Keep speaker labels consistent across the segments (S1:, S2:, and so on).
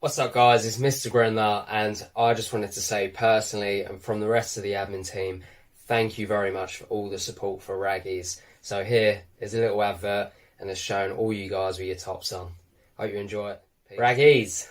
S1: What's up, guys? It's Mr. Grindler, and I just wanted to say personally, and from the rest of the admin team, thank you very much for all the support for Raggies. So here is a little advert, and it's showing all you guys with your tops on. Hope you enjoy it. Peace. Raggies!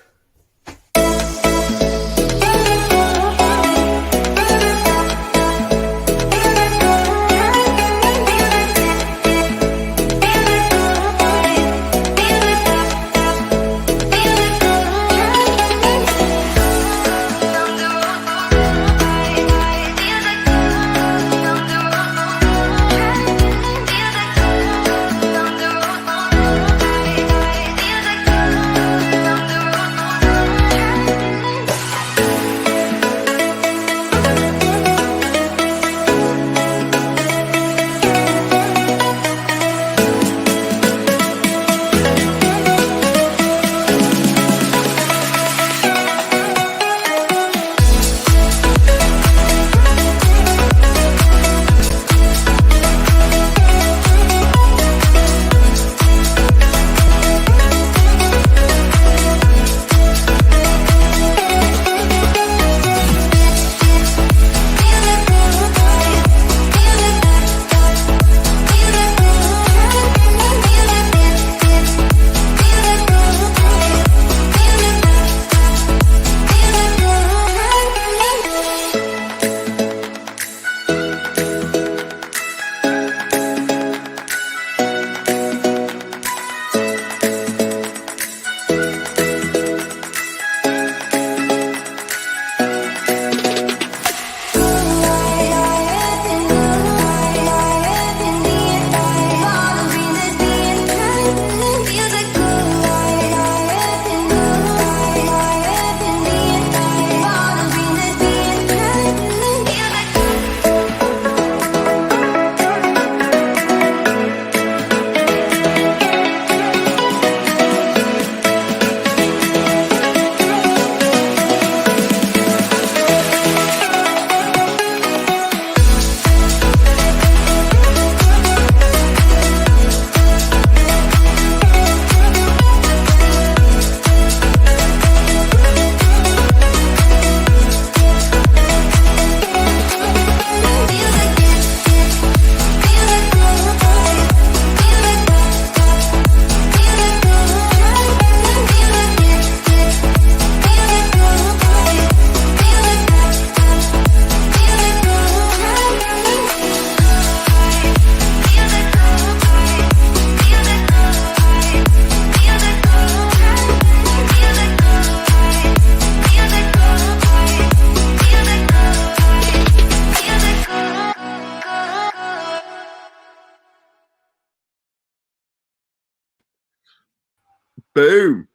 S2: Boom.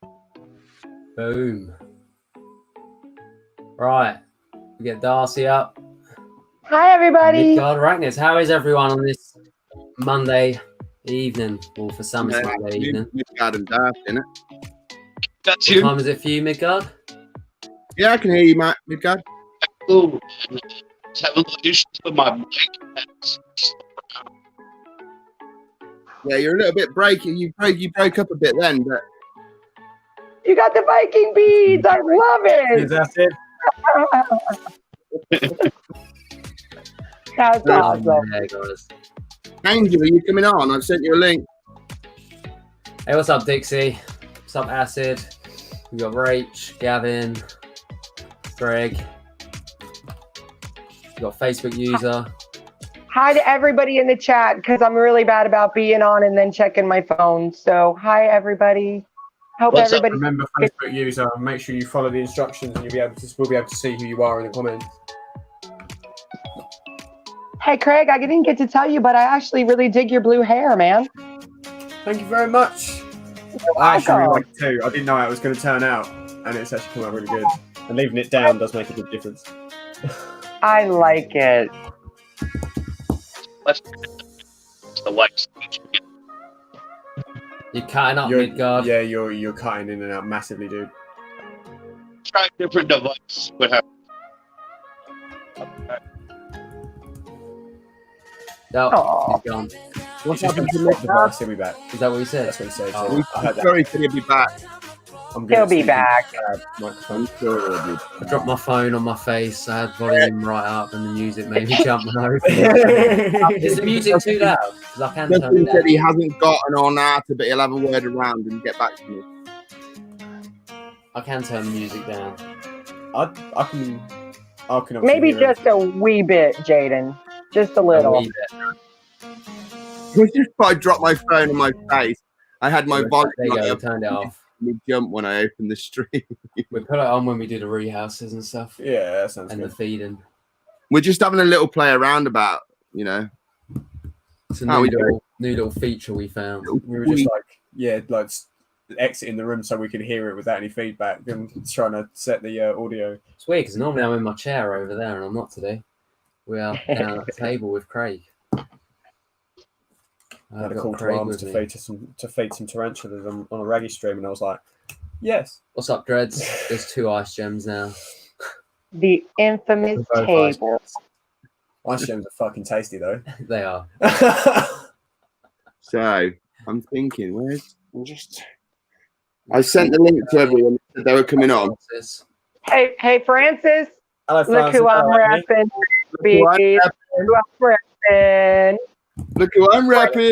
S1: Boom. Right, we get Darcy up.
S3: Hi, everybody.
S1: God, Ragnus, how is everyone on this Monday evening? Well, for some, it's Monday evening.
S2: Midgard and Darcy, innit?
S4: That's
S1: What
S4: you.
S1: time is it for you, Midgard?
S2: Yeah, I can hear you, Matt. Midgard.
S4: Oh, just having a little issues with my mic.
S2: Yeah, you're a little bit breaking. You broke up a bit then, but
S3: You got the Viking beads. I love it.
S1: That's it.
S3: That's awesome.
S1: Yeah, guys.
S2: Angel, are you coming on? I've sent you a link.
S1: Hey, what's up, Dixie? What's up, Acid? We got Rach, Gavin, Greg. We got Facebook user.
S3: Hi to everybody in the chat because I'm really bad about being on and then checking my phone. So hi, everybody. Hope
S4: What's up?
S3: everybody.
S5: Remember, Facebook user, make sure you follow the instructions and we'll be able to see who you are in the comments.
S3: Hey, Craig, I didn't get to tell you, but I actually really dig your blue hair, man.
S5: Thank you very much. I actually really like it too. I didn't know how it was going to turn out, and it's actually come out really good. And leaving it down does make a big difference.
S3: I like it.
S4: Let's the white speech.
S1: You're cutting up, Midgard.
S5: Yeah, you're cutting in and out massively, dude.
S4: Try a different device. What happened?
S1: No, he's gone.
S2: What's
S5: He's just
S2: happened to
S5: gonna swap
S2: Midgard?
S5: device, he'll be back.
S1: Is that what he said?
S5: That's what he said.
S1: Oh.
S5: So I heard that.
S2: Sorry, could he be back?
S5: I'm
S3: He'll
S5: at
S3: be
S5: speaking
S3: back.
S5: microphone.
S2: I'm sure it'll be.
S1: I dropped my phone on my face. I had volume right up, and the music made me jump over. Is the music too loud? Because I can turn
S2: Justin
S1: it
S2: said he
S1: down.
S2: hasn't got an ornata, but he'll have a word around and get back to me.
S1: I can turn the music down.
S5: I can obviously
S3: Maybe
S5: hear
S3: just a wee bit, Jaden. Just a little.
S1: wee bit.
S2: Just if I dropped my phone on my face, I had my volume
S1: There you go.
S2: on
S1: We
S2: up,
S1: turned it off.
S2: and it jumped when I opened the stream.
S1: We put it on when we do the rehouses and stuff,
S5: Yeah, that sounds
S1: and
S5: good.
S1: the feeding.
S2: We're just having a little play around about, you know.
S1: It's a
S2: How we
S1: new little feature we found.
S5: We were just like exiting the room so we could hear it without any feedback and trying to set the audio.
S1: It's weird because normally I'm in my chair over there, and I'm not today. We are down at the table with Craig.
S5: I had
S1: I've
S5: a
S1: got
S5: call to
S1: Craig
S5: arms
S1: with
S5: to
S1: me.
S5: feed some tarantulas on a Raggy stream, and I was like, yes.
S1: What's up, Dreads? There's 2 ice gems now.
S3: The infamous
S1: Both ice
S3: table.
S1: gems.
S5: Ice gems are fucking tasty though.
S1: They are.
S2: So I'm thinking, I sent the link to everyone that they were coming on.
S3: Hey, Francis.
S5: Hello,
S3: Look who I'm repping.
S2: Look who I'm repping.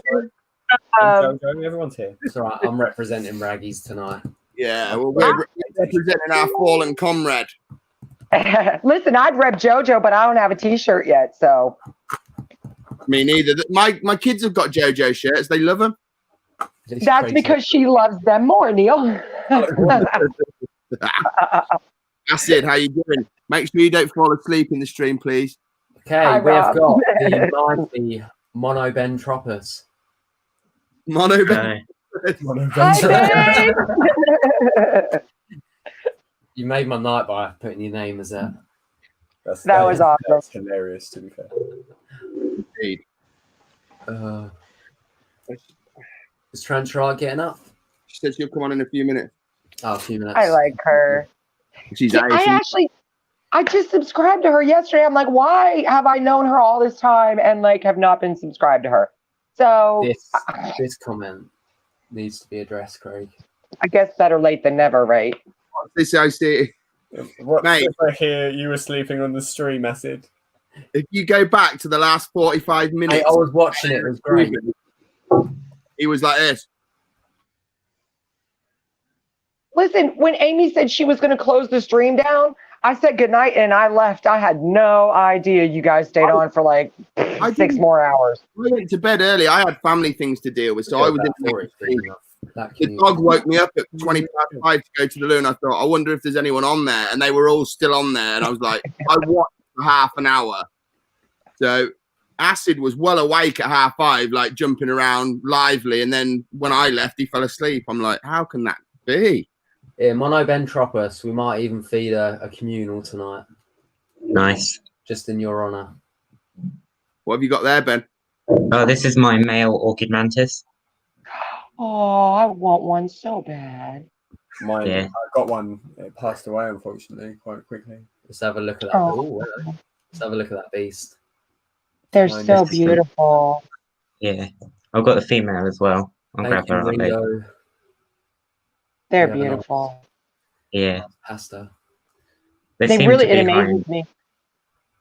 S5: Everyone's here.
S1: It's all right. I'm representing Raggies tonight.
S2: Yeah, well, we're representing our fallen comrade.
S3: Listen, I'd rep JoJo, but I don't have a T-shirt yet, so.
S2: Me neither. My kids have got JoJo shirts. They love them.
S3: That's because she loves them more, Neil.
S2: Acid, how you doing? Make sure you don't fall asleep in the stream, please.
S1: Okay,
S3: Hi,
S1: we have
S3: Rob.
S1: got the mighty Monobentropus.
S2: Mono.
S3: Hi, babe.
S1: You made my night by putting your name as that.
S3: That was awesome.
S5: That's hilarious, to be fair.
S2: Indeed.
S1: Is Tarantula getting up?
S2: She said she'll come on in a few minutes.
S1: Oh, a few minutes.
S3: I like her.
S2: She's
S3: See, I just subscribed to her yesterday. I'm like, why have I known her all this time and like have not been subscribed to her? So
S1: this comment needs to be addressed, Craig.
S3: I guess better late than never, right?
S2: This I see.
S5: What
S2: Mate.
S5: if I hear you were sleeping on the stream, Acid?
S2: If you go back to the last 45 minutes,
S1: Hey, I was watching it. It was great.
S2: He was like this.
S3: Listen, when Amy said she was going to close the stream down, I said goodnight and I left. I had no idea you guys stayed on for like 6 more hours.
S2: I went to bed early. I had family things to deal with, so I was in the dog woke me up at 20 past 5 to go to the loo, and I thought, I wonder if there's anyone on there, and they were all still on there, and I was like, I watched for half an hour. So Acid was well awake at 5:30, like jumping around lively, and then when I left, he fell asleep. I'm like, how can that be?
S1: Yeah, Monobentropus. We might even feed a communal tonight.
S6: Nice.
S1: Just in your honour.
S2: What have you got there, Ben?
S6: Oh, this is my male orchid mantis.
S3: Oh, I want one so bad.
S5: Mine,
S6: Yeah.
S5: I got one. It passed away, unfortunately, quite quickly.
S1: Let's have a look at that.
S3: Oh.
S1: Ooh, let's have a look at that beast.
S3: They're
S5: Mine
S3: so
S6: is-
S3: beautiful.
S6: Yeah. I've got the female as well. I'll
S1: Thank
S6: grab
S1: you,
S6: her up later.
S1: Ringo.
S3: They're
S1: Yeah,
S3: beautiful.
S6: Yeah.
S1: Pasta.
S6: They
S3: They
S6: seem
S3: really,
S6: to be
S3: it amazes
S6: high.
S3: me.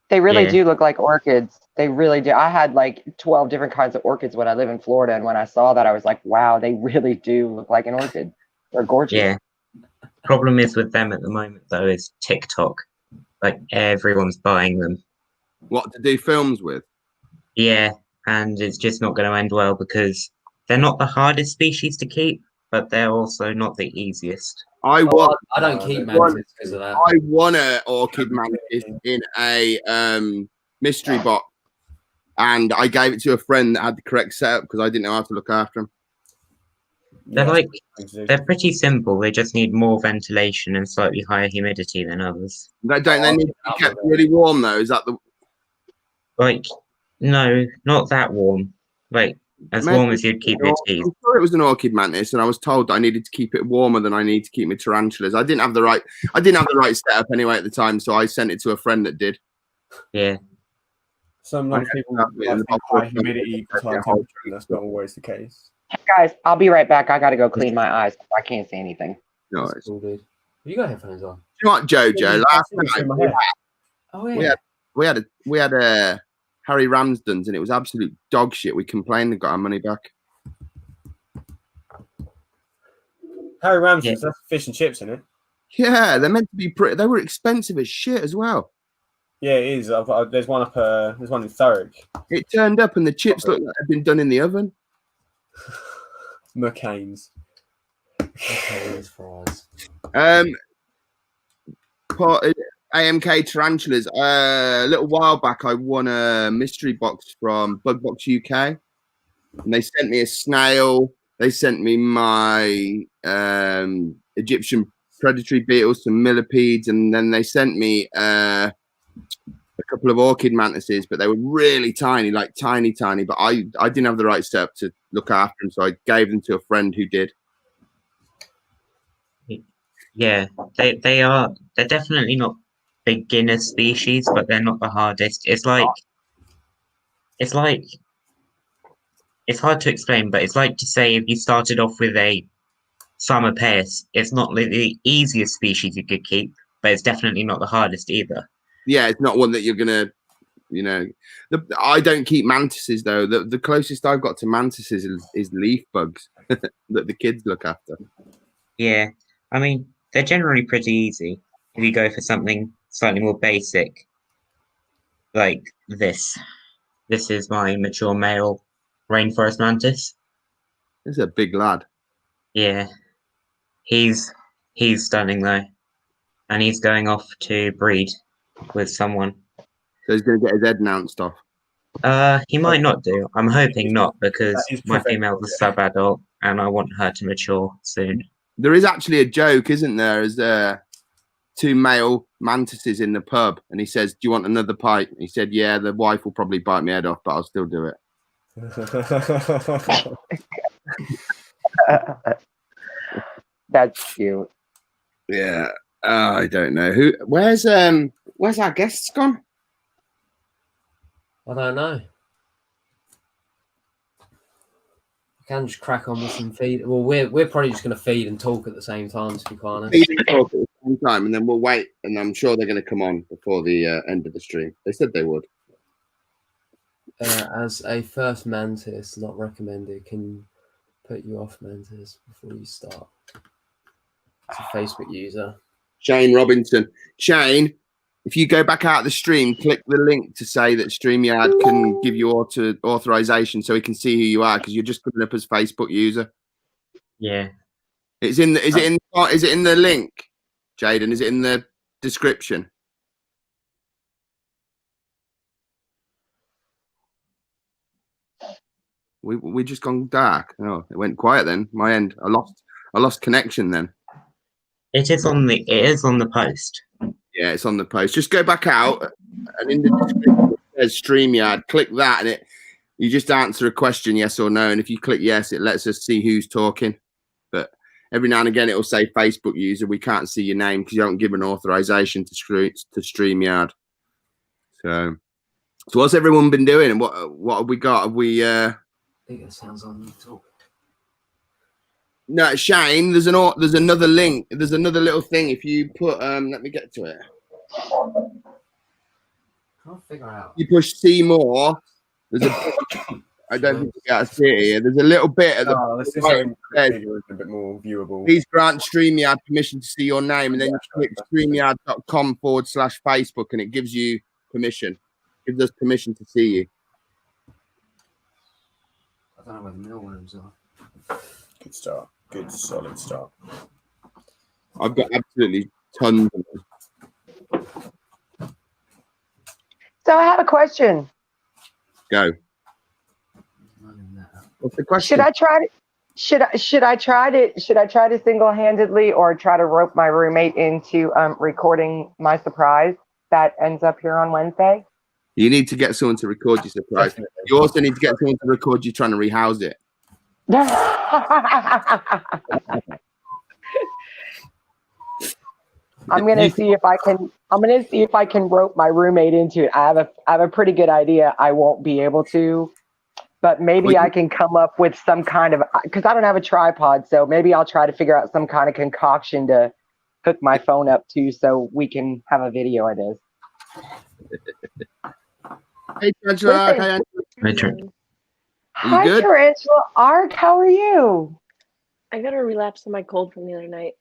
S3: They really
S6: Yeah.
S3: do look like orchids. They really do. I had like 12 different kinds of orchids when I live in Florida. And when I saw that, I was like, wow, they really do look like an orchid. They're gorgeous.
S6: Yeah. Problem is with them at the moment though is TikTok. Like everyone's buying them.
S2: What to do films with?
S6: Yeah. And it's just not going to end well because they're not the hardest species to keep, but they're also not the easiest.
S2: I
S1: don't keep mantis because of that.
S2: won an orchid mantis in a mystery box, and I gave it to a friend that had the correct setup because I didn't know how to look after them.
S6: They're
S5: Yeah,
S6: like
S5: exactly.
S6: they're pretty simple. They just need more ventilation and slightly higher humidity than others.
S2: They need to be kept really warm though. Is that the
S6: Like, no, not that warm. Like as warm as you'd keep your teeth.
S2: I'm sure it was an orchid mantis, and I was told that I needed to keep it warmer than I need to keep my tarantulas. I didn't have the right setup anyway at the time, so I sent it to a friend that did.
S6: Yeah.
S5: Sometimes people
S2: have
S5: like
S2: it in
S5: think
S2: the
S5: high
S2: box.
S5: humidity equals high temperature, and that's not always the case.
S3: Guys, I'll be right back. I got to go clean my eyes. I can't see anything.
S2: No,
S1: That's cool, dude. Have you got headphones on?
S2: you know what, Jojo? Last night
S1: Oh yeah.
S2: we had a Harry Ramsden's and it was absolute dog shit. We complained and got our money back.
S5: Harry Ramsden's, that's fish and chips in it.
S2: Yeah, they're meant to be pretty. They were expensive as shit as well.
S5: Yeah, it is. There's one up. There's one in Thurrock.
S2: It turned up and the chips looked like they'd been done in the oven.
S5: McCain's.
S1: McCain's fries.
S2: AMK Tarantulas. A little while back, I won a mystery box from Bugbox UK, and they sent me a snail. They sent me my Egyptian predatory beetles, some millipedes, and then they sent me a couple of orchid mantises, but they were really tiny, like tiny. But I didn't have the right setup to look after them, so I gave them to a friend who did.
S6: Yeah, they're definitely not beginner species, but they're not the hardest. It's hard to explain, but it's like to say if you started off with a summer pace, it's not the easiest species you could keep, but it's definitely not the hardest either.
S2: Yeah, it's not one that you're gonna, I don't keep mantises though. The closest I've got to mantises is leaf bugs that the kids look after.
S6: Yeah, I mean, they're generally pretty easy if you go for something slightly more basic, like this. This is my mature male rainforest mantis.
S2: This is a big lad.
S6: Yeah, he's stunning though, and he's going off to breed with someone.
S2: So he's going to get his head announced off.
S6: He might not do. I'm hoping not, because my female's a sub-adult and I want her to mature soon.
S2: There is actually a joke, isn't there? There's two male mantises in the pub, and he says, "Do you want another pipe?" He said, "Yeah, the wife will probably bite my head off, but I'll still do it."
S3: That's cute.
S2: Yeah. I don't know who. Where's our guests gone?
S1: I don't know. We can just crack on with some feed. Well, we're probably just going to feed and talk at the same time, to be quite honest.
S2: Feed and talk at the same time, and then we'll wait. And I'm sure they're going to come on before the end of the stream. They said they would.
S1: As a first mantis, not recommended, can put you off mantis before you start. It's a Facebook user.
S2: Shane Robinson. Shane, if you go back out of the stream, click the link to say that StreamYard can give you authorization so he can see who you are, because you're just putting up as Facebook user.
S6: Yeah.
S2: Is it in the link, Jaden? Is it in the description? We just gone dark. Oh, it went quiet then. My end. I lost connection then.
S6: It is on the post.
S2: Yeah, it's on the post. Just go back out, and in the description it says StreamYard. Click that, and you just answer a question, yes or no. And if you click yes, it lets us see who's talking. But every now and again, it will say Facebook user. We can't see your name because you haven't given authorization to StreamYard. So what's everyone been doing? And what have we got? Have we?
S1: I think it sounds on YouTube.
S2: No, Shane, there's another link. There's another little thing. If you put let me get to it.
S1: Can't figure out.
S2: You push see more. There's a I don't think you can see it here. There's a little bit at the
S5: a bit more viewable.
S2: Please grant StreamYard permission to see your name, and then you click streamyard.com/Facebook, and it gives you permission. Gives us permission to see you.
S1: I don't know where the middle rooms are.
S5: Good start. Good solid start.
S2: I've got absolutely tons of them.
S3: So I have a question.
S2: Go. What's the question?
S3: Should I try to single-handedly or try to rope my roommate into recording my surprise that ends up here on Wednesday?
S2: You need to get someone to record your surprise. You also need to get someone to record you trying to rehouse it.
S3: I'm gonna see if I can rope my roommate into it. I have a pretty good idea I won't be able to, But maybe I can come up with some kind of, because I don't have a tripod, so maybe I'll try to figure out some kind of concoction to hook my phone up to so we can have a video of this.
S2: Hey, Tarantula.
S3: Hi,
S2: good?
S3: Tarantula. Ark, how are you?
S7: I got a relapse of my cold from the other night.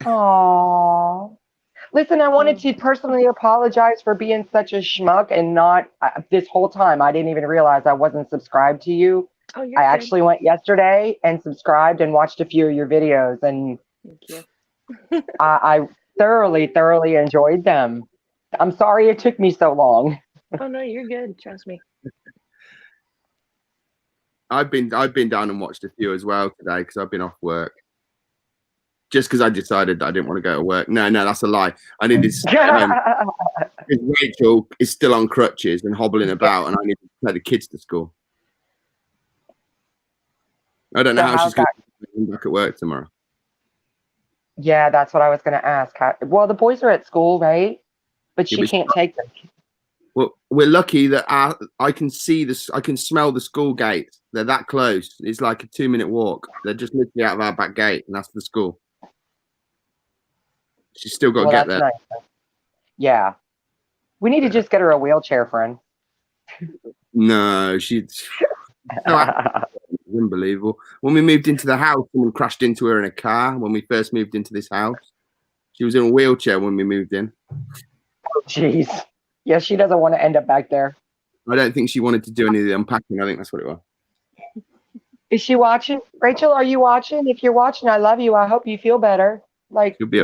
S3: Aww. Listen, I wanted to personally apologize for being such a schmuck and not this whole time. I didn't even realize I wasn't subscribed to you.
S7: Oh, you're
S3: I
S7: good.
S3: actually went yesterday and subscribed and watched a few of your videos, and
S7: Thank you.
S3: I thoroughly enjoyed them. I'm sorry it took me so long.
S7: Oh no, you're good. Trust me.
S2: I've been down and watched a few as well today because I've been off work. Just because I decided that I didn't want to go to work. No, that's a lie. I needed to stay home. Because Rachel is still on crutches and hobbling about, and I need to take the kids to school. I don't know how she's going to be back at work tomorrow.
S3: Yeah, that's what I was going to ask. Well, the boys are at school, right? But she can't take them.
S2: Well, we're lucky that I can see this. I can smell the school gate. They're that close. It's like a 2-minute walk. They're just literally out of our back gate, and that's the school. She's still got to get there.
S3: Nice. Yeah. We need to just get her a wheelchair, friend.
S2: No, she's unbelievable. When we moved into the house, someone crashed into her in a car when we first moved into this house. She was in a wheelchair when we moved in.
S3: Oh, jeez. Yeah, she doesn't want to end up back there.
S2: I don't think she wanted to do any of the unpacking. I think that's what it was.
S3: Is she watching? Rachel, are you watching? If you're watching, I love you. I hope you feel better. Like,
S2: She'll be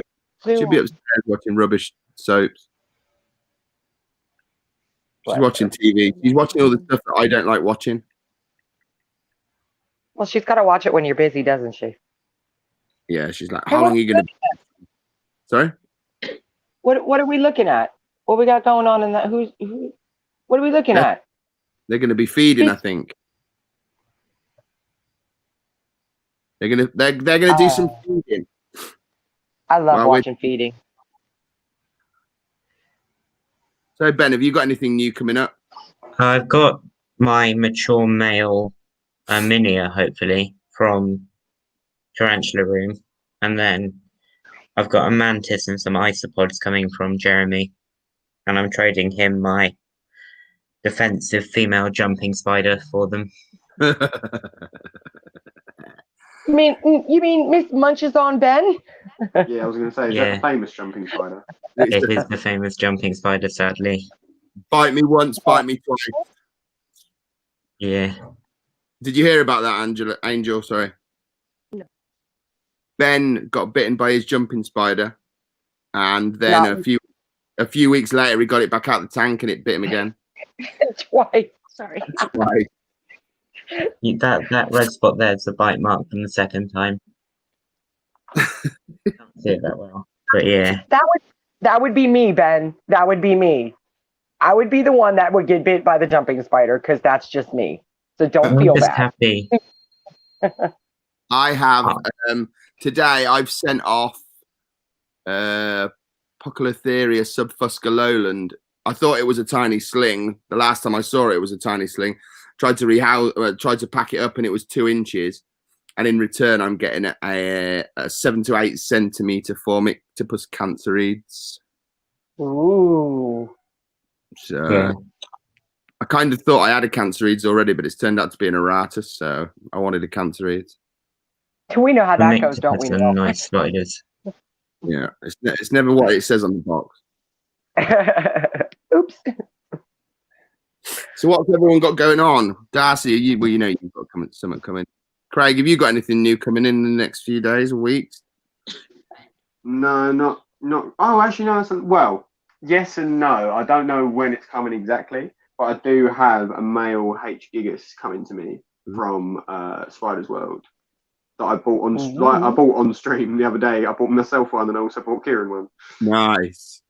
S2: upstairs watching rubbish soaps. She's watching TV. She's watching all the stuff that I don't like watching.
S3: Well, she's got to watch it when you're busy, doesn't she?
S2: Yeah, she's like, how long are you going to... Sorry?
S3: What are we looking at? What we got going on in that? What are we looking at?
S2: They're going to be feeding, I think. They're gonna do some feeding.
S3: I love watching feeding.
S2: So Ben, have you got anything new coming up?
S6: I've got my mature male Minia, hopefully, from Tarantula Room, and then I've got a Mantis and some isopods coming from Jeremy, and I'm trading him my defensive female jumping spider for them.
S3: You mean Miss Munches on Ben?
S5: Yeah, I was going to say, is that the famous jumping spider?
S6: It is the famous jumping spider, sadly.
S2: Bite me once, bite me twice.
S6: Yeah.
S2: Did you hear about that, Angel? Sorry.
S7: No.
S2: Ben got bitten by his jumping spider, and then a few weeks later, he got it back out the tank, and it bit him again.
S3: Twice.
S7: Sorry.
S2: Twice.
S6: That red spot there is the bite mark from the second time. Can't see it that well, but yeah.
S3: That would be me, Ben. That would be me. I would be the one that would get bit by the jumping spider because that's just me. So don't feel
S6: just
S3: bad.
S6: Happy.
S2: I have today. I've sent off Poecilotheria subfusca lowland. I thought it was a tiny sling. The last time I saw it, it was a tiny sling. Tried to pack it up, and it was 2 inches. And in return, I'm getting a 7 to 8 centimeter Formictopus canceroides.
S3: Ooh.
S2: So
S6: Yeah.
S2: I kind of thought I had a canceroides already, but it's turned out to be an erratus. So I wanted a canceroides.
S3: We know how that goes, don't we? Know?
S6: Nice spiders.
S2: Yeah, it's never what it says on the box.
S3: Oops.
S2: So what's everyone got going on? Darcy, you know you've got something coming. Craig, have you got anything new coming in the next few days or weeks?
S5: No, not. Oh, actually, no. Well, yes and no. I don't know when it's coming exactly, but I do have a male H. gigas coming to me from Spider's World that I bought on. I bought on stream the other day. I bought myself one, and I also bought Kieran one.
S2: Nice.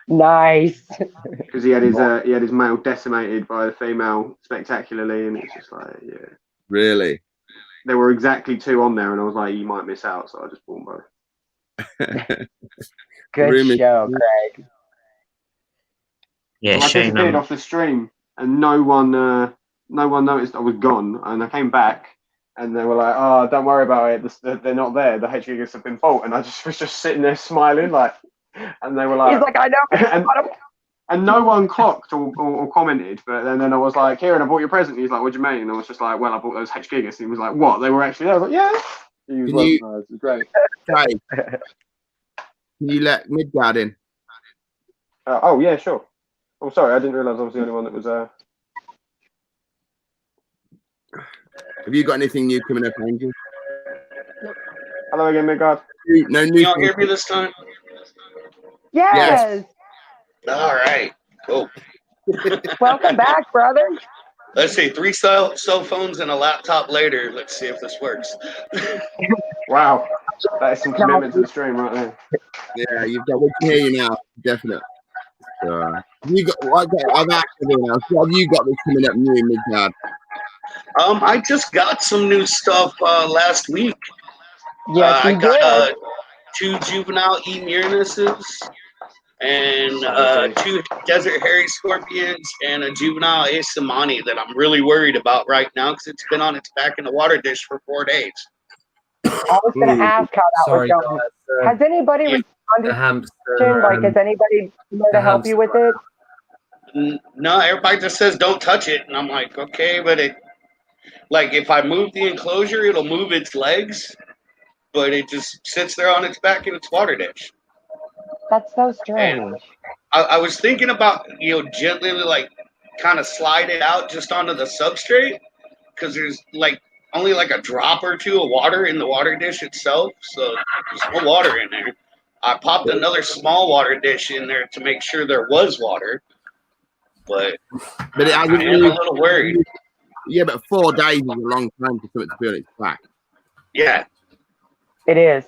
S5: Because he had his male decimated by the female spectacularly, and it's just like, yeah.
S2: Really?
S5: There were exactly 2 on there, and I was like, you might miss out, so I just bought them both.
S3: Good show, Craig.
S6: Yeah,
S5: I disappeared off the stream, and no one no one noticed I was gone, and I came back, and they were like, "Oh, don't worry about it. They're not there. The HGs have been fault." And I just was just sitting there smiling, like, and they were like,
S3: He's like, I know.
S5: and no one clocked or commented. But then I was like, "Kieran, I bought your present." He's like, "What do you mean?" And I was just like, "Well, I bought those HGs." And he was like, "What? They were actually there?" I was like, "Yeah." He was
S2: Can you-
S5: nice. It was great.
S2: Okay. Can you let Midgard in?
S5: Oh yeah, sure. Oh, sorry, I didn't realise I was the only one that was.
S2: Have you got anything new coming up, Angel?
S5: Hello again, Midgard.
S2: No new.
S4: Y'all hear me this time?
S3: Yes.
S4: All right. Cool.
S3: Welcome back, brother.
S4: Let's see. 3 cell phones and a laptop later. Let's see if this works.
S5: Wow, that is some commitment to the stream right there.
S2: Yeah, you've got. We can hear you now, definitely. You got. I've asked everyone else. What have you got that's coming up new, Midgard?
S4: I just got some new stuff last week.
S3: Yes,
S4: I
S3: you
S4: got
S3: did.
S4: 2 juvenile Emirnuses and 2 desert hairy scorpions and a juvenile Asamani that I'm really worried about right now because it's been on its back in the water dish for 4 days.
S3: I was going to ask how that
S1: Sorry,
S3: was going.
S1: guys.
S3: Has anybody
S4: Yeah.
S1: The
S3: responded?
S1: hamster.
S3: Like, has anybody there to help you with it?
S4: No, everybody just says don't touch it, and I'm like, okay, but it, like, if I move the enclosure, it'll move its legs, but it just sits there on its back in its water dish.
S3: That's so strange.
S4: I was thinking about, gently, like, kind of slide it out just onto the substrate, because there's, like, only like a drop or 2 of water in the water dish itself, so there's no water in there. I popped another small water dish in there to make sure there was water, but
S2: But it
S4: I
S2: hasn't
S4: am a little worried.
S2: Yeah, but 4 days is a long time for something to be on its back.
S4: Yeah.
S3: It is.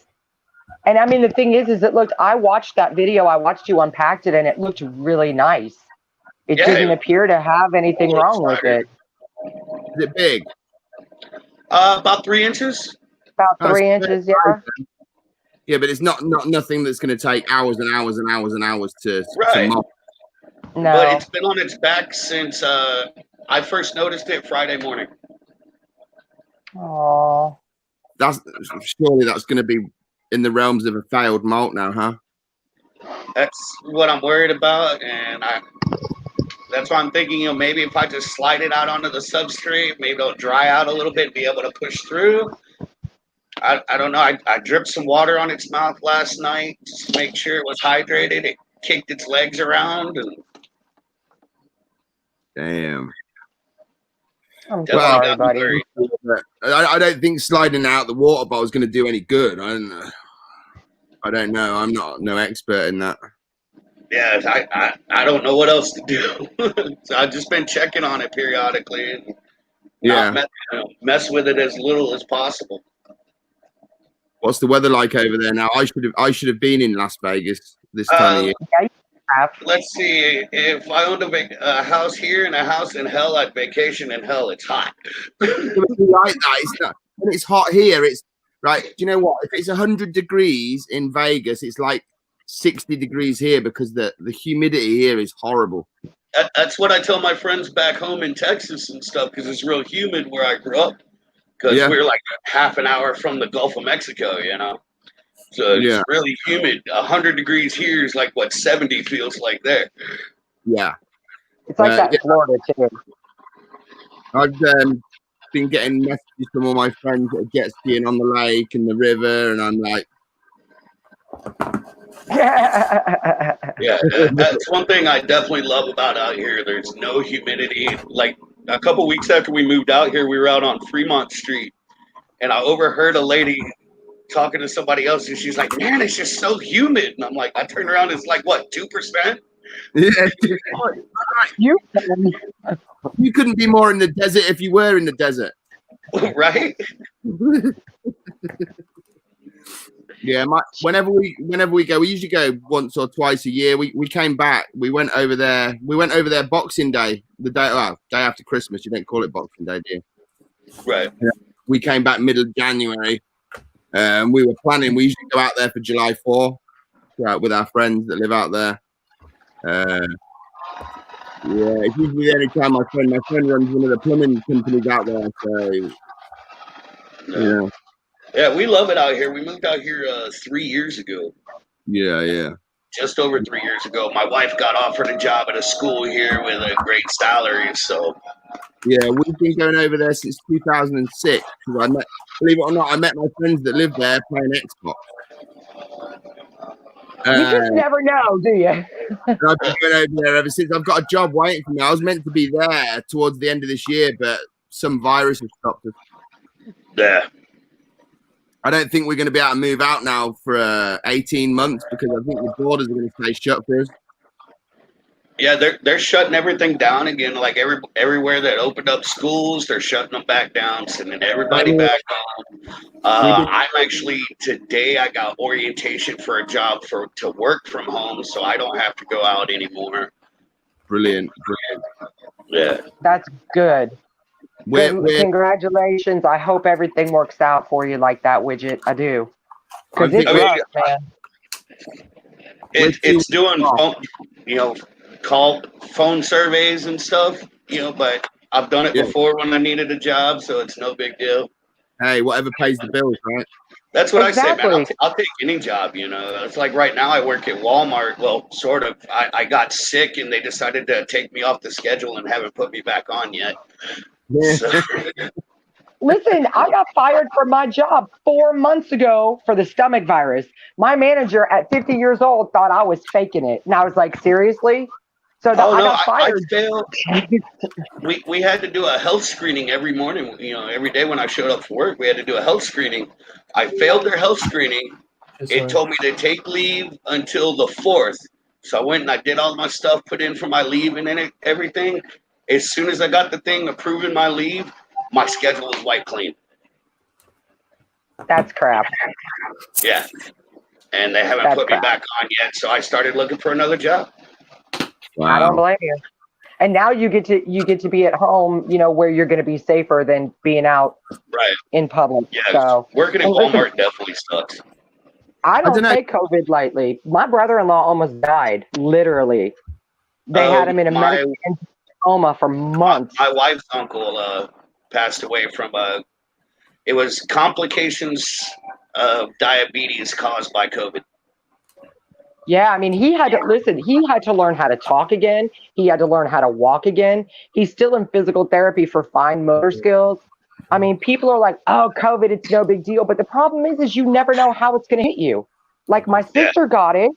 S3: And I mean, the thing is it looked, I watched that video, I watched you unpacked it, and it looked really nice. It didn't appear to have anything wrong with it.
S2: Is it big?
S4: About 3 inches.
S3: About 3 inches, yeah.
S2: Yeah, but it's not nothing that's going to take hours and hours and hours and hours to
S4: Right.
S2: mold.
S3: No.
S4: But it's been on its back since I first noticed it Friday morning.
S3: Oh.
S2: Surely that's going to be in the realms of a failed molt now, huh?
S4: That's what I'm worried about, and that's why I'm thinking, maybe if I just slide it out onto the substrate, maybe it'll dry out a little bit and be able to push through. I don't know. I dripped some water on its mouth last night just to make sure it was hydrated. It kicked its legs around. And
S2: damn.
S3: I'm sorry, buddy.
S2: I don't think sliding out the water bottle is going to do any good. I don't know. I'm not no expert in that.
S4: Yeah, I don't know what else to do. So I've just been checking on it periodically and mess with it as little as possible.
S2: What's the weather like over there now? I should have been in Las Vegas this time of year.
S4: Let's see. If I owned a house here and a house in hell, I'd vacation in hell. It's hot.
S2: Like that. It's not, when it's hot here, it's right. Do you know what? If it's 100 degrees in Vegas, it's like 60 degrees here because the humidity here is horrible.
S4: That's what I tell my friends back home in Texas and stuff, because it's real humid where I grew up. Because we're like half an hour from the Gulf of Mexico, So it's really humid. 100 degrees here is like what 70 feels like there.
S2: Yeah.
S3: It's like that in Florida, too.
S2: I've been getting messages from all my friends that are jet skiing on the lake and the river, and I'm like...
S4: Yeah, that's one thing I definitely love about out here. There's no humidity. Like a couple weeks after we moved out here, we were out on Fremont Street, and I overheard a lady talking to somebody else, and she's like, "Man, it's just so humid." And I'm like, I turned around, it's like what, 2%?
S2: Yeah, you couldn't be more in the desert if you were in the desert,
S4: right?
S2: Yeah, whenever we go, we usually go once or twice a year. We came back. We went over there. Boxing Day, the day after Christmas. You don't call it Boxing Day, do you?
S4: Right.
S2: Yeah. We came back middle of January. We were planning. We usually go out there for July 4th with our friends that live out there. Yeah, it's usually the only time my friend runs one of the plumbing companies out there. So,
S4: Yeah, we love it out here. We moved out here 3 years ago.
S2: yeah.
S4: Just over 3 years ago. My wife got offered a job at a school here with a great salary. So,
S2: Yeah, we've been going over there since 2006. I met, believe it or not, I met my friends that live there playing Xbox.
S3: You just never know, do you?
S2: And I've been going over there ever since. I've got a job waiting for me. I was meant to be there towards the end of this year, but some virus has stopped us.
S4: yeah.
S2: I don't think we're going to be able to move out now for 18 months because I think the borders are going to stay shut for us.
S4: Yeah, they're shutting everything down again. Like everywhere that opened up schools, they're shutting them back down, sending everybody back home. I'm actually today. I got orientation for a job to work from home, so I don't have to go out anymore.
S2: Brilliant.
S4: Yeah,
S3: That's good. Congratulations. I hope everything works out for you like that, Widget. I do. Because it's rough, man.
S4: It's doing phone surveys and stuff, but I've done it before when I needed a job, so it's no big deal.
S2: Hey, whatever pays the bills, right?
S4: That's what I say, man. I'll take any job, It's like right now I work at Walmart. Well, sort of. I got sick and they decided to take me off the schedule and haven't put me back on yet. So.
S3: Listen, I got fired from my job 4 months ago for the stomach virus. My manager at 50 years old thought I was faking it. And I was like, seriously? So I got fired.
S4: We had to do a health screening every morning. Every day when I showed up for work, we had to do a health screening. I failed their health screening. It told me to take leave until the 4th. So I went and I did all my stuff, put in for my leave and everything. As soon as I got the thing approving my leave, my schedule was wiped clean.
S3: That's crap.
S4: Yeah. And they haven't put me back on yet. So I started looking for another job.
S2: Wow.
S3: I don't blame you. And now you get to be at home, where you're going to be safer than being out in public.
S4: Yeah,
S3: so
S4: working at Walmart definitely sucks.
S3: I don't take COVID lightly. My brother-in-law almost died, literally. They had him in a medical coma for months.
S4: My wife's uncle passed away from it was complications of diabetes caused by COVID.
S3: Yeah, I mean, he had to learn how to talk again. He had to learn how to walk again. He's still in physical therapy for fine motor skills. I mean, people are like, oh, COVID, it's no big deal. But the problem is you never know how it's going to hit you. Like my sister got it,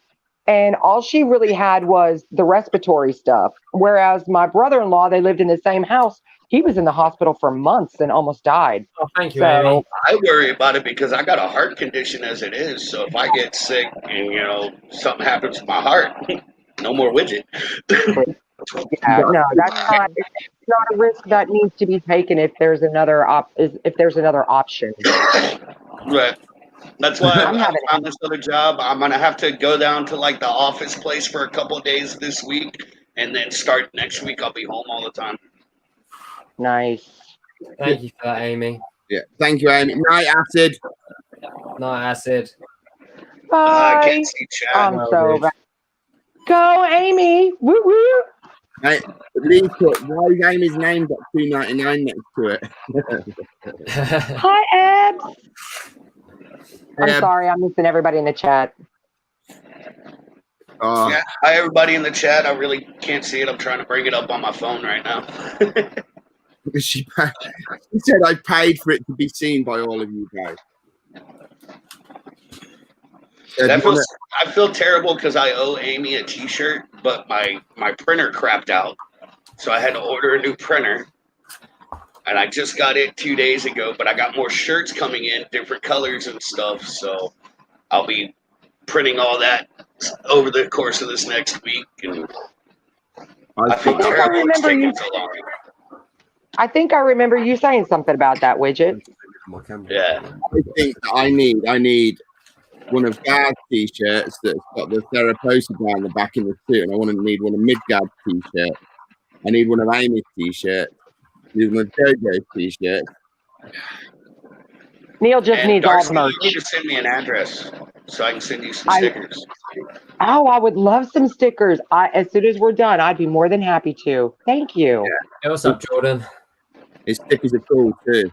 S3: and all she really had was the respiratory stuff. Whereas my brother-in-law, they lived in the same house. He was in the hospital for months and almost died.
S1: Oh, thank you, Amy.
S4: I worry about it because I got a heart condition as it is. So if I get sick and, something happens to my heart, no more Widget.
S3: No, that's not. It's not a risk that needs to be taken if there's another option.
S4: Right. That's why I found this other job. I'm gonna have to go down to the office place for a couple of days this week, and then start next week. I'll be home all the time.
S3: Nice.
S1: Thank you for that, Amy.
S2: Yeah. Thank you, Amy. Night, Acid.
S1: Night, Acid.
S3: Bye.
S4: I can't see chat.
S3: I'm so bad. Go, Amy. Woo woo.
S2: Hey, why is Amy's name got $2.99 next to it?
S3: Hi, Ebs. I'm sorry, I'm missing everybody in the chat.
S4: Yeah. Hi, everybody in the chat. I really can't see it. I'm trying to bring it up on my phone right now.
S2: She said I paid for it to be seen by all of you guys.
S4: I feel terrible because I owe Amy a T-shirt, but my printer crapped out, so I had to order a new printer. And I just got it 2 days ago, but I got more shirts coming in, different colors and stuff. So I'll be printing all that over the course of this next week. And I feel terrible it's taking so long.
S3: I think I remember you saying something about that, Widget.
S4: Yeah.
S2: I think that I need one of Gad's T-shirts that's got the Theraposa down the back in the suit, and I need one of Midgard's T-shirt. I need one of Amy's T-shirts. Need one of JoJo's T-shirt.
S3: Neil just needs all the merch.
S4: You need to send me an address so I can send you some stickers.
S3: Oh, I would love some stickers. As soon as we're done, I'd be more than happy to. Thank you.
S1: Hey, what's up, Jordan?
S2: His stickers are cool too.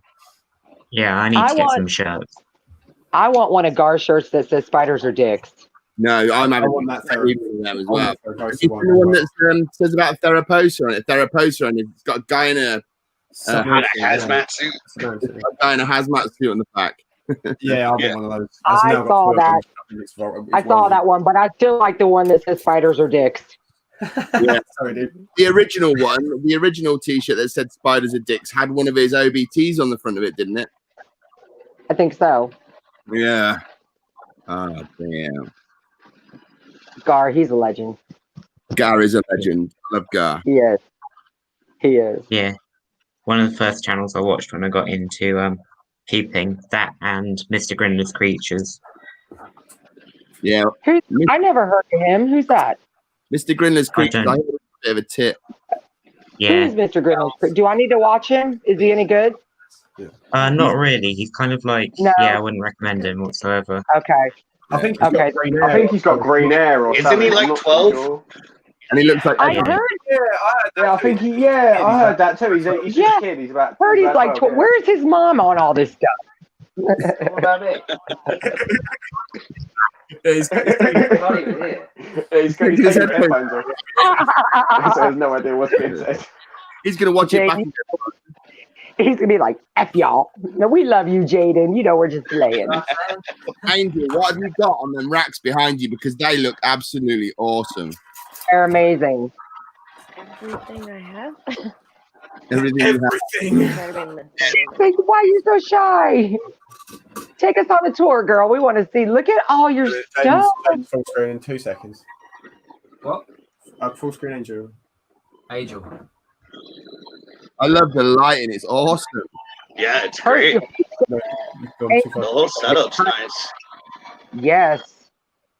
S6: Yeah, I need to get some shirts.
S3: I want one of Gar's shirts that says spiders are dicks.
S2: No, I'm having
S8: want that
S2: them as well.
S8: Theraposa
S2: Is the one that says about Theraposa on it? Theraposa on it. It's got a guy in a
S4: hazmat suit.
S2: a guy in a hazmat suit on the back.
S8: Yeah, I want one of those.
S3: I saw that. I saw that one, but I still like the one that says spiders are dicks.
S2: Yeah.
S8: Sorry, dude.
S2: The original one, the original T-shirt that said "Spiders are dicks" had one of his OBTs on the front of it, didn't it?
S3: I think so.
S2: Yeah. Oh damn.
S3: Gar, he's a legend.
S2: Gar is a legend. I love Gar.
S3: He is. He is.
S6: Yeah, one of the first channels I watched when I got into keeping that and Mr. Grindlers Creatures.
S2: Yeah.
S3: I never heard of him. Who's that?
S2: Mr. Grindlers Creatures. I heard a bit of a tip.
S6: Yeah.
S3: Who is Mr. Grindlers? Do I need to watch him? Is he any good?
S6: Not really. He's kind of like,
S3: No.
S6: yeah, I wouldn't recommend him whatsoever.
S3: Okay.
S8: I think he's got green hair.
S5: I think he's got green hair or
S4: Isn't
S5: something.
S4: he like
S5: I'm not
S4: 12?
S5: sure.
S2: And he looks like
S3: I heard.
S5: Yeah, I think he. Yeah, I heard that too. He's just a kid. He's about.
S3: Heard he's
S5: about
S3: like,
S5: 12, yeah.
S3: where's his mom on all this stuff?
S5: What about it?
S8: He's
S5: He's got his headphones on. So he has no idea what's being said.
S2: He's gonna watch it back.
S3: Jaden. He's gonna be like, F y'all. No, we love you, Jaden. You know we're just playing.
S2: Angel, what have you got on them racks behind you? Because they look absolutely awesome.
S3: They're amazing.
S7: Everything I have.
S2: Everything. You have.
S7: Better than
S3: Like, why are you so shy? Take us on a tour, girl. We want to see. Look at all your stuff.
S8: Full screen in 2 seconds.
S1: What?
S8: Full screen, Angel.
S1: Angel.
S2: I love the lighting. It's awesome.
S4: Yeah, it's great.
S8: No, you've gone
S3: Hey.
S8: too far.
S4: The whole setup's nice.
S3: Yes.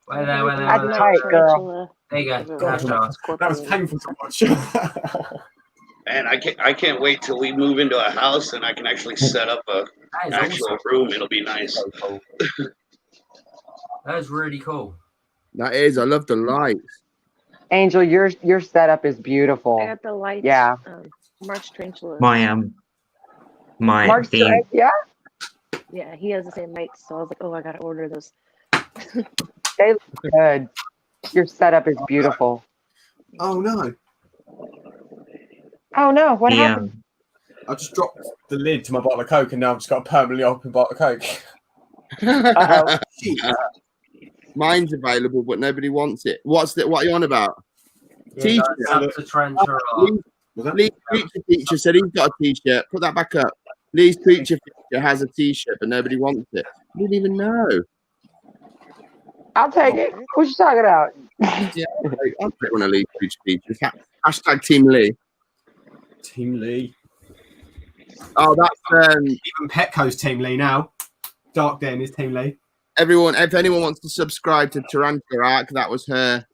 S1: Wait there.
S3: That's tight, girl.
S1: There you go. Cash out.
S8: That was painful to watch.
S4: And I can't wait till we move into a house and I can actually set up an
S1: That is
S4: actual
S1: awesome.
S4: room. It'll be nice.
S1: That is really cool.
S2: That is. I love the lights.
S3: Angel, your setup is
S7: I
S3: beautiful.
S7: got the lights.
S3: Yeah.
S7: March Tarantula.
S6: My
S3: Mark's
S6: theme.
S3: direct, yeah.
S7: Yeah, he has the same lights, so I was like, oh, I gotta order those.
S3: They look good. Your setup is beautiful.
S8: Oh no!
S3: Oh no, what
S6: The,
S3: happened?
S8: I just dropped the lid to my bottle of Coke, and now I've just got a permanently open bottle of Coke.
S3: Uh-oh.
S2: Mine's available, but nobody wants it. What are you on about?
S1: Yeah,
S2: T-shirt.
S1: that's up to Tarantula.
S2: Lee's Creature Feature said he's got a T-shirt. Put that back up. Lee's Creature Feature has a T-shirt, but nobody wants it. I didn't even know.
S3: I'll take it. What you talking about?
S2: Yeah, I'll take one of Lee's Creature Features. Hashtag Team Lee.
S8: Team Lee.
S2: Oh, that's
S8: Even Petco's Team Lee now. Dark Den is Team Lee.
S2: everyone. If anyone wants to subscribe to Tarantula Arc, that was her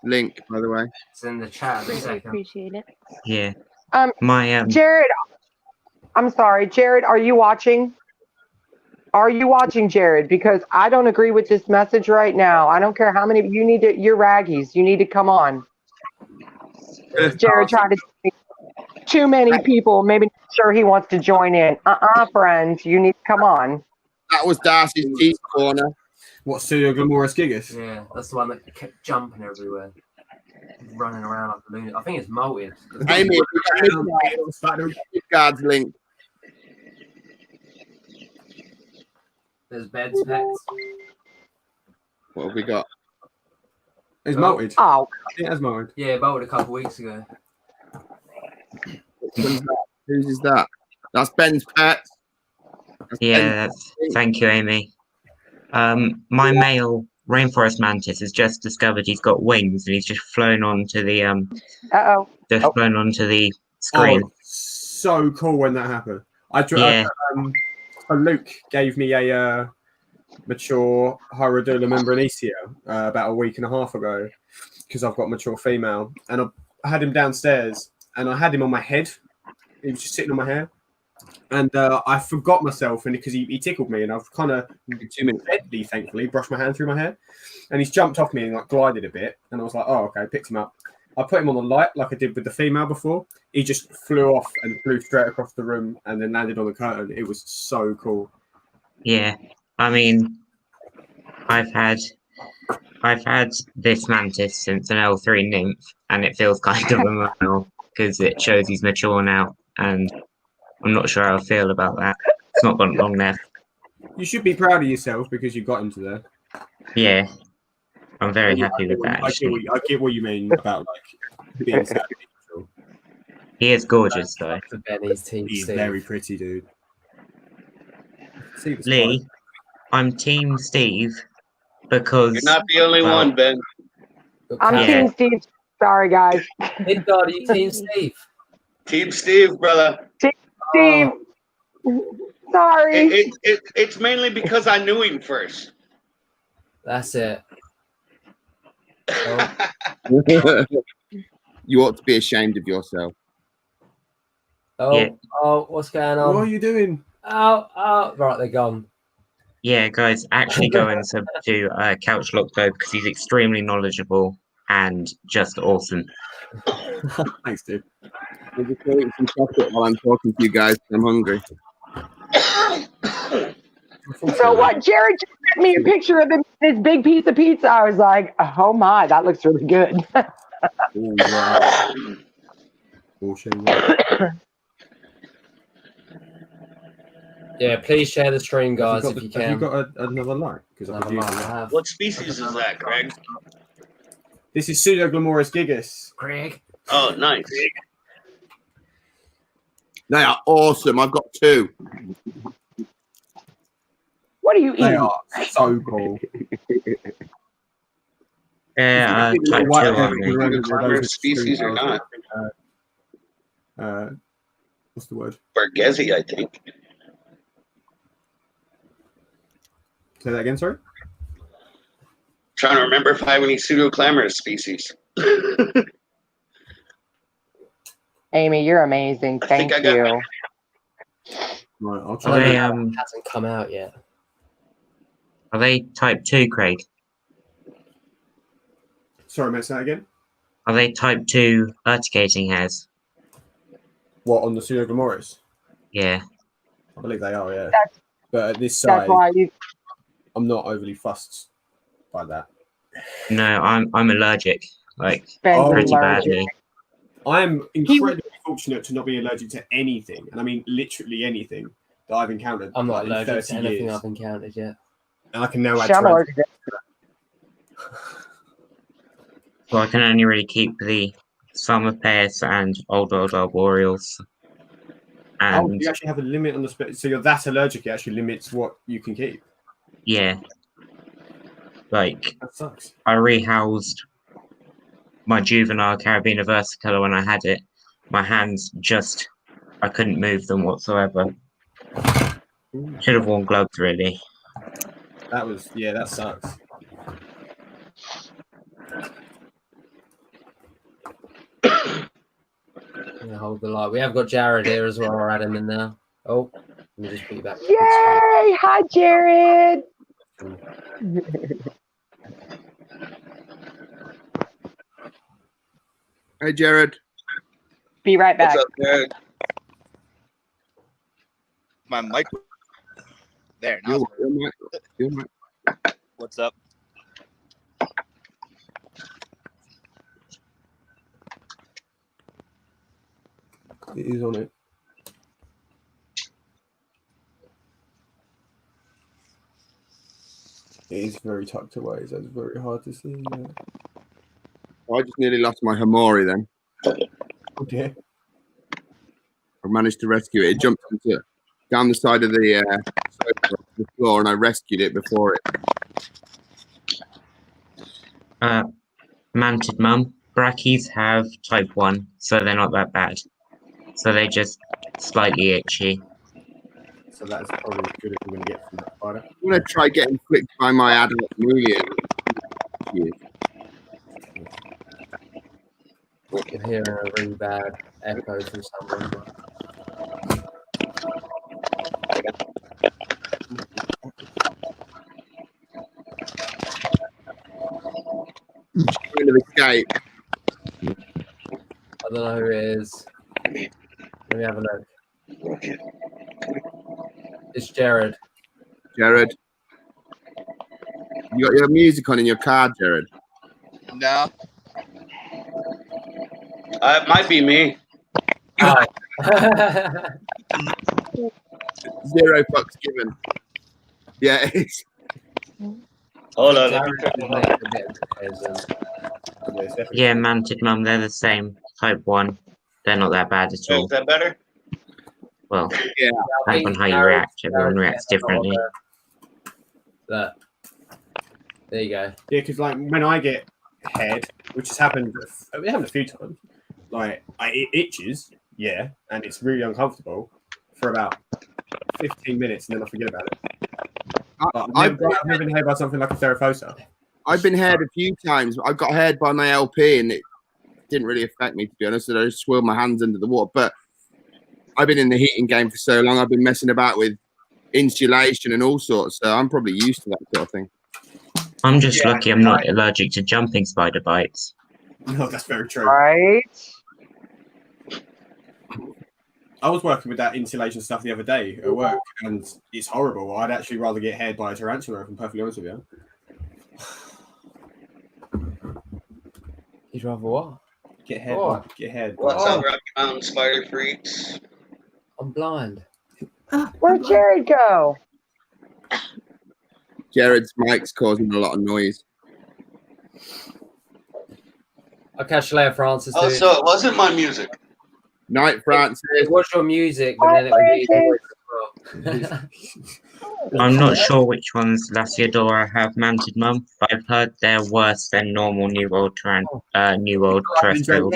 S2: link, by the way.
S1: It's in the chat. In a
S7: Really
S1: second.
S7: appreciate it.
S6: Yeah.
S3: My Jared, I'm sorry, Jared. Are you watching? Are you watching, Jared? Because I don't agree with this message right now. I don't care how many you need to. You're raggies. You need to come on. Jared tried to. Too many people. Maybe not sure he wants to join in. Friends, you need to come on.
S2: That was Darcy's Teeth Corner.
S8: What, Studio Glamourous Gigas?
S1: Yeah, that's the one that kept jumping everywhere. Running around like a lunatic. I think it's molted.
S2: Amy, Midgard's link.
S1: There's beds, pets.
S2: What have we got?
S8: It's molted.
S3: Oh,
S8: It has molted.
S1: Yeah, molted a couple weeks ago.
S2: Whose is that? That's Ben's pet.
S6: Yeah, thank you, Amy. My male rainforest mantis has just discovered he's got wings and he's just flown onto the flown onto the screen.
S8: Oh, so cool when that happened.
S6: Yeah.
S8: So Luke gave me a mature Hierodula membranecia about a week and a half ago because I've got mature female, and I had him downstairs and I had him on my head. He was just sitting on my hair, And I forgot myself, and because he tickled me, and I've kind of 2 minutes deadly, thankfully, brushed my hand through my hair, and he's jumped off me and like glided a bit, and I was like, oh, okay, picked him up. I put him on the light like I did with the female before. He just flew off and flew straight across the room, and then landed on the curtain. It was so cool.
S6: Yeah, I mean, I've had this mantis since an L3 nymph, and it feels kind of emotional because it shows he's mature now, and I'm not sure how I feel about that. It's not gone long left.
S8: You should be proud of yourself because you got him to there.
S6: Yeah, I'm very happy with that.
S8: I get what you mean about like being sad.
S6: He is gorgeous, though.
S1: Benny's team.
S8: He's very pretty, dude.
S6: Lee, I'm Team Steve because
S4: You're not the only one, Ben.
S3: I'm Team Steve. Sorry, guys.
S1: Big God, you Team Steve.
S4: Team Steve, brother.
S3: Team Steve. Sorry.
S4: It's mainly because I knew him first.
S1: That's it.
S2: Oh. You ought to be ashamed of yourself.
S1: Oh,
S6: Yeah.
S1: Oh, what's going on?
S8: What are you doing?
S1: Oh, right, they're gone.
S6: Yeah, guys, actually go and sub to Couch Lock though because he's extremely knowledgeable and just awesome.
S8: Thanks, dude.
S2: I'm just eating some chocolate while I'm talking to you guys. I'm hungry.
S3: So what? Jared just sent me a picture of this big piece of pizza. I was like, oh my, that looks really good.
S8: Oh, yeah. Bullshit.
S1: Yeah, please share the stream, guys, if you
S8: Have
S1: can.
S8: you got another light? Because
S1: I have.
S4: What species is that, Craig?
S8: This is Pseudoglomeurus gigas.
S1: Craig.
S4: Oh, nice.
S2: They are awesome. I've got 2.
S3: What are you
S8: They
S3: eating?
S8: are so cool.
S6: Yeah, type 2 on me.
S4: Climber species or not?
S8: What's the word?
S4: Bergezi, I think.
S8: Say that again, sorry?
S4: Trying to remember if I have any pseudoclamorous species.
S3: Amy, you're amazing. Thank you.
S8: Right, I'll
S6: Are
S8: try.
S6: they,
S1: Hasn't come out yet.
S6: are they type 2, Craig?
S8: Sorry, mate, say that again.
S6: Are they type 2 urticating hairs?
S8: What, on the Pseudoglomeurus?
S6: Yeah.
S8: I believe they are, yeah.
S3: That's-
S8: But at this
S3: That's
S8: size,
S3: why you.
S8: I'm not overly fussed by that.
S6: No, I'm allergic, like
S3: Ben's
S6: pretty
S3: allergic.
S6: badly.
S8: I am incredibly fortunate to not be allergic to anything, and I mean literally anything that I've encountered.
S1: I'm not
S8: like, in
S1: allergic to
S8: 30
S1: anything
S8: years.
S1: I've encountered yet.
S8: And I can now add
S3: I'm
S8: trans-
S3: allergic to-
S6: Well, I can only really keep the summer pears and old arboreals.
S8: Oh,
S6: And
S8: you actually have a limit on the so you're that allergic, it actually limits what you can keep.
S6: yeah, like
S8: That sucks.
S6: I rehoused my juvenile Carabiner versicolor when I had it. My hands just, I couldn't move them whatsoever. Should have worn gloves, really.
S8: That was, yeah, that sucks.
S1: Yeah, hold the light. We have got Jared here as well. I'll add him in there. Oh, let me just put you back.
S3: Yay! Hi, Jared.
S2: Hey, Jared.
S3: Be right back.
S4: What's up, Jared?
S9: My mic. There. Now it's working.
S2: You're right.
S9: What's up?
S8: It is on it. It is very tucked away, so it's very hard to see.
S2: I just nearly lost my Hamori then.
S8: Okay.
S2: I managed to rescue it. It jumped down the side of the floor, and I rescued it before it.
S6: Manted mum. Brackies have type 1, so they're not that bad. So they're just slightly itchy.
S8: So that's probably as good as we're going to get from that spider.
S2: I'm going to try getting flicked by my adult Mulian.
S1: I'm hearing a really bad echo from someone.
S2: Trying to escape.
S1: I don't know who it is. Let me have a look. It's Jared.
S2: Jared. You got your music on in your car, Jared?
S9: No.
S4: It might be me.
S1: Hi.
S2: 0 fucks given. Yeah, it's
S4: Hold on.
S1: Jared is making a bit of confusion.
S6: Yeah, Manted Mum, they're the same. Type 1. They're not that bad at all.
S4: Is that better?
S6: Well,
S2: yeah.
S6: depends on how you react. Everyone reacts differently.
S1: Look. There you go.
S8: Yeah, because like when I get head, which has happened, it happened a few times. Like it itches, yeah, and it's really uncomfortable for about 15 minutes, and then I forget about it. I've never been haired by something like a Theraphosa.
S2: I've been haired a few times. I got haired by my LP, and it didn't really affect me, to be honest. I just swirled my hands under the water. But I've been in the heating game for so long. I've been messing about with insulation and all sorts, so I'm probably used to that sort of thing.
S6: I'm just lucky I'm not allergic to jumping spider bites.
S8: No, that's very true.
S3: Right?
S8: I was working with that insulation stuff the other day at work, and it's horrible. I'd actually rather get haired by a tarantula, if I'm perfectly honest with you.
S1: You'd rather what?
S8: Get haired.
S4: What's up, Rocky Mountain Spider Freaks?
S1: I'm blind.
S3: Where'd Jared go?
S2: Jared's mic's causing a lot of noise.
S1: I'll catch you later, Francis.
S4: Oh,
S1: dude.
S4: so it wasn't my music.
S2: Night, Francis.
S1: It was your music, but then it would be yours as well.
S6: I'm not sure which ones Lasiadora have, Manted Mum, but I've heard they're worse than normal New World terrestrials.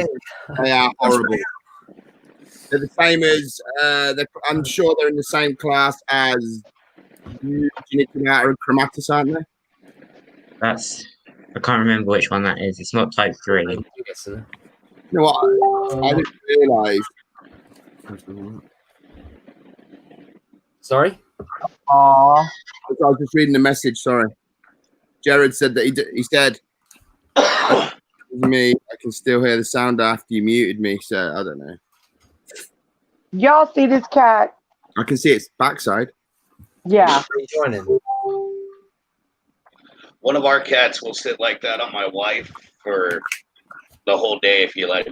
S2: They are horrible. They're the same as, I'm sure they're in the same class as Urticating and Chromatus, aren't they?
S6: I can't remember which one that is. It's not type 3.
S2: You know what? I didn't realise.
S1: Sorry?
S3: Aww.
S2: I was just reading the message, sorry. Jared said that he said, me, I can still hear the sound after you muted me, so I don't know.
S3: Y'all see this cat?
S2: I can see its backside.
S3: Yeah.
S1: Joining.
S4: One of our cats will sit like that on my wife for the whole day if you like.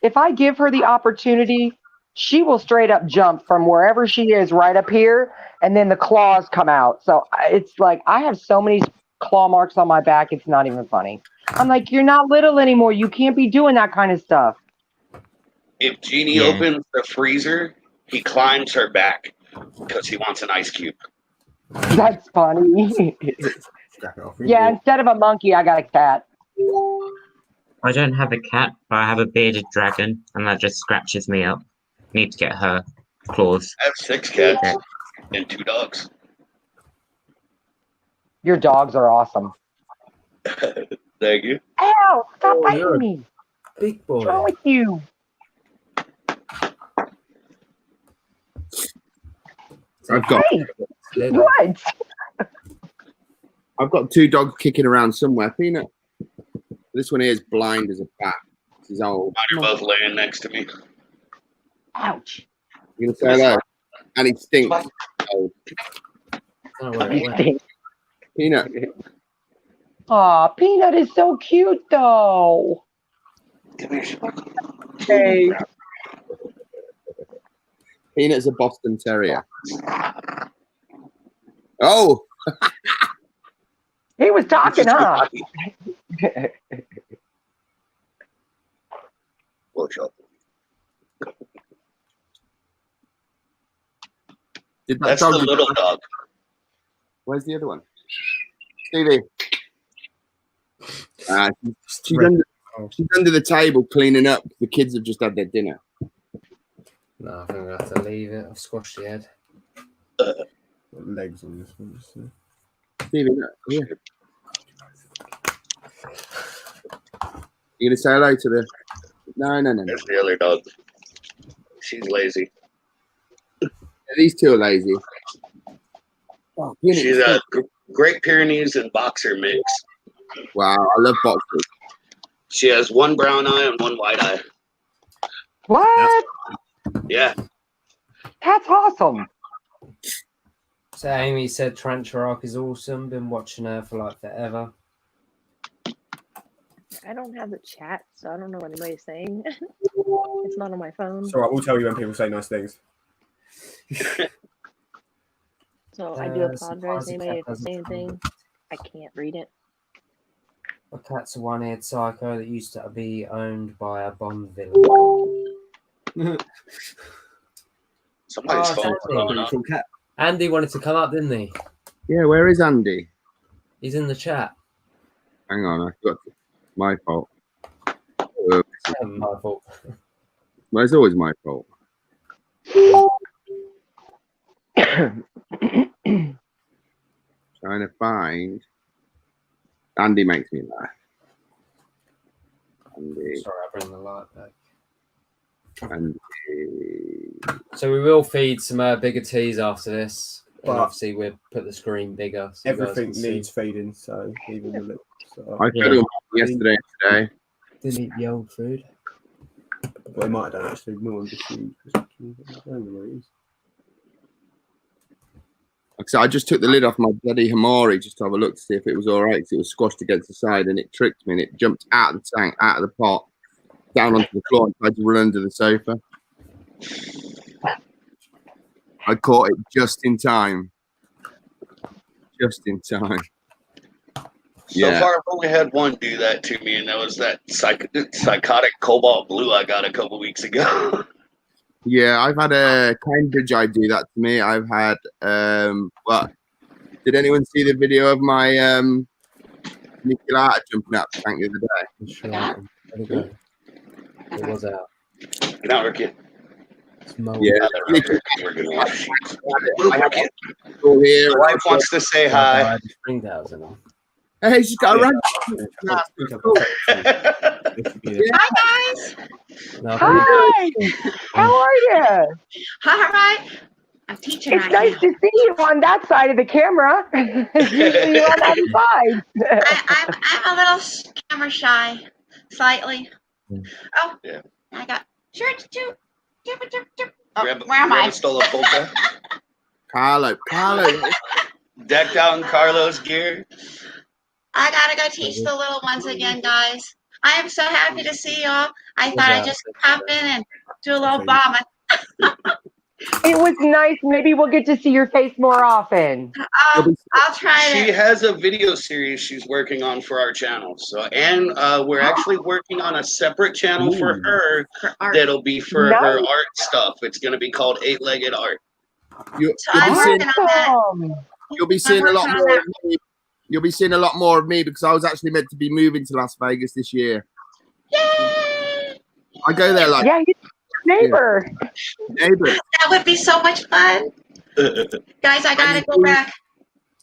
S3: If I give her the opportunity, she will straight up jump from wherever she is right up here, and then the claws come out. So it's like I have so many claw marks on my back, it's not even funny. I'm like, you're not little anymore. You can't be doing that kind of stuff.
S4: If Genie opens the freezer, he climbs her back because he wants an ice cube.
S3: That's funny. Yeah, instead of a monkey, I got a cat.
S6: I don't have a cat, but I have a bearded dragon, and that just scratches me up. Need to get her claws.
S4: I have 6 cats and 2 dogs.
S3: Your dogs are awesome.
S4: Thank you.
S3: Ow! Stop biting me.
S1: Big boy.
S3: What's wrong with you?
S2: I've got
S3: What?
S2: I've got 2 dogs kicking around somewhere. Peanut. This one here is blind as a bat. This is old.
S4: Mine are both laying next to me.
S3: Ouch.
S2: You gonna say hello? And he stinks. Old. Peanut.
S3: Aw, Peanut is so cute though. Hey.
S2: Peanut's a Boston Terrier. Oh!
S3: He was talking, huh?
S4: Watch out. That's the little dog.
S2: Where's the other one? Stevie. She's under the table cleaning up. The kids have just had their dinner.
S1: No, I think I'm going to have to leave it. I've squashed the head.
S8: Legs on this one. So.
S2: Stevie, here. You gonna say hello to the? No.
S4: There's the other dog. She's lazy.
S2: These 2 are lazy. Oh,
S4: she's a Great Pyrenees and Boxer mix.
S2: Wow, I love boxers.
S4: She has one brown eye and one white eye.
S3: What?
S4: Yeah.
S3: That's awesome.
S1: So Amy said Tarantula is awesome. Been watching her for like forever.
S7: I don't have the chat, so I don't know what anybody's saying. It's not on my phone.
S8: So I will tell you when people say nice things.
S7: So I do apologize. Anybody if say anything, I can't read it.
S1: A cat's a one-eared psycho that used to be owned by a Bond villain.
S4: Somebody's phone blowing up.
S1: Andy wanted to come up, didn't he?
S2: Yeah, where is Andy?
S1: He's in the chat.
S2: Hang on, I forgot. My fault.
S1: My fault.
S2: Well, it's always my fault. Trying to find. Andy makes me laugh. Andy.
S1: Sorry, I bring the light back.
S2: Andy.
S1: So we will feed some bigger teas after this. And
S8: But-
S1: obviously we'll put the screen bigger. So you guys
S8: Everything
S1: can see.
S8: needs feeding, so even the lips.
S2: I fed him yesterday and today.
S1: Didn't eat the old food.
S8: But they might have done actually. No one just used. I don't know where it is.
S2: Like I said, I just took the lid off my bloody Hamori just to have a look to see if it was all right, because it was squashed against the side, and it tricked me, and it jumped out of the tank, out of the pot, down onto the floor, and tried to run under the sofa. I caught it just in time. Just in time.
S4: So far, I've only had one do that to me, and that was that psychotic cobalt blue I got a couple weeks ago.
S2: Yeah, I've had a Cambridge eye do that to me. I've had, what? Did anyone see the video of my Nicolata jumping out the tank the other day?
S1: Sure. There we go. It was out.
S4: Get out, Urquid.
S1: It's molt.
S2: Yeah.
S4: We're gonna watch sheets.
S2: I have all here.
S4: My wife wants to say hi.
S1: Springtails in them.
S2: Hey, she's got a rag.
S10: Hi guys.
S1: No,
S3: Hi. How are you?
S10: All right. I'm teaching
S3: It's
S10: right
S3: nice
S10: now.
S3: to see you on that side of the camera. Usually you're on the other side.
S10: I'm a little camera shy, slightly. Oh,
S4: Yeah.
S10: I got shirts too.
S4: Grab,
S10: Where am
S4: grab
S10: I?
S4: a Stola Polka.
S2: Carlo.
S4: Decked out in Carlos gear.
S10: I gotta go teach the little ones again, guys. I am so happy to see y'all. I thought I'd just pop in and do a little bomb.
S3: It was nice. Maybe we'll get to see your face more often.
S10: I'll try
S4: She
S10: it.
S4: has a video series she's working on for our channel. So, and we're actually working on a separate channel for her
S10: For art.
S4: that'll be for her
S3: Nice.
S4: art stuff. It's going to be called 8-Legged Art.
S10: So I'm working on that.
S3: Awesome.
S2: You'll be seeing a lot more of me. You'll be seeing a lot more of me because I was actually meant to be moving to Las Vegas this year.
S10: Yay!
S2: I go there like
S3: Yeah, you're neighbor.
S2: neighbor.
S10: That would be so much fun. Guys, I gotta go back.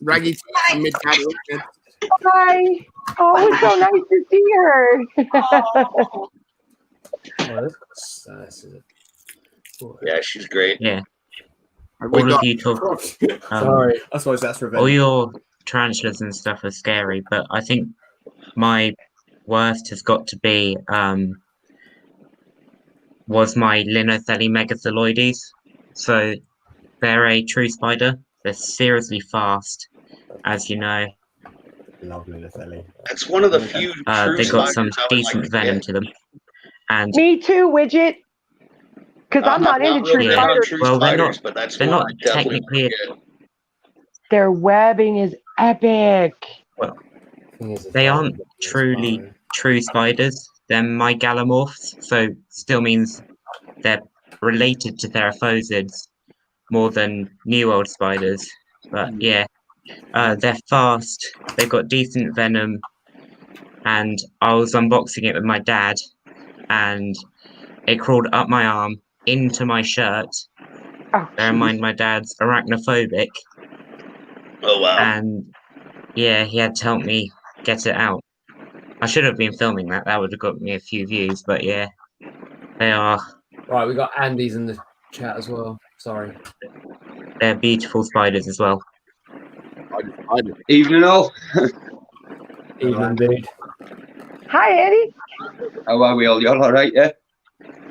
S2: Raggy T from Midnight Orchid.
S3: Hi. Oh, it was so nice to see her.
S10: Oh.
S1: this is
S4: Yeah, she's great.
S6: Yeah.
S2: Have we
S6: All of
S2: got-
S6: you talk.
S1: Sorry.
S8: I suppose that's revenge.
S6: All your tarantulas and stuff are scary, but I think my worst has got to be was my Linotheli megathaloides. So they're a true spider. They're seriously fast, as you know.
S8: Lovely, Nathalie.
S4: That's one of the few true
S6: They got some
S4: spiders I would like
S6: decent
S4: to
S6: venom
S4: get.
S6: to them. And
S3: Me too, Widget. Because I'm not into
S4: really
S3: true
S4: big on
S3: spiders.
S4: true
S6: Well, they're
S4: spiders,
S6: not-
S4: but that's
S6: they're
S4: one
S6: not
S4: I definitely
S6: technically-
S4: would get.
S3: Their webbing is epic.
S6: they aren't truly true spiders. They're mygalomorphs, so still means they're related to theraphosids more than new old spiders. But yeah, they're fast. They've got decent venom, and I was unboxing it with my dad, and it crawled up my arm into my shirt.
S3: Oh,
S6: Bear in mind, my dad's arachnophobic,
S4: Oh, wow.
S6: and yeah, he had to help me get it out. I should have been filming that. That would have got me a few views, but yeah, they are.
S1: Right, we got Andy's in the chat as well. Sorry.
S6: They're beautiful spiders as well.
S2: I just-
S5: Evening all.
S1: Evening, dude.
S3: Hi, Eddie.
S11: How are we all? Y'all all right, yeah?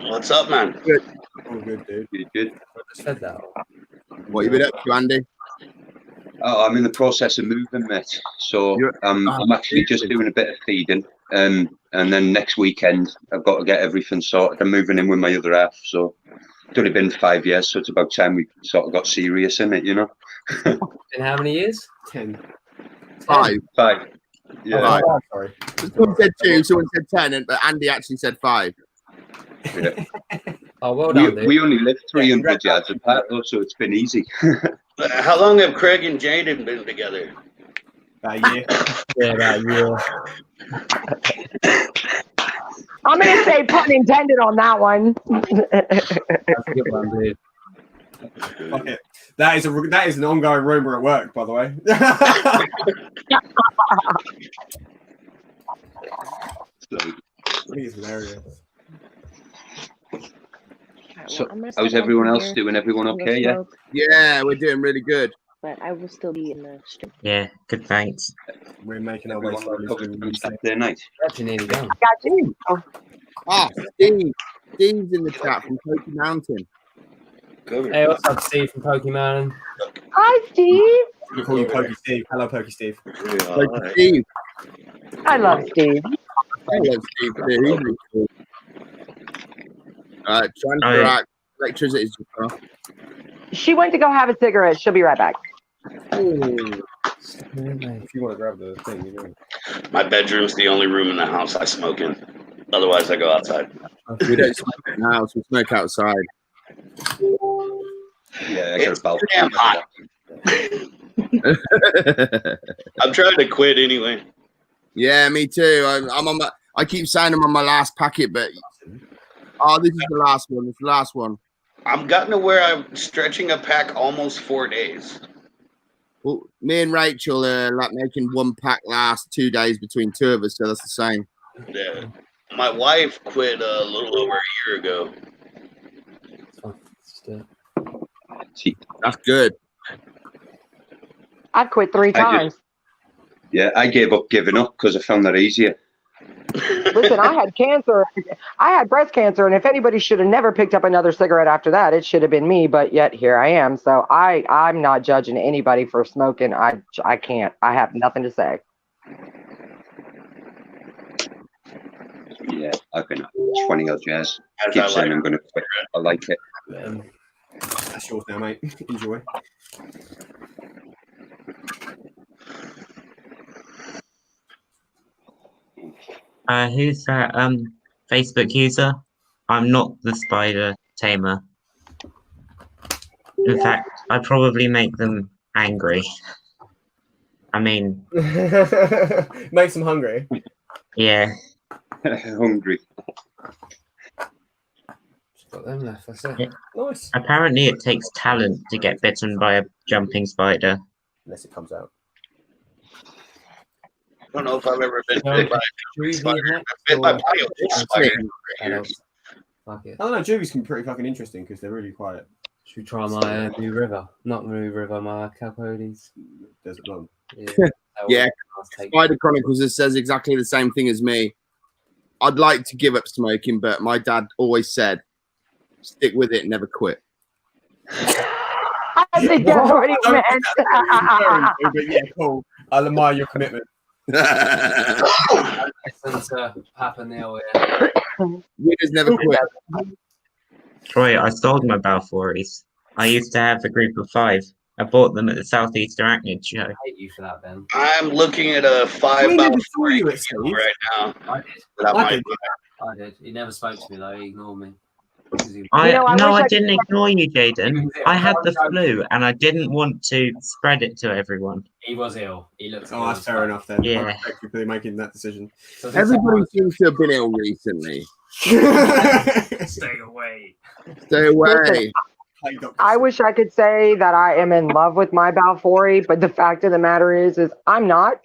S4: What's up, man?
S2: Good.
S8: All good, dude.
S11: Good.
S1: I just said that.
S2: What you been up to, Andy?
S11: Oh, I'm in the process of moving, mate. So I'm actually just doing a bit of feeding. And then next weekend, I've got to get everything sorted. I'm moving in with my other half. So it's only been 5 years. So it's about time we sort of got serious in it, you know?
S1: In how many years?
S8: 10.
S2: 5.
S11: 5. Yeah.
S2: Right.
S8: Oh, sorry.
S2: Someone said 2, someone said 10, but Andy actually said 5.
S11: Yeah.
S1: Oh, well done, dude.
S11: We only live 300 yards apart, though, so it's been easy.
S4: How long have Craig and Jaden been together?
S8: About a year.
S1: Yeah, about a year.
S3: I'm going to say pun intended on that one.
S1: That's a good one, dude.
S8: Okay. That is an ongoing rumor at work, by the way. I think it's hilarious.
S11: So, how's everyone else doing? Everyone okay? Yeah.
S2: Yeah, we're doing really good.
S7: But I will still be in the stream.
S6: Yeah, good, thanks.
S8: We're making our way
S11: Everyone
S8: slowly.
S11: recovered from Saturday night.
S1: Actually, nearly done.
S3: I got you.
S2: Ah, Steve. Steve's in the chat from Pokey Mountain.
S1: Hey, what's up, Steve from Pokemon?
S3: Hi, Steve.
S8: We call you Pokey Steve. Hello, Pokey Steve.
S2: Pokey Steve.
S3: I love Steve.
S2: I love Steve too. He's really cool. Transfer act. Electricity is just off.
S3: She went to go have a cigarette. She'll be right back.
S8: If you want to grab the thing, you know.
S4: My bedroom's the only room in the house I smoke in. Otherwise, I go outside.
S2: We don't smoke in the house. We smoke outside.
S11: Yeah, I got
S4: It's
S11: about
S4: too damn hot. I'm trying to quit anyway.
S2: Yeah, me too. I'm on my. I keep saying I'm on my last packet, but this is the last one. It's the last one.
S4: I'm gotten to where I'm stretching a pack almost 4 days.
S2: Well, me and Rachel are like making one pack last 2 days between two of us, so that's the same.
S4: Yeah. My wife quit a little over a year ago.
S2: That's good.
S3: I quit 3 times.
S11: I gave up giving up because I found that easier.
S3: Listen, I had cancer. I had breast cancer, and if anybody should have never picked up another cigarette after that, it should have been me. But yet here I am. So I'm not judging anybody for smoking. I can't. I have nothing to say.
S11: Yeah, I've been 20 odd years. Keep saying I'm going to quit. I like it.
S8: That's yours now, mate. Enjoy.
S6: Who's that Facebook user? I'm not the spider tamer. In fact, I probably make them angry. I mean,
S8: makes them hungry.
S6: Yeah.
S11: Hungry.
S1: Got them left. That's it.
S6: Yeah.
S8: Nice.
S6: Apparently, it takes talent to get bitten by a jumping spider.
S8: Unless it comes out.
S4: I don't know if I've ever been bit by a spider. I've been bit by plenty of spiders.
S1: Fuck it.
S8: I don't know. Juvies can be pretty fucking interesting because they're really quiet.
S1: Should we try my New River? Not New River, my Capotes.
S8: Desert Blonde.
S2: Yeah. Spider Chronicles says exactly the same thing as me. I'd like to give up smoking, but my dad always said, stick with it, never quit.
S3: I think that's what he meant.
S8: But yeah, cool. I'll admire your commitment.
S1: Listen to Papa Neil here.
S2: Winners never quit.
S6: Troy, I sold my Balfouris. I used to have a group of 5. I bought them at the Southeast Arachnid show.
S1: I hate you for that, Ben.
S4: I'm looking at a 5
S8: Balfouri
S4: right now.
S1: I did. I did. He never spoke to me though. He ignored me.
S6: I didn't ignore you, Jaden. I had the flu and I didn't want to spread it to everyone.
S1: He was ill. He looked.
S8: Oh, that's fair enough then.
S6: Yeah.
S8: I respect you for making that decision.
S2: Everybody seems to have been ill recently.
S1: Stay away.
S2: Stay away.
S3: Listen, I wish I could say that I am in love with my Balfouri, but the fact of the matter is I'm not.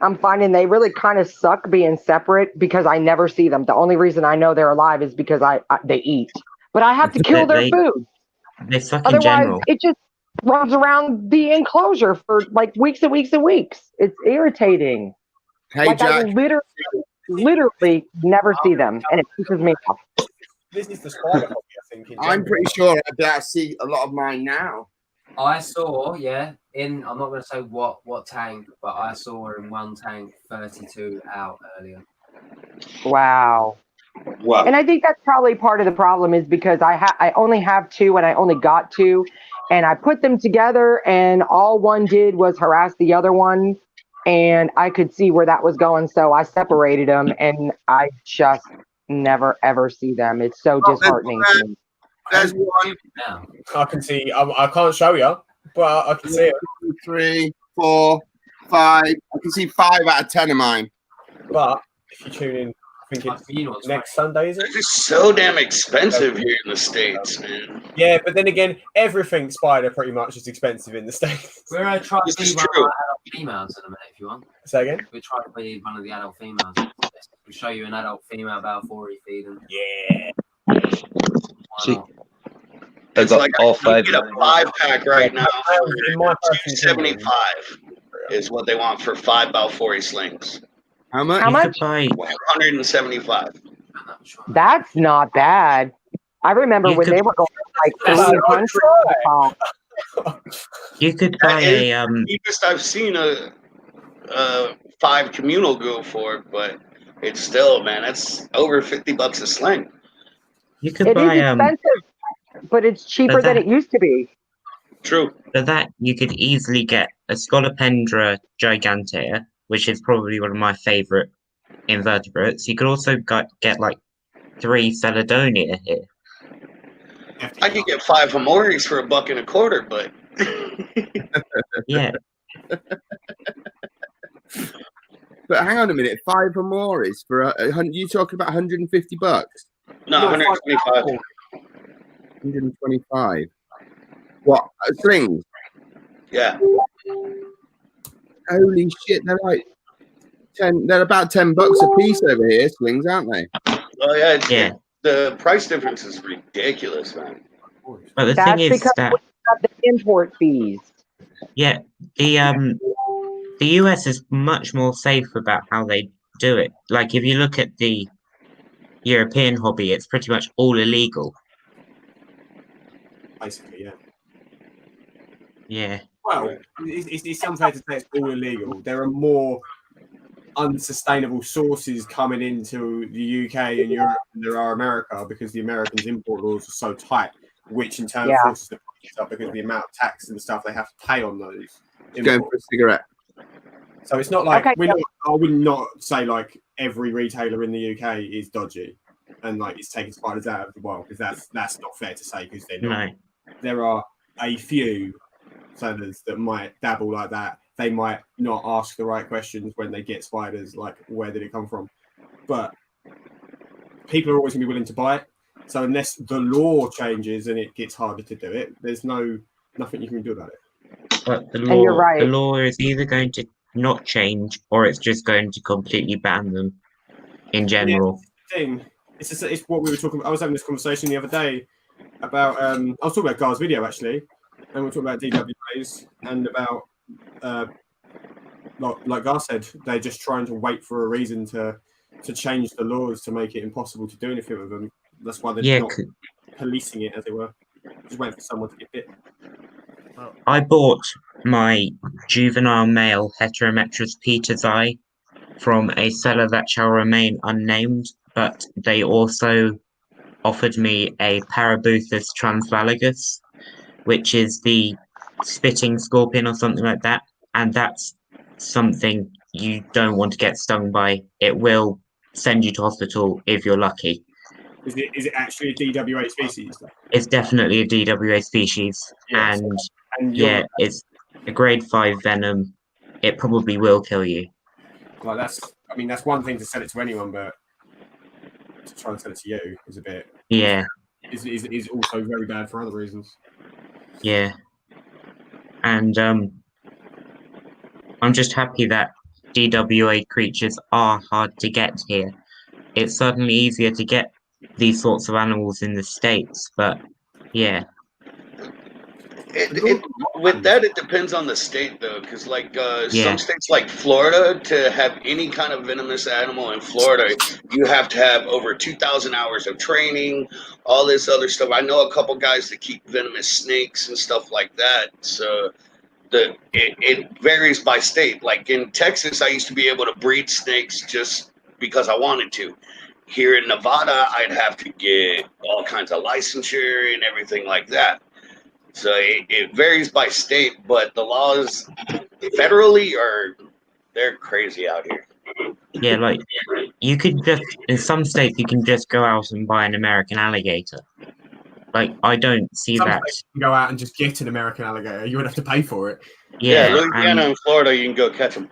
S3: I'm finding they really kind of suck being separate because I never see them. The only reason I know they're alive is because they eat. But I have to kill their food.
S6: They suck in
S3: Otherwise,
S6: general.
S3: it just runs around the enclosure for like weeks and weeks and weeks. It's irritating.
S2: Hey,
S3: like
S2: Jack.
S3: I literally never see them, and it pisses me off.
S8: This is the spider hobby, I think.
S2: I'm pretty sure I see a lot of mine now.
S1: I saw, I'm not going to say what tank, but I saw in one tank 32 out earlier.
S3: Wow.
S11: Wow.
S3: And I think that's probably part of the problem is because I only have 2 and I only got 2, and I put them together and all one did was harass the other one, and I could see where that was going, so I separated them, and I just never ever see them. It's so disheartening to me.
S2: There's one.
S8: I can see. I can't show you, but I can see it.
S2: 2, 3, 4, 5. I can see 5 out of 10 of mine.
S8: But if you tune in, I think it's next Sunday, is it?
S4: It's so damn expensive here in the States, man.
S8: Yeah, but then again, everything spider pretty much is expensive in the States.
S1: We're going to try to be one of the adult females in a minute if you want.
S8: Say again?
S1: We'll try to be one of the adult females. We'll show you an adult female Balfouri feeding.
S8: Yeah.
S11: See, I got
S4: like
S11: all 5.
S4: You get a 5-pack right now for $275 is what they want for 5 Balfouri slings.
S2: How much?
S3: How much?
S4: 175.
S3: That's not bad. I remember when they were going like 300.
S6: You could buy a
S4: cheapest I've seen a 5 communal go for, but it's still, man, it's over $50 a sling.
S6: You could
S3: It
S6: buy
S3: is expensive, but it's cheaper than it used to be.
S4: True.
S6: For that, you could easily get a Scolopendra gigantea, which is probably one of my favorite invertebrates. You could also get like 3 Celadonia here.
S4: I could get 5 Hamoris for $1.25, but
S6: yeah.
S2: But hang on a minute, 5 Hamoris for you talking about $150?
S4: No, 125.
S2: 125. What? Slings?
S4: Yeah.
S2: Holy shit, they're like 10. They're about $10 a piece over here. Slings, aren't they?
S4: Oh yeah. The price difference is ridiculous, man.
S6: But the
S3: That's
S6: thing is
S3: because
S6: that
S3: we have the import fees.
S6: yeah, the US is much more safe about how they do it. Like if you look at the European hobby, it's pretty much all illegal.
S8: Basically, yeah.
S6: Yeah.
S8: Well, it's unfair to say it's all illegal. There are more unsustainable sources coming into the UK and Europe than there are America because the Americans' import laws are so tight, which in turn forces the prices up because of the amount of tax and stuff they have to pay on those.
S2: Going for a cigarette.
S8: So it's not like I would not say like every retailer in the UK is dodgy and like it's taking spiders out of the wild because that's not fair to say because they're not.
S6: No.
S8: There are a few sellers that might dabble like that. They might not ask the right questions when they get spiders, like where did it come from? But people are always going to be willing to buy it. So unless the law changes and it gets harder to do it, there's nothing you can do about it.
S6: But the
S3: And you're right.
S6: the law is either going to not change or it's just going to completely ban them in general.
S8: Yeah, it's what we were talking about. I was having this conversation the other day about I was talking about Gar's video actually, and we were talking about DWAs and about like Gar said, they're just trying to wait for a reason to change the laws to make it impossible to do anything with them. That's why they're not policing it, as it were. Just waiting for someone to get bit.
S6: I bought my juvenile male Heterometrus Peter's eye from a seller that shall remain unnamed, but they also offered me a Parabuthus transvalagus, which is the spitting scorpion or something like that, and that's something you don't want to get stung by. It will send you to hospital if you're lucky.
S8: Is it actually a DWA species?
S6: It's definitely a DWA species,
S8: yes. And
S6: yeah, it's a grade 5 venom. It probably will kill you.
S8: Like that's one thing to sell it to anyone, but to try and sell it to you is a bit.
S6: Yeah.
S8: Is also very bad for other reasons.
S6: Yeah. And I'm just happy that DWA creatures are hard to get here. It's certainly easier to get these sorts of animals in the States, but yeah.
S4: With that, it depends on the state, though, because some states like Florida, to have any kind of venomous animal in Florida, you have to have over 2,000 hours of training, all this other stuff. I know a couple guys that keep venomous snakes and stuff like that. So it varies by state. Like in Texas, I used to be able to breed snakes just because I wanted to. Here in Nevada, I'd have to get all kinds of licensure and everything like that. So it varies by state, but the laws federally they're crazy out here.
S6: Yeah, like you could just in some states you can just go out and buy an American alligator. Like I don't see
S8: Some
S6: that.
S8: states you can go out and just get an American alligator. You would have to pay for it.
S6: Yeah,
S4: Louisiana and Florida, you can go catch them.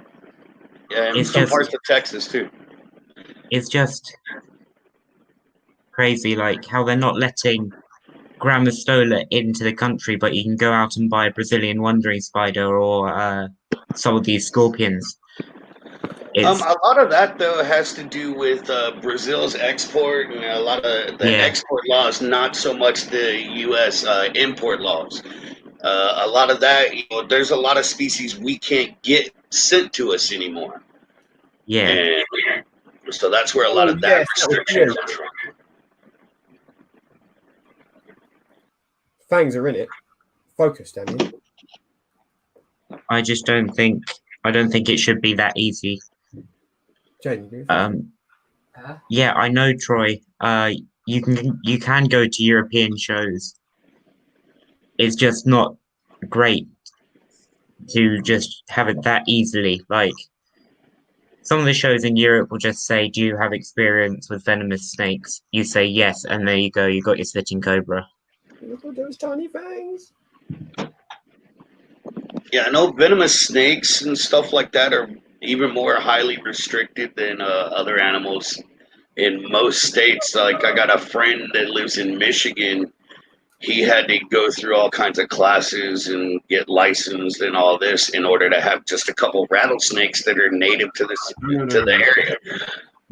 S4: Yeah, and some parts of Texas too.
S6: It's just crazy, like how they're not letting Grammostola into the country, but you can go out and buy a Brazilian wandering spider or some of these scorpions.
S4: A lot of that though has to do with Brazil's export and a lot of the export laws, not so much the U.S. Import laws. A lot of that, there's a lot of species we can't get sent to us anymore.
S6: Yeah.
S4: And so that's where a lot of that restriction comes from.
S8: Fangs are in it. Focus, Danny.
S6: I don't think it should be that easy.
S8: Jane,
S6: yeah, I know, Troy. You can go to European shows. It's just not great to just have it that easily. Like some of the shows in Europe will just say, "Do you have experience with venomous snakes?" You say yes, and there you go. You got your spitting cobra.
S8: Look at those tiny fangs.
S4: Yeah, I know venomous snakes and stuff like that are even more highly restricted than other animals in most states. Like I got a friend that lives in Michigan. He had to go through all kinds of classes and get licensed and all this in order to have just a couple rattlesnakes that are native to the area.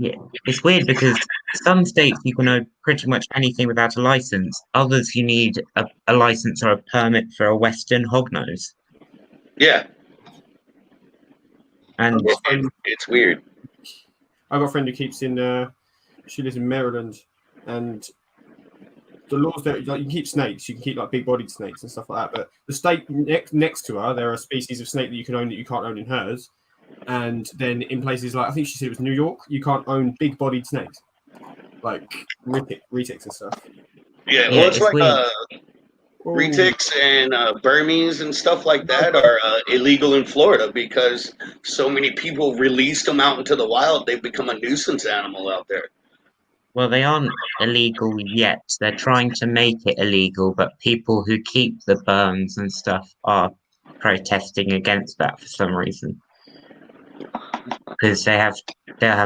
S6: Yeah, it's weird because some states you can own pretty much anything without a license. Others you need a license or a permit for a Western hognose.
S4: Yeah.
S6: And
S4: it's weird.
S8: I've got a friend who keeps she lives in Maryland, and the laws there, like you can keep snakes, you can keep like big-bodied snakes and stuff like that. But the state next to her, there are species of snake that you can own that you can't own in hers. And then in places like I think she said it was New York, you can't own big-bodied snakes, like retics and stuff.
S4: Yeah, well, it's like retics and Burmese and stuff like that are illegal in Florida because so many people released them out into the wild. They've become a nuisance animal out there.
S6: Well, they aren't illegal yet. They're trying to make it illegal, but people who keep the berms and stuff are protesting against that for some reason. Because they'll have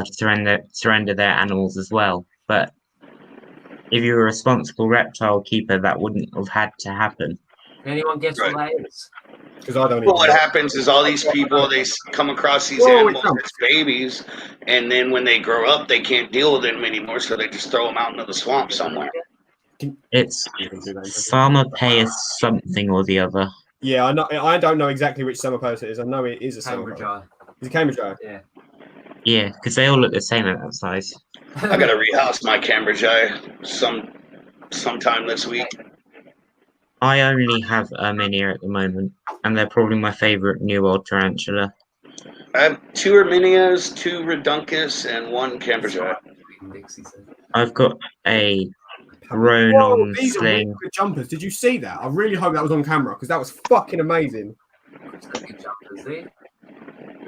S6: to surrender their animals as well. But if you're a responsible reptile keeper, that wouldn't have had to happen.
S1: Can anyone guess what that is?
S8: Because I don't.
S4: Well, what happens is all these people, they come across these animals as babies, and then when they grow up, they can't deal with them anymore, so they just throw them out into the swamp somewhere.
S6: It's Pharmapaeus something or the other.
S8: Yeah, I know. I don't know exactly which Pharmapaeus it is. I know it is a
S1: Cambridge eye.
S8: Is it Cambridge eye?
S1: Yeah.
S6: Yeah, because they all look the same at that size.
S4: I gotta rehouse my Cambridge eye sometime this week.
S6: I only have a mini at the moment, and they're probably my favorite New World Tarantula.
S4: I have 2 Erminias, 2 Reduncus, and 1 Cambridge eye.
S6: I've got a Ronon
S8: these are really
S6: sling.
S8: good jumpers. Did you see that? I really hope that was on camera because that was fucking amazing.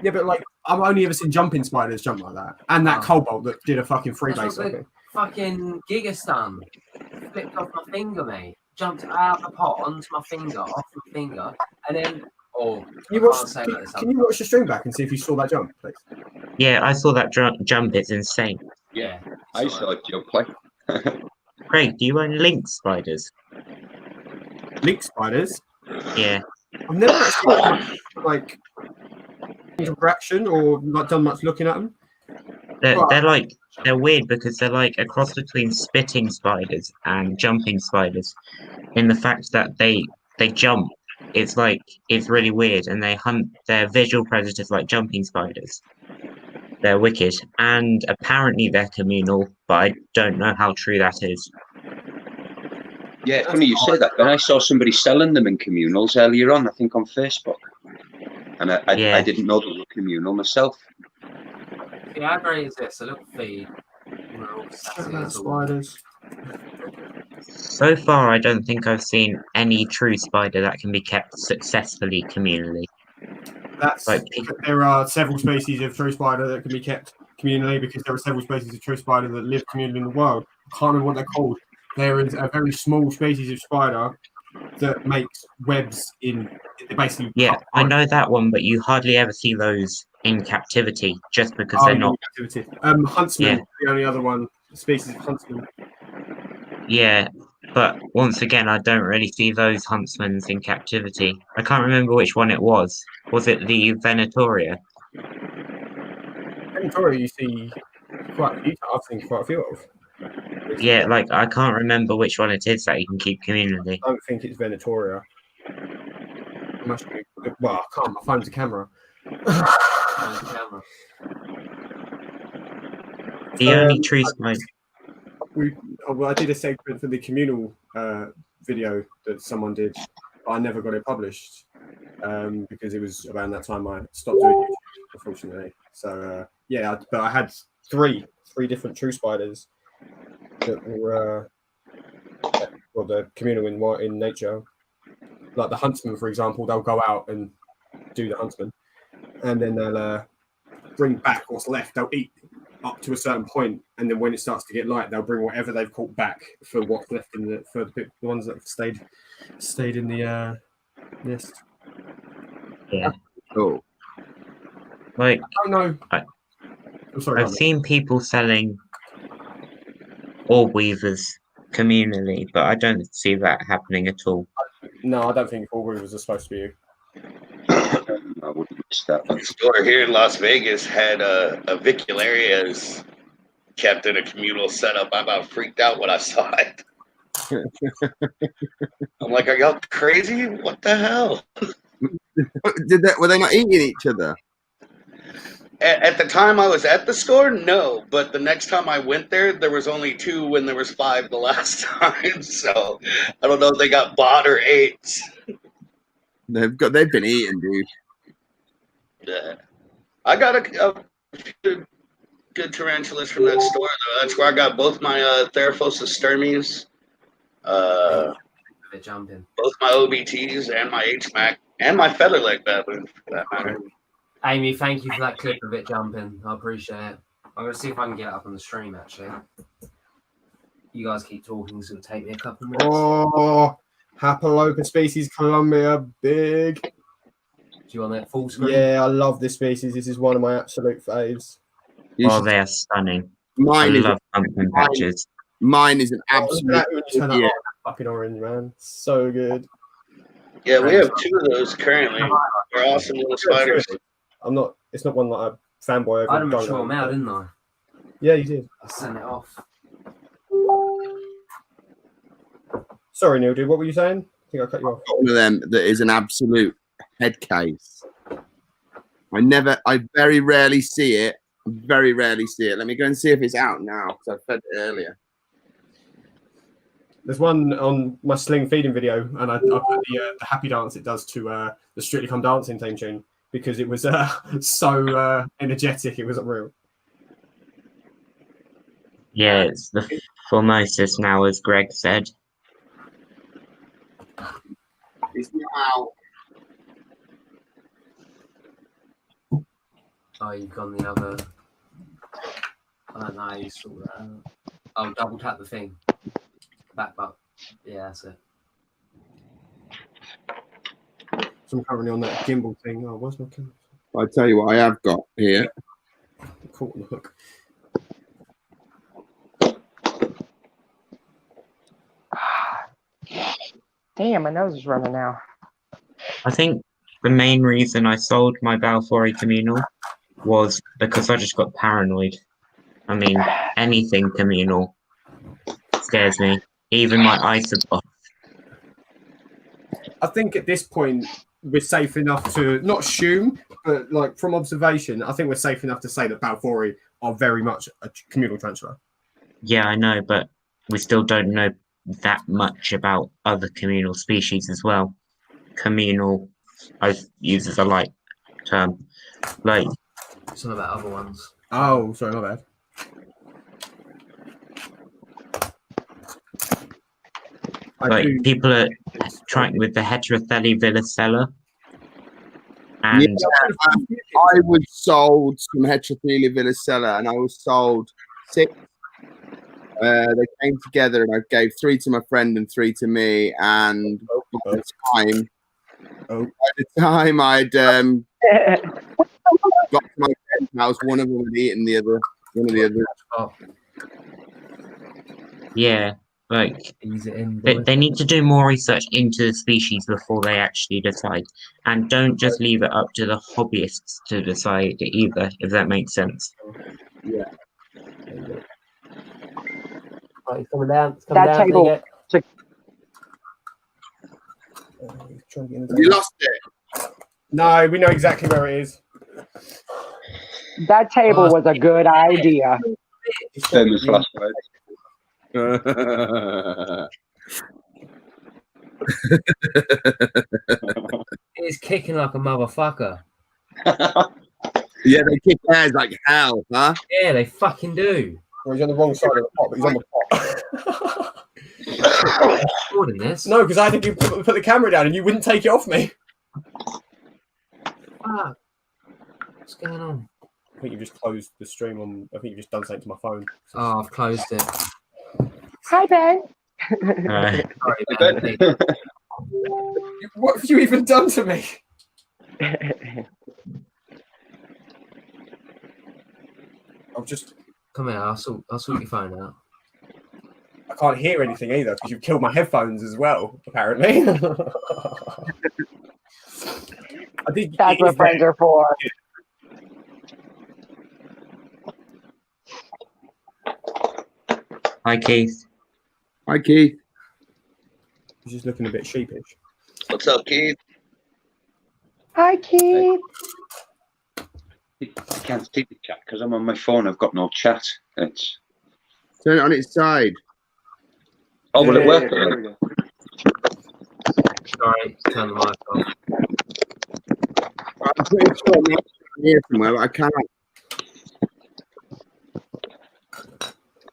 S8: Yeah, but like I've only ever seen jumping spiders jump like that, and that cobalt that did a fucking freebase.
S1: Fucking Gigastan flipped off my finger, mate. Jumped out the pot onto my finger, off my finger, and then can you watch the stream back and see if you saw that jump, please?
S6: Yeah, I saw that jump. It's insane.
S1: Yeah,
S11: I saw it jump like.
S6: Craig, do you own link spiders?
S8: Link spiders?
S6: Yeah.
S8: I've never actually like interaction or not done much looking at them.
S6: They're weird because they're like a cross between spitting spiders and jumping spiders, in the fact that they jump it's like, it's really weird, and they hunt their visual predators like jumping spiders. They're wicked, and apparently they're communal, but I don't know how true that is.
S11: Yeah, it's funny you say that. When I saw somebody selling them in communals earlier on, I think on Facebook, and I didn't know they were communal myself.
S1: Yeah, how great is this? A little feed.
S8: Spiders.
S6: So far, I don't think I've seen any true spider that can be kept successfully communally.
S8: That's
S6: like,
S8: there are several species of true spider that can be kept communally because there are several species of true spider that live communally in the world. I can't remember what they're called. There is a very small species of spider that makes webs in basically.
S6: Yeah, I know that one, but you hardly ever see those in captivity just because they're not.
S8: Captivity. Huntsman, the only other one, species of huntsman.
S6: Yeah, but once again, I don't really see those huntsmen in captivity. I can't remember which one it was. Was it the Venatoria?
S8: Venatoria, you see quite a few. I've seen quite a few of.
S6: Yeah, like I can't remember which one it is that you can keep communally.
S8: I don't think it's Venatoria. Must be. Well, I can't. My phone's a camera.
S6: The only true spider.
S8: I did a segment for the communal video that someone did, but I never got it published because it was around that time I stopped doing it, unfortunately. So but I had three different true spiders that were the communal in nature. Like the huntsman, for example, they'll go out and do the huntsman, and then they'll bring back what's left. They'll eat up to a certain point, and then when it starts to get light, they'll bring whatever they've caught back for what's left in the ones that have stayed in the nest.
S6: Yeah.
S2: Cool.
S6: Like
S8: I don't know. I'm sorry.
S6: I've seen people selling orb weavers communally, but I don't see that happening at all.
S8: No, I don't think orb weavers are supposed to be.
S11: I wouldn't miss that.
S4: The store here in Las Vegas had avicularias kept in a communal setup. I about freaked out when I saw it. I'm like, are y'all crazy? What the hell?
S2: Were they not eating each other?
S4: At the time I was at the store, no. But the next time I went there, there was only 2 when there was 5 the last time. So I don't know if they got bought or ate.
S2: They've been eaten, dude.
S4: Yeah. I got a good tarantulas from that store. Though. That's where I got both my Theraphosis sturmies,
S1: jumping.
S4: both my OBTs and my HMAC, and my featherleg baboon for that matter.
S1: Amy, thank you for that clip of it jumping. I appreciate it. I'm going to see if I can get it up on the stream, actually. You guys keep talking, so it'll take me a couple of minutes.
S8: Oh, Hapalopa species Colombia, big.
S1: Do you want that full screen?
S8: Yeah, I love this species. This is one of my absolute faves.
S6: Oh, they are stunning.
S2: I
S6: love pumpkin patches.
S2: Mine is an absolute.
S8: Fucking orange, man. So good.
S4: Yeah, we have 2 of those currently. They're awesome little spiders.
S8: It's not one that I fanboy over.
S1: I had a mature male, didn't I?
S8: Yeah, you did.
S1: I sent it off.
S2: Sorry, Neil, dude. What were you saying? I think I cut you off. One of them that is an absolute head case. I very rarely see it. Very rarely see it. Let me go and see if it's out now because I fed it earlier.
S8: There's one on my sling feeding video, and I put the happy dance it does to the Strictly Come Dancing theme tune because it was so energetic. It was unreal.
S6: Yeah, it's the Formosus now, as Greg said.
S2: It's now.
S1: Oh, you've gone the other. I don't know how you saw that. Oh, double tap the thing. Back. Yeah, that's it.
S8: So I'm currently on that gimbal thing. Oh, where's my camera?
S2: I'll tell you what I have got here.
S8: Caught on the hook.
S3: Damn, my nose is running now.
S6: I think the main reason I sold my Balfouri communal was because I just got paranoid. I mean, anything communal scares me. Even my Isobot.
S8: I think at this point we're safe enough to not assume, but like from observation, I think we're safe enough to say that Balfouri are very much a communal tarantula.
S6: Yeah, I know, but we still don't know that much about other communal species as well. Communal, I use as a light term, like
S1: some of the other ones.
S8: Oh, sorry, my bad.
S6: Like people are trying with the Heterothelly villicella. And
S2: I was sold some Heterothelly villicella, and I was sold 6. They came together, and I gave 3 to my friend and 3 to me. And by the time I'd got to my friend's house, one of them had eaten the other. One of the others.
S1: Oh.
S6: Yeah, like they need to do more research into the species before they actually decide, and don't just leave it up to the hobbyists to decide either, if that makes sense.
S2: Yeah.
S1: Right, he's coming down. It's coming
S3: That
S1: down.
S3: table.
S2: You lost it.
S8: No, we know exactly where it is.
S3: That table was a good idea.
S11: Famous last words.
S1: He's kicking like a motherfucker.
S2: Yeah, they kick ass like hell, huh?
S1: Yeah, they fucking do.
S8: Well, he's on the wrong side of the pot, but he's on the pot.
S1: Recording this?
S8: No, because I had to put the camera down and you wouldn't take it off me.
S1: Fuck. What's going on?
S8: I think you've just closed the stream on. I think you've just done something to my phone.
S1: Oh, I've closed it.
S3: Hi, Ben.
S1: Sorry, Ben.
S8: What have you even done to me? I'll just.
S1: Come here, I'll sort your phone out.
S8: I can't hear anything either because you've killed my headphones as well, apparently. I think
S3: that's what friends are for.
S6: Hi, Keith.
S2: Hi, Keith.
S8: He's just looking a bit sheepish.
S4: What's up, Keith?
S3: Hi, Keith.
S11: I can't see the chat because I'm on my phone. I've got no chat. It's
S2: turn it on its side.
S11: Oh, will it work?
S1: Sorry, turn the mic off.
S2: I'm pretty sure I'm here somewhere, but I can't.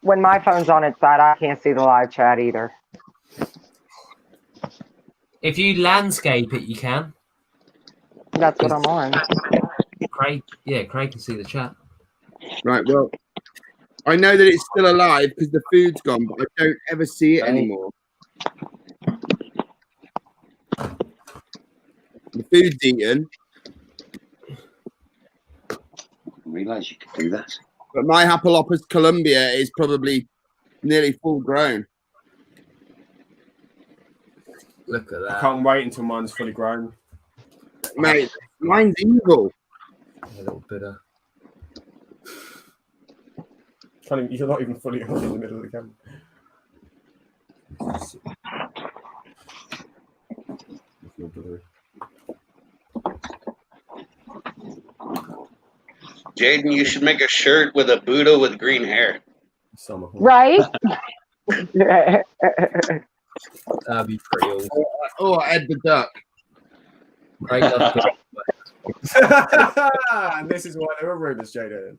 S3: When my phone's on its side, I can't see the live chat either.
S1: If you landscape it, you can.
S3: That's what I'm on.
S1: Craig can see the chat.
S2: Right, well, I know that it's still alive because the food's gone, but I don't ever see it anymore. The food's eaten.
S11: I didn't realise you could do that.
S2: But my Hapalopus Columbia is probably nearly full grown.
S1: Look at that.
S8: I can't wait until mine's fully grown.
S2: Mate, mine's evil.
S1: A little bitter.
S8: You're not even fully on in the middle of the camera.
S4: Jaden, you should make a shirt with a Buddha with green hair.
S3: Right?
S1: That'd be pretty awesome.
S2: Oh, Ed the Duck.
S1: Great love.
S8: And this is why there were rumors, Jaden.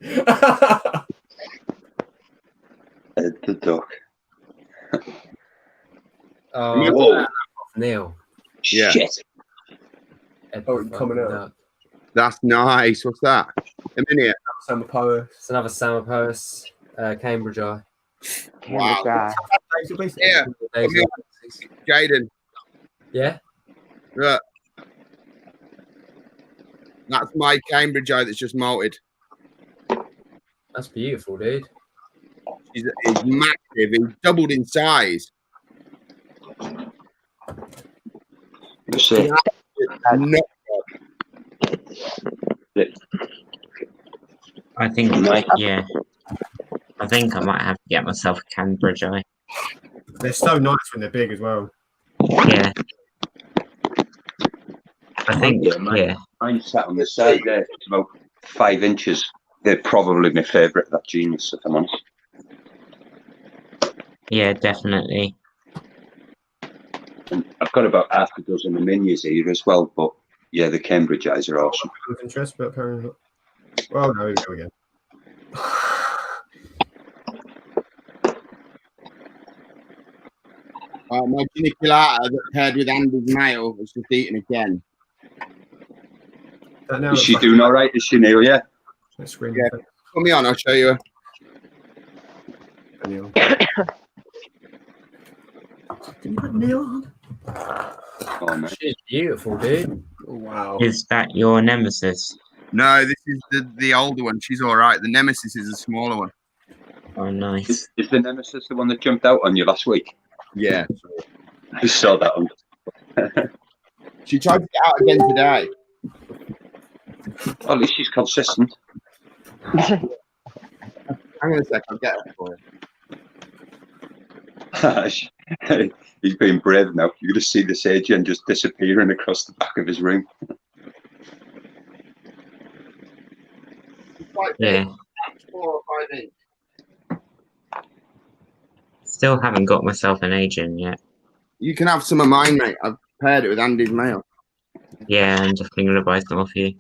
S11: Ed the Duck.
S1: Oh, Neil.
S2: Yeah.
S11: Shit.
S8: Oh, coming out.
S2: That's nice. What's that? A minute.
S8: Samapoa.
S1: It's another Samapoa, Cambridge eye.
S3: Cambridge eye.
S2: Yeah. Jaden.
S1: Yeah?
S2: Look. That's my Cambridge eye that's just molted.
S1: That's beautiful, dude.
S2: He's massive. He's doubled in size.
S11: So,
S6: I think, yeah. I think I might have to get myself a Cambridge eye.
S8: They're so nice when they're big as well.
S6: Yeah. I think, yeah.
S11: Mine sat on the side there. It's about 5 inches. They're probably my favourite, that Genius, if I'm honest.
S6: Yeah, definitely.
S11: And I've got about half a dozen of minions here as well, but yeah, the Cambridge eyes are awesome.
S8: Of interest, but apparently not. Well, no, here we go again.
S2: My geniculata that paired with Andy's male was just eaten again.
S11: Is she doing all right? Is she, Neil? Yeah.
S2: Yeah. Put me on, I'll show you.
S8: Can you put Neil on?
S11: Oh, man.
S1: She's beautiful, dude.
S8: Oh, wow.
S6: Is that your nemesis?
S2: No, this is the older one. She's all right. The Nemesis is a smaller one.
S6: Oh, nice.
S11: Is the Nemesis the one that jumped out on you last week?
S2: Yeah.
S11: I just saw that one.
S2: She tried to get out again today.
S11: Well, at least she's consistent.
S2: Hang on a sec, I'll get her for
S11: you. He's being brave now. You're going to see this agent just disappearing across the back of his room.
S6: Yeah.
S2: 4 or 5 inch.
S6: Still haven't got myself an agent yet.
S2: You can have some of mine, mate. I've paired it with Andy's male.
S6: Yeah, I'm just thinking to buy some off you.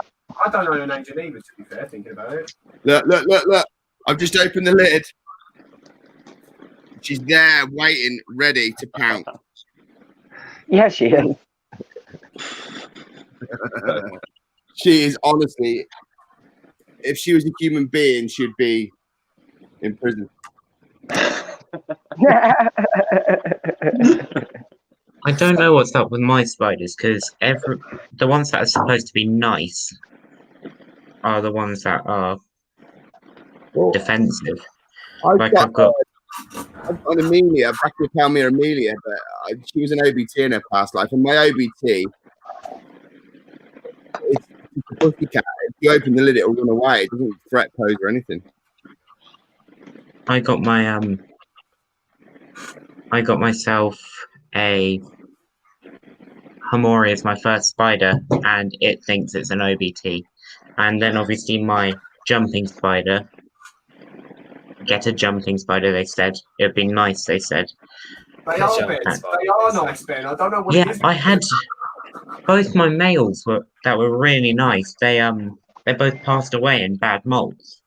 S8: I don't know an agent either, to be fair, thinking about it.
S2: Look. I've just opened the lid. She's there, waiting, ready to pounce.
S3: Yeah, she is.
S2: She is honestly, if she was a human being, she'd be in prison.
S6: I don't know what's up with my spiders because the ones that are supposed to be nice are the ones that are defensive.
S2: I've got an Amelia, Brachypelmia Amelia, but she was an OBT in her past life, and my OBT, it's a pussycat. If you open the lid, it'll run away. It doesn't threat pose or anything.
S6: I got myself a Hamori as my first spider, and it thinks it's an OBT. And then obviously my jumping spider. Get a jumping spider, they said. It'd be nice, they said.
S8: They are bits. They are nice, Ben. I don't know what it is.
S6: I had both my males that were really nice. They both passed away in bad molts.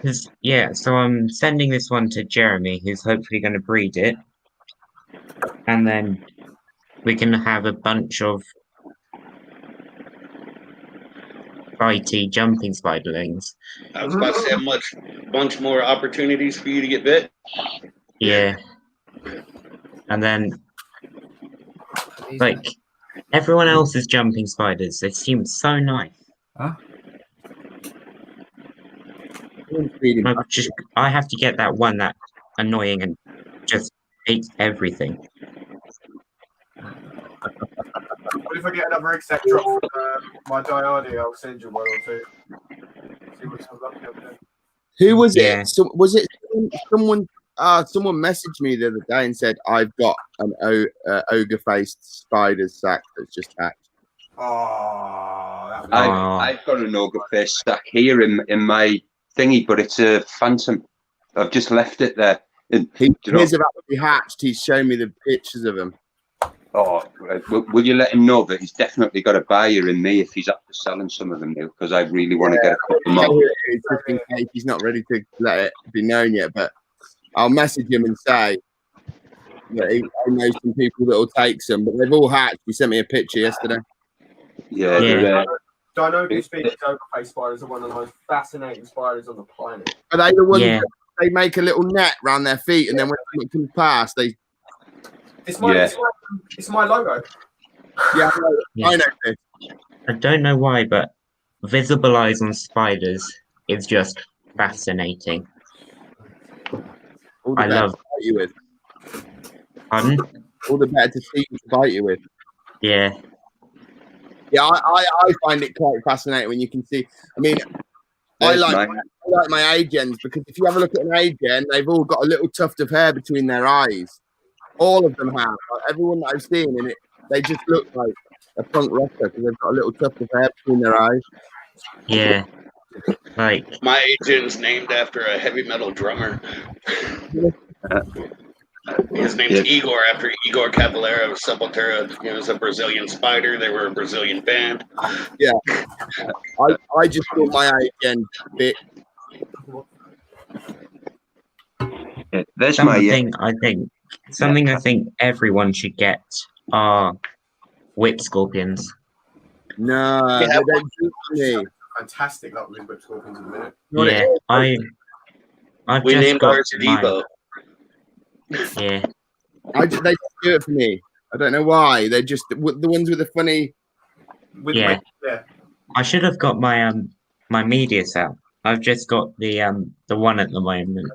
S6: So I'm sending this one to Jeremy, who's hopefully going to breed it, and then we can have a bunch of bitey jumping spiderlings.
S4: I was about to say bunch more opportunities for you to get bit.
S6: Yeah, and then like everyone else's jumping spiders, they seem so nice.
S8: Huh?
S6: I have to get that one that's annoying and just hates everything.
S8: What if I get another exec drop from my Diardi? I'll send you one or two. See what's lucky over there.
S2: Who was it? So, was it someone? Someone messaged me the other day and said I've got an ogre-faced spider sack that's just hatched.
S8: Oh,
S11: I've got an ogre-faced sack here in my thingy, but it's a phantom. I've just left it there.
S2: He's about to be hatched. He's shown me the pictures of him.
S11: Oh, will you let him know that he's definitely got a buyer in me if he's up for selling some of them now? Because I really want to get a couple more.
S2: Just in case he's not ready to let it be known yet, but I'll message him and say that he knows some people that will take some, but they've all hatched. He sent me a picture yesterday.
S11: Yeah.
S8: I know these ogre-faced spiders are one of the most fascinating spiders on the planet.
S2: Are they the ones that they make a little net around their feet, and then when it comes past, they...
S8: It's my logo.
S2: Yeah, I know this.
S6: I don't know why, but visible eyes on spiders is just fascinating. I love
S2: to bite you with.
S6: Pardon?
S2: All the better to see you to bite you with.
S6: Yeah.
S2: Yeah, I find it quite fascinating when you can see. I mean, I like my agens because if you have a look at an agen, they've all got a little tuft of hair between their eyes. All of them have. Everyone that I've seen, and they just look like a punk rocker because they've got a little tuft of hair between their eyes.
S6: Yeah. Like
S4: my agent's named after a heavy metal drummer. His name's Igor, after Igor Cavallera of Sepultura. He was a Brazilian spider. They were a Brazilian band.
S2: Yeah. I just thought my eye again bit.
S11: There's
S6: something I think everyone should get are whip scorpions.
S2: No, they don't do me.
S8: Fantastic luck with whip scorpions in a minute.
S6: Yeah, I've
S4: we
S6: just
S4: named
S6: got
S4: ours Devo.
S6: Yeah.
S2: They just do it for me. I don't know why. They're just the ones with the funny.
S6: Yeah. I should have got my my Medius out. I've just got the one at the moment.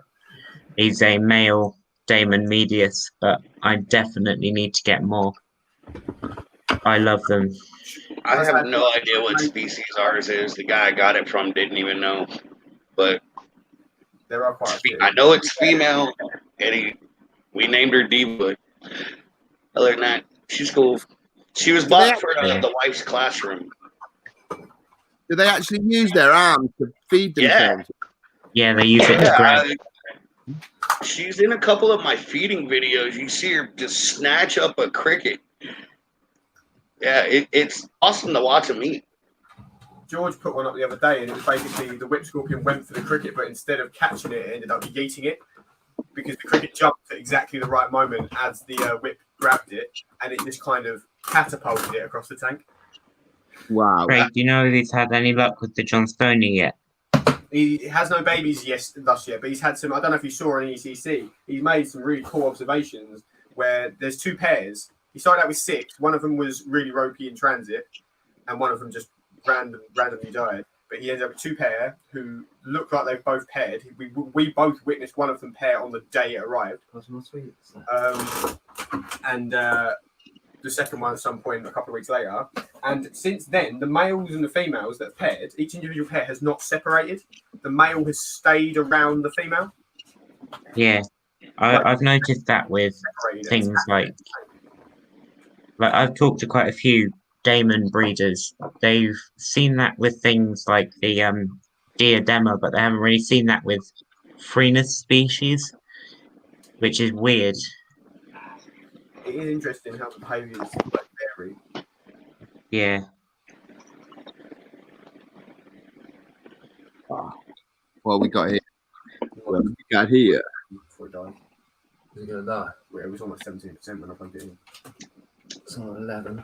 S6: He's a male Damon Medius, but I definitely need to get more. I love them.
S4: I have no idea what species ours is. The guy I got it from didn't even know. But
S8: there are quite a few.
S4: I know it's female, and we named her Diva. Other than that, she's cool. She was bought for the wife's classroom.
S2: Do they actually use their arms to feed themselves?
S6: Yeah, they use it to grab.
S4: She's in a couple of my feeding videos. You see her just snatch up a cricket. Yeah, it's awesome to watch them eat.
S8: George put one up the other day, and it was basically the whip scorpion went for the cricket, but instead of catching it, it ended up yeeting it because the cricket jumped at exactly the right moment as the whip grabbed it, and it just kind of catapulted it across the tank.
S2: Wow.
S6: Craig, do you know if he's had any luck with the Johnstonia yet?
S8: He has no babies thus yet, but he's had some. I don't know if you saw on ECC. He's made some really cool observations where there's two pairs. He started out with 6. One of them was really ropey in transit, and one of them just randomly died. But he ended up with 2 pair who looked like they've both paired. We both witnessed one of them pair on the day it arrived. And the second one at some point a couple of weeks later. And since then, the males and the females that have paired, each individual pair has not separated. The male has stayed around the female.
S6: Yeah, I've noticed that with things like I've talked to quite a few Damon breeders. They've seen that with things like the diadema, but they haven't really seen that with Freenus species, which is weird.
S8: It is interesting how the behaviours vary.
S6: Yeah.
S2: Well, we got here. Well, we got here.
S8: Before it died.
S1: Is he going to die?
S8: Yeah, it was almost 17% when I plugged it in.
S1: It's on 11.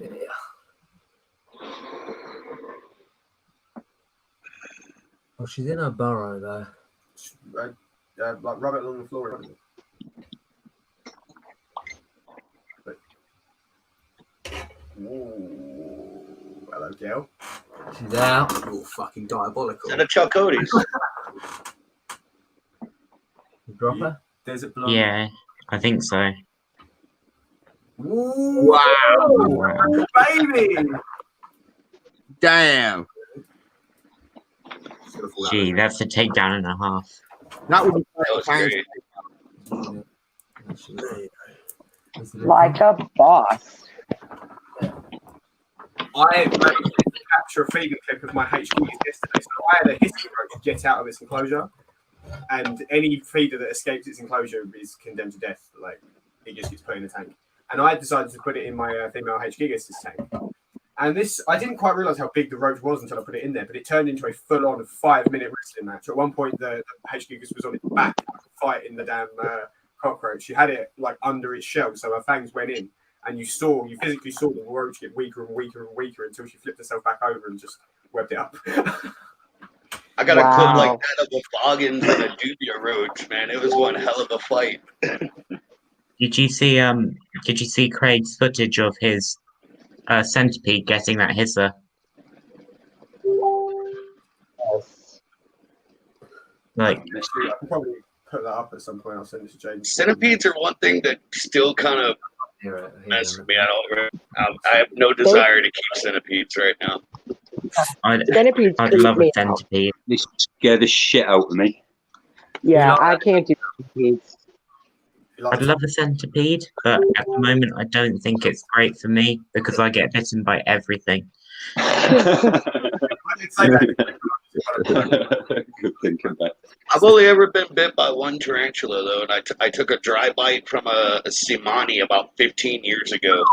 S1: Yeah. Oh, she's in her burrow though.
S8: Like rub it along the floor. Ooh, hello, girl.
S1: She's out. You're fucking diabolical.
S4: Is that a Chuck Cody's?
S1: Drop her?
S8: There's a blonde.
S6: Yeah, I think so.
S8: Ooh,
S2: wow.
S8: Baby!
S2: Damn.
S6: Gee, that's a takedown and a half.
S2: That would be
S4: great.
S3: Like a boss.
S8: I managed to capture a feeding clip of my HQ yesterday. So I had a history roach get out of its enclosure, and any feeder that escapes its enclosure is condemned to death. Like, it just gets put in a tank. And I decided to put it in my female H. gigas tank. And this, I didn't quite realise how big the roach was until I put it in there, but it turned into a full-on 5-minute wrestling match. At one point, the H. gigas was on its back fighting the damn cockroach. She had it like under its shell, so her fangs went in. And you physically saw the roach get weaker and weaker and weaker until she flipped herself back over and just webbed it up.
S4: I got a clip like that of a Boggins and a Dubia roach, man. It was one hell of a fight.
S6: Did you see Craig's footage of his centipede getting that hisser?
S3: Yes.
S6: Like,
S8: I can probably put that up at some point. I'll send it to James.
S4: Centipedes are one thing that still kind of messes me. I have no desire to keep centipedes right now.
S6: I'd love a centipede.
S11: They scare the shit out of me.
S3: Yeah, I can't do centipedes.
S6: I'd love a centipede, but at the moment I don't think it's great for me because I get bitten by everything.
S11: Good thinking back.
S4: I've only ever been bit by one tarantula though, and I took a dry bite from a Simani about 15 years ago.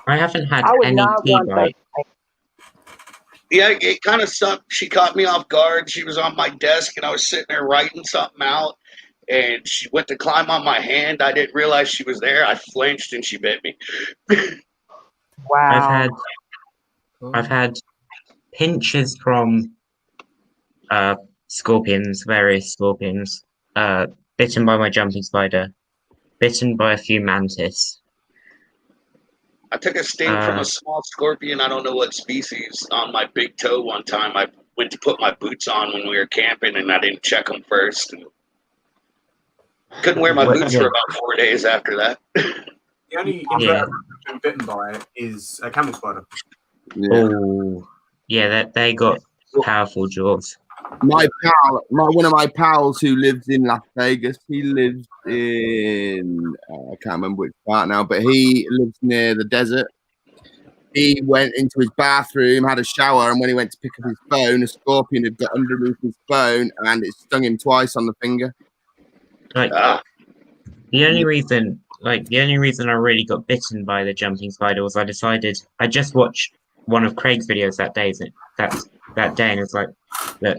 S6: I haven't had
S3: I would
S6: any
S3: not
S6: tea
S3: want that.
S6: bite.
S4: Yeah, it kind of sucked. She caught me off guard. She was on my desk, and I was sitting there writing something out, and she went to climb on my hand. I didn't realize she was there. I flinched, and she bit me.
S3: Wow.
S6: I've had pinches from scorpions, various scorpions, bitten by my jumping spider, bitten by a few mantis.
S4: I took a sting from a small scorpion, I don't know what species, on my big toe one time. I went to put my boots on when we were camping, and I didn't check them first. And couldn't wear my boots for about 4 days after that.
S8: The only invertebrate I've been bitten by is a camel spider.
S6: Oh, yeah, they got powerful jaws.
S2: My pal, one of my pals who lives in Las Vegas, he lives in, I can't remember which part now, but he lives near the desert. He went into his bathroom, had a shower, and when he went to pick up his phone, a scorpion had got underneath his phone and it stung him twice on the finger.
S6: Like, the only reason I really got bitten by the jumping spider was I just watched one of Craig's videos that day, and it's like, look,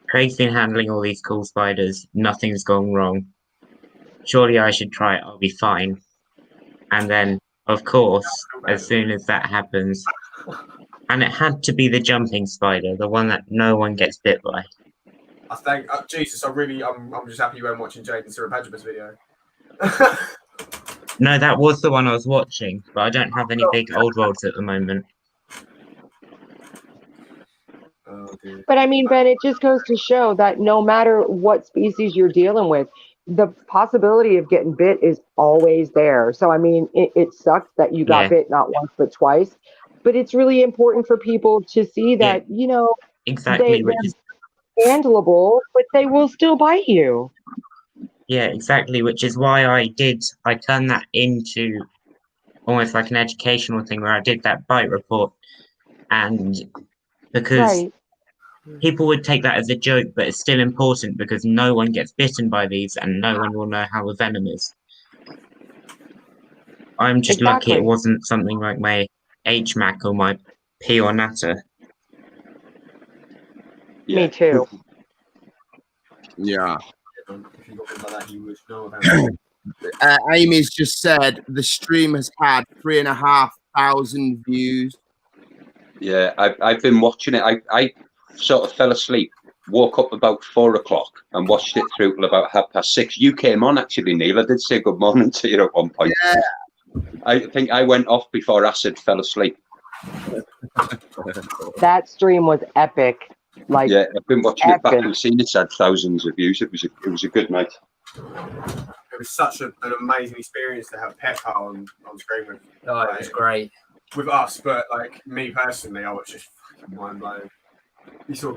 S6: Craig's been handling all these cool spiders, nothing's gone wrong. Surely I should try it, I'll be fine. And then, of course, as soon as that happens, and it had to be the jumping spider, the one that no one gets bit by.
S8: I think, Jesus, I'm just happy you weren't watching Jaden Sirapagibus video.
S6: No, that was the one I was watching, but I don't have any big old worlds at the moment.
S3: But I mean, Ben, it just goes to show that no matter what species you're dealing with, the possibility of getting bit is always there. So, I mean, it sucks that you got bit not once but twice. But it's really important for people to see that,
S6: exactly,
S3: they're handleable, but they will still bite you.
S6: Yeah, exactly, which is why I turned that into almost like an educational thing where I did that bite report. And because people would take that as a joke, but it's still important because no one gets bitten by these and no one will know how the venom is. I'm just lucky it wasn't something like my HMAC or my P or Natter.
S3: Me too.
S2: Yeah.
S8: If you got bitten by that, you would know about it.
S2: Amy's just said the stream has had 3,500 views.
S11: Yeah, I've been watching it. I sort of fell asleep, woke up about 4 o'clock and watched it through till about 6:30. You came on actually, Neil. I did say good morning to you at one point.
S2: Yeah.
S11: I think I went off before Acid fell asleep.
S3: That stream was epic. Like,
S11: yeah, I've been watching it back and seen it's had thousands of views. It was a good night.
S8: It was such an amazing experience to have Pepper on screen with.
S1: Oh, it was great.
S8: With us, but like me personally, I was just fucking mind blown.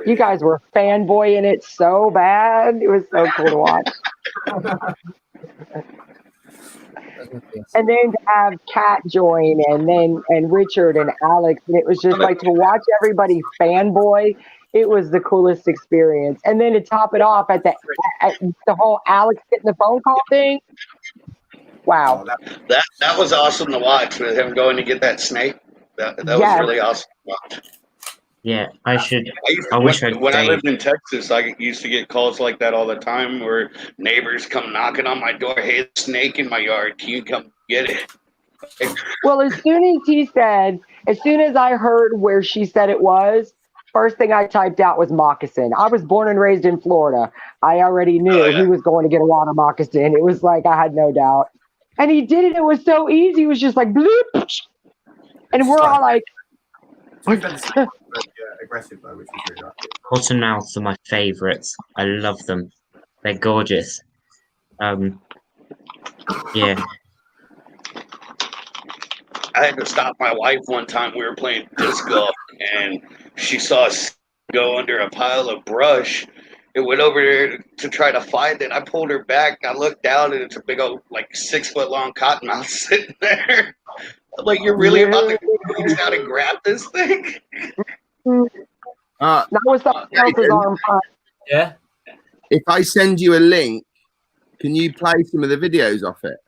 S3: You guys were fanboying it so bad. It was so cool to watch. And then to have Kat join and Richard and Alex, and it was just like to watch everybody fanboy. It was the coolest experience. And then to top it off at the whole Alex getting the phone call thing. Wow.
S4: That was awesome to watch with him going to get that snake. That was really awesome to watch.
S6: Yeah, I
S4: wish when I lived in Texas, I used to get calls like that all the time where neighbors come knocking on my door. Hey, snake in my yard. Can you come get it?
S3: Well, as soon as I heard where she said it was, first thing I typed out was moccasin. I was born and raised in Florida. I already knew he was going to get a lot of moccasin. It was like, I had no doubt. And he did it. It was so easy. It was just like, bloop. And we're all like,
S8: aggressive though, which was really right.
S6: Cottonmouths are my favourites. I love them. They're gorgeous. Yeah.
S4: I had to stop my wife one time. We were playing disc golf, and she saw a go under a pile of brush. It went over there to try to find it. I pulled her back. I looked down, and it's a big old, like 6 foot long cottonmouth sitting there. I'm like, you're really about to reach out and grab this thing?
S3: That was someone else's arm.
S1: Yeah.
S2: If I send you a link, can you play some of the videos off it?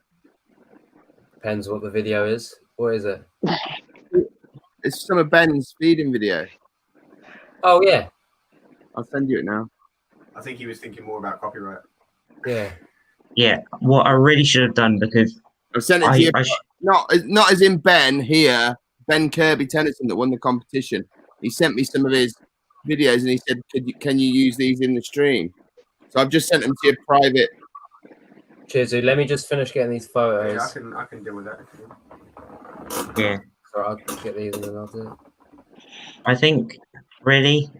S1: Depends what the video is. What is it?
S2: It's some of Ben's feeding video.
S1: Oh yeah.
S2: I'll send you it now.
S8: I think he was thinking more about copyright.
S1: Yeah.
S6: Yeah. What I really should have done, because
S2: I've sent it to you. Not as in Ben here, Ben Kirby Tennyson that won the competition. He sent me some of his videos and he said, can you use these in the stream? So I've just sent them to your private.
S1: Cheers, dude. Let me just finish getting these photos.
S8: Yeah, I can deal with that.
S6: yeah,
S1: So I'll get these and then I'll do it.
S6: I think really,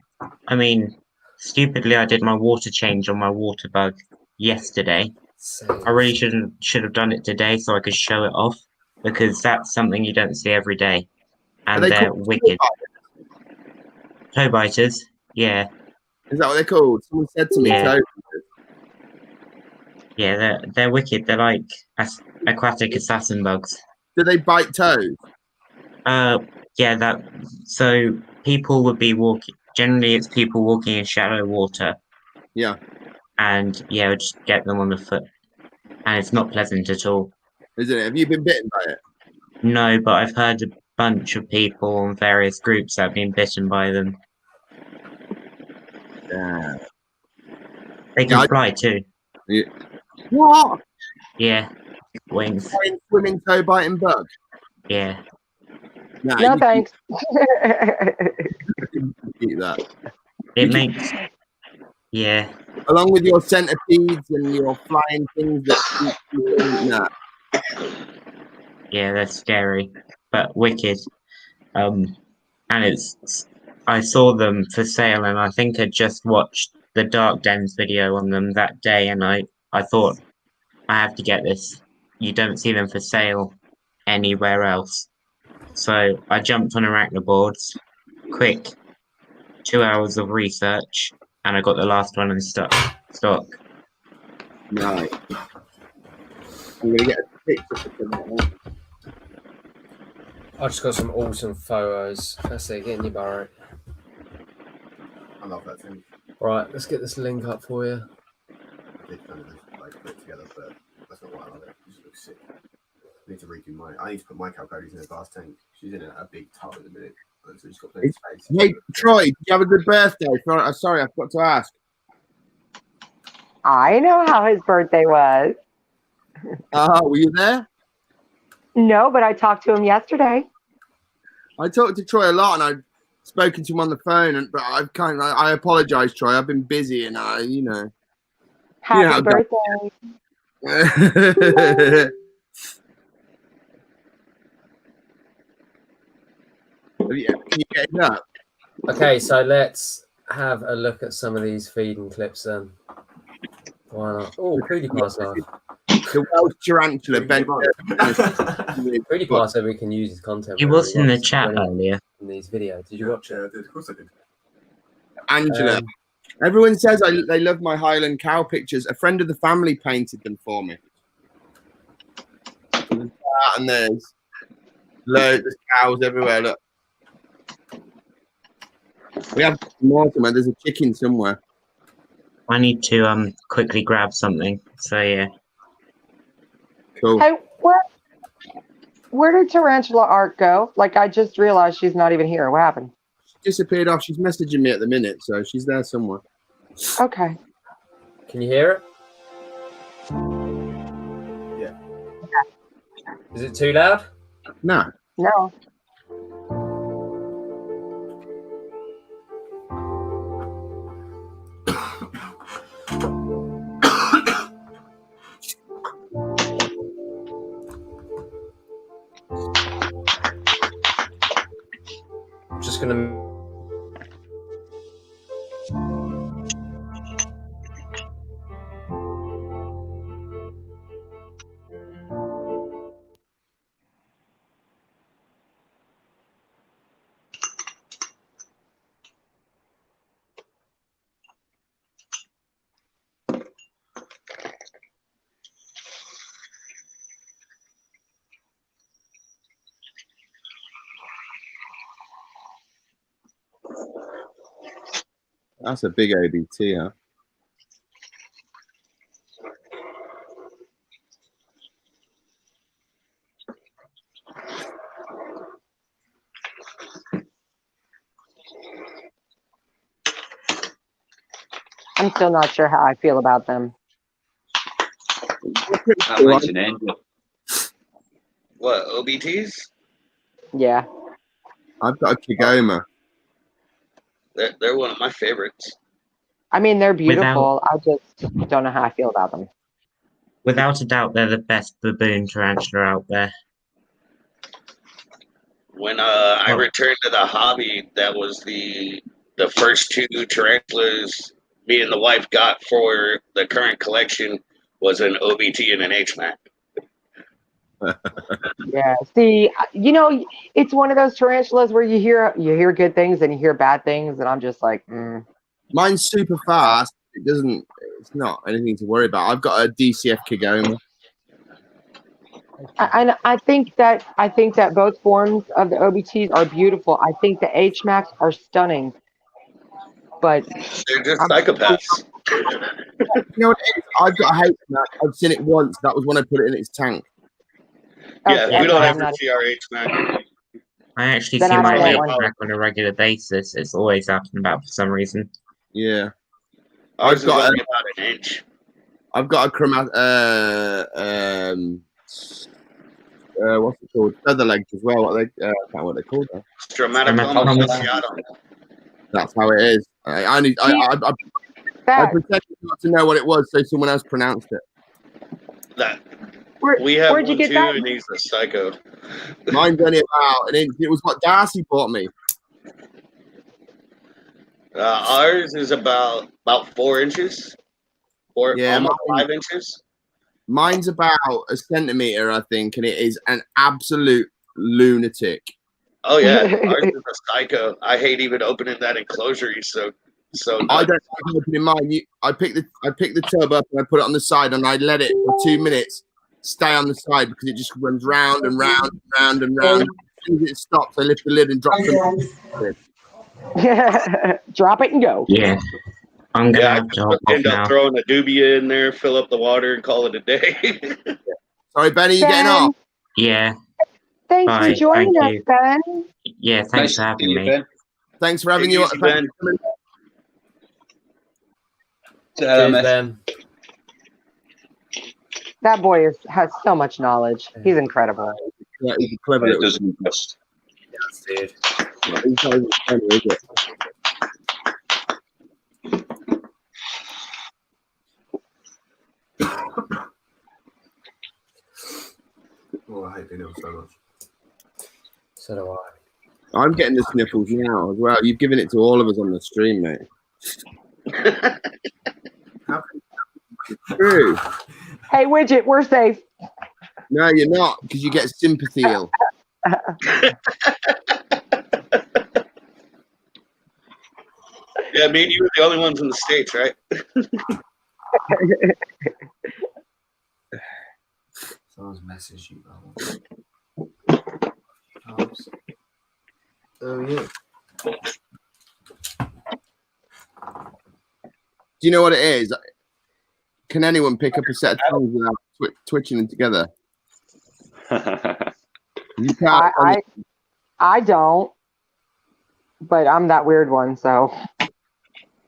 S6: I mean, stupidly, I did my water change on my water bug yesterday. I really should have done it today so I could show it off, because that's something you don't see every day, and they're wicked. Toe biters, yeah.
S2: Is that what they're called? Someone said to me.
S6: Yeah.
S2: Toe.
S6: Yeah, they're wicked. They're like aquatic assassin bugs.
S2: Do they bite toes?
S6: Yeah, so people would be walking. Generally, it's people walking in shallow water.
S2: Yeah.
S6: And yeah, just get them on the foot, and it's not pleasant at all.
S2: Isn't it? Have you been bitten by it?
S6: No, but I've heard a bunch of people on various groups that have been bitten by them.
S2: Yeah.
S6: They can fly too.
S2: Yeah. What?
S6: Yeah, wings.
S2: Swimming toe biting bug.
S6: Yeah.
S2: Nah,
S3: No thanks.
S2: Eat that.
S6: It makes. Yeah.
S2: Along with your centipedes and your flying things that. Nah.
S6: Yeah, they're scary, but wicked. And I saw them for sale, and I think I just watched the Dark Dens video on them that day, and I thought, I have to get this. You don't see them for sale anywhere else. So I jumped on Arachnoboards, quick 2 hours of research, and I got the last one in stock.
S2: Right. I'm gonna get a picture for that.
S1: I just got some awesome photos. Let's see, get in your burrow.
S8: I love that thing.
S1: Right, let's get this link up for you.
S8: I did kind of like put it together, but that's not why I love it. It just looks sick. I need to redo I need to put my Calcodies in a glass tank. She's in a big tub at the minute, so she's got plenty of space.
S2: Hey, Troy, did you have a good birthday? Sorry, I forgot to ask.
S3: I know how his birthday was.
S2: Were you there?
S3: No, but I talked to him yesterday.
S2: I talked to Troy a lot, and I've spoken to him on the phone, but I apologize, Troy. I've been busy, and
S3: Happy birthday.
S2: Can you get it up?
S1: Okay, so let's have a look at some of these feeding clips then. Why not? Oh, PewDiePie's live.
S2: The Welsh Tarantula.
S1: PewDiePie said we can use his content.
S6: He was in the chat earlier.
S1: In these videos. Did you watch it?
S8: Of course I did.
S2: Angela. Everyone says they love my Highland cow pictures. A friend of the family painted them for me. And there's loads of cows everywhere. Look. We have more somewhere. There's a chicken somewhere.
S6: I need to quickly grab something. So yeah.
S2: Cool.
S3: Hey, where did Tarantula Art go? Like, I just realized she's not even here. What happened?
S2: She disappeared off. She's messaging me at the minute, so she's there somewhere.
S3: Okay.
S1: Can you hear it?
S8: Yeah.
S1: Is it too loud?
S2: No.
S3: No.
S1: Just gonna.
S2: That's a big OBT, huh?
S3: I'm still not sure how I feel about them.
S11: That mine's an angel.
S4: What, OBTs?
S3: Yeah.
S2: I've got a Kigoma.
S4: They're one of my favorites.
S3: I mean, they're beautiful. I just don't know how I feel about them.
S6: Without a doubt, they're the best baboon tarantula out there.
S4: When I returned to the hobby, that was the first 2 tarantulas me and the wife got for the current collection was an OBT and an HMAC.
S3: Yeah. See, you know, it's one of those tarantulas where you hear good things and you hear bad things, and I'm just like,
S2: Mine's super fast. It's not anything to worry about. I've got a DCF Kigoma.
S3: I think that both forms of the OBTs are beautiful. I think the HMACs are stunning, but
S4: they're just psychopaths.
S2: You know what it is? I've got a HMAC. I've seen it once. That was when I put it in its tank.
S4: Yeah, we don't ever see our HMAC.
S6: I actually see my HMAC on a regular basis. It's always out and about for some rereason.
S2: Yeah.
S4: Ours is only about an inch.
S2: I've got a what's it called? Feather legs as well. I can't remember what they're called.
S4: Stromatocoma.
S2: That's how it is. I pretended not to know what it was, so someone else pronounced it.
S4: We have
S3: where'd you
S4: one
S3: get
S4: too,
S3: that?
S4: and he's a psycho.
S2: Mine's only about an inch. It was what Darcy bought me.
S4: Ours is about 4 inches. Almost 5 inches.
S2: Mine's about a centimeter, I think, and it is an absolute lunatic.
S4: Oh yeah, ours is a psycho. I hate even opening that enclosure. He's so.
S2: I don't like opening mine. I pick the tub up and I put it on the side and I let it for 2 minutes stay on the side because it just runs round and round and round and round. As soon as it stops, I lift the lid and drop it.
S3: Drop it and go.
S6: Yeah. I'm gonna
S4: I
S6: have to
S4: end up throwing a dubia in there, fill up the water, and call it a day.
S2: Sorry, Benny, you getting off?
S6: Yeah.
S3: Thanks
S6: Bye.
S3: for joining
S6: Thank
S3: us, Ben.
S6: Yeah, thanks for having me.
S2: Thanks for having you.
S4: Ben.
S1: Cheers, Ben.
S3: That boy has so much knowledge. He's incredible.
S2: Yeah, he's clever.
S11: It doesn't just.
S1: Yes, dude.
S2: He's not even funny, is it?
S8: Oh, I hate being ill so much.
S1: So do I.
S2: I'm getting the sniffles now as well. You've given it to all of us on the stream, mate. True.
S3: Hey, Widget, we're safe.
S2: No, you're not, because you get sympathy ill.
S4: Yeah, me and you are the only ones in the States, right?
S1: Someone's messaged you, bro.
S2: Oh, yeah. Do you know what it is? Can anyone pick up a set of tongues without twitching them together? You can't.
S3: I don't, but I'm that weird one, so.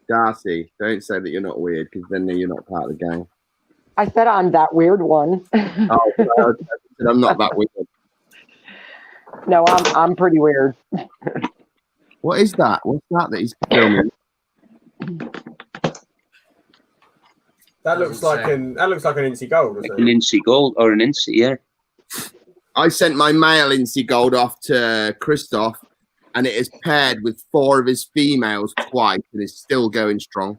S2: Darcy, don't say that you're not weird, because then you're not part of the gang.
S3: I said I'm that weird one.
S2: Oh, I'm not that weird.
S3: No, I'm pretty weird.
S2: What is that? What's that he's filming?
S8: That looks like an Incy Gold.
S11: Like an Incy Gold or an Incy, yeah.
S2: I sent my male Incy Gold off to Christoph, and it is paired with 4 of his females twice, and is still going strong.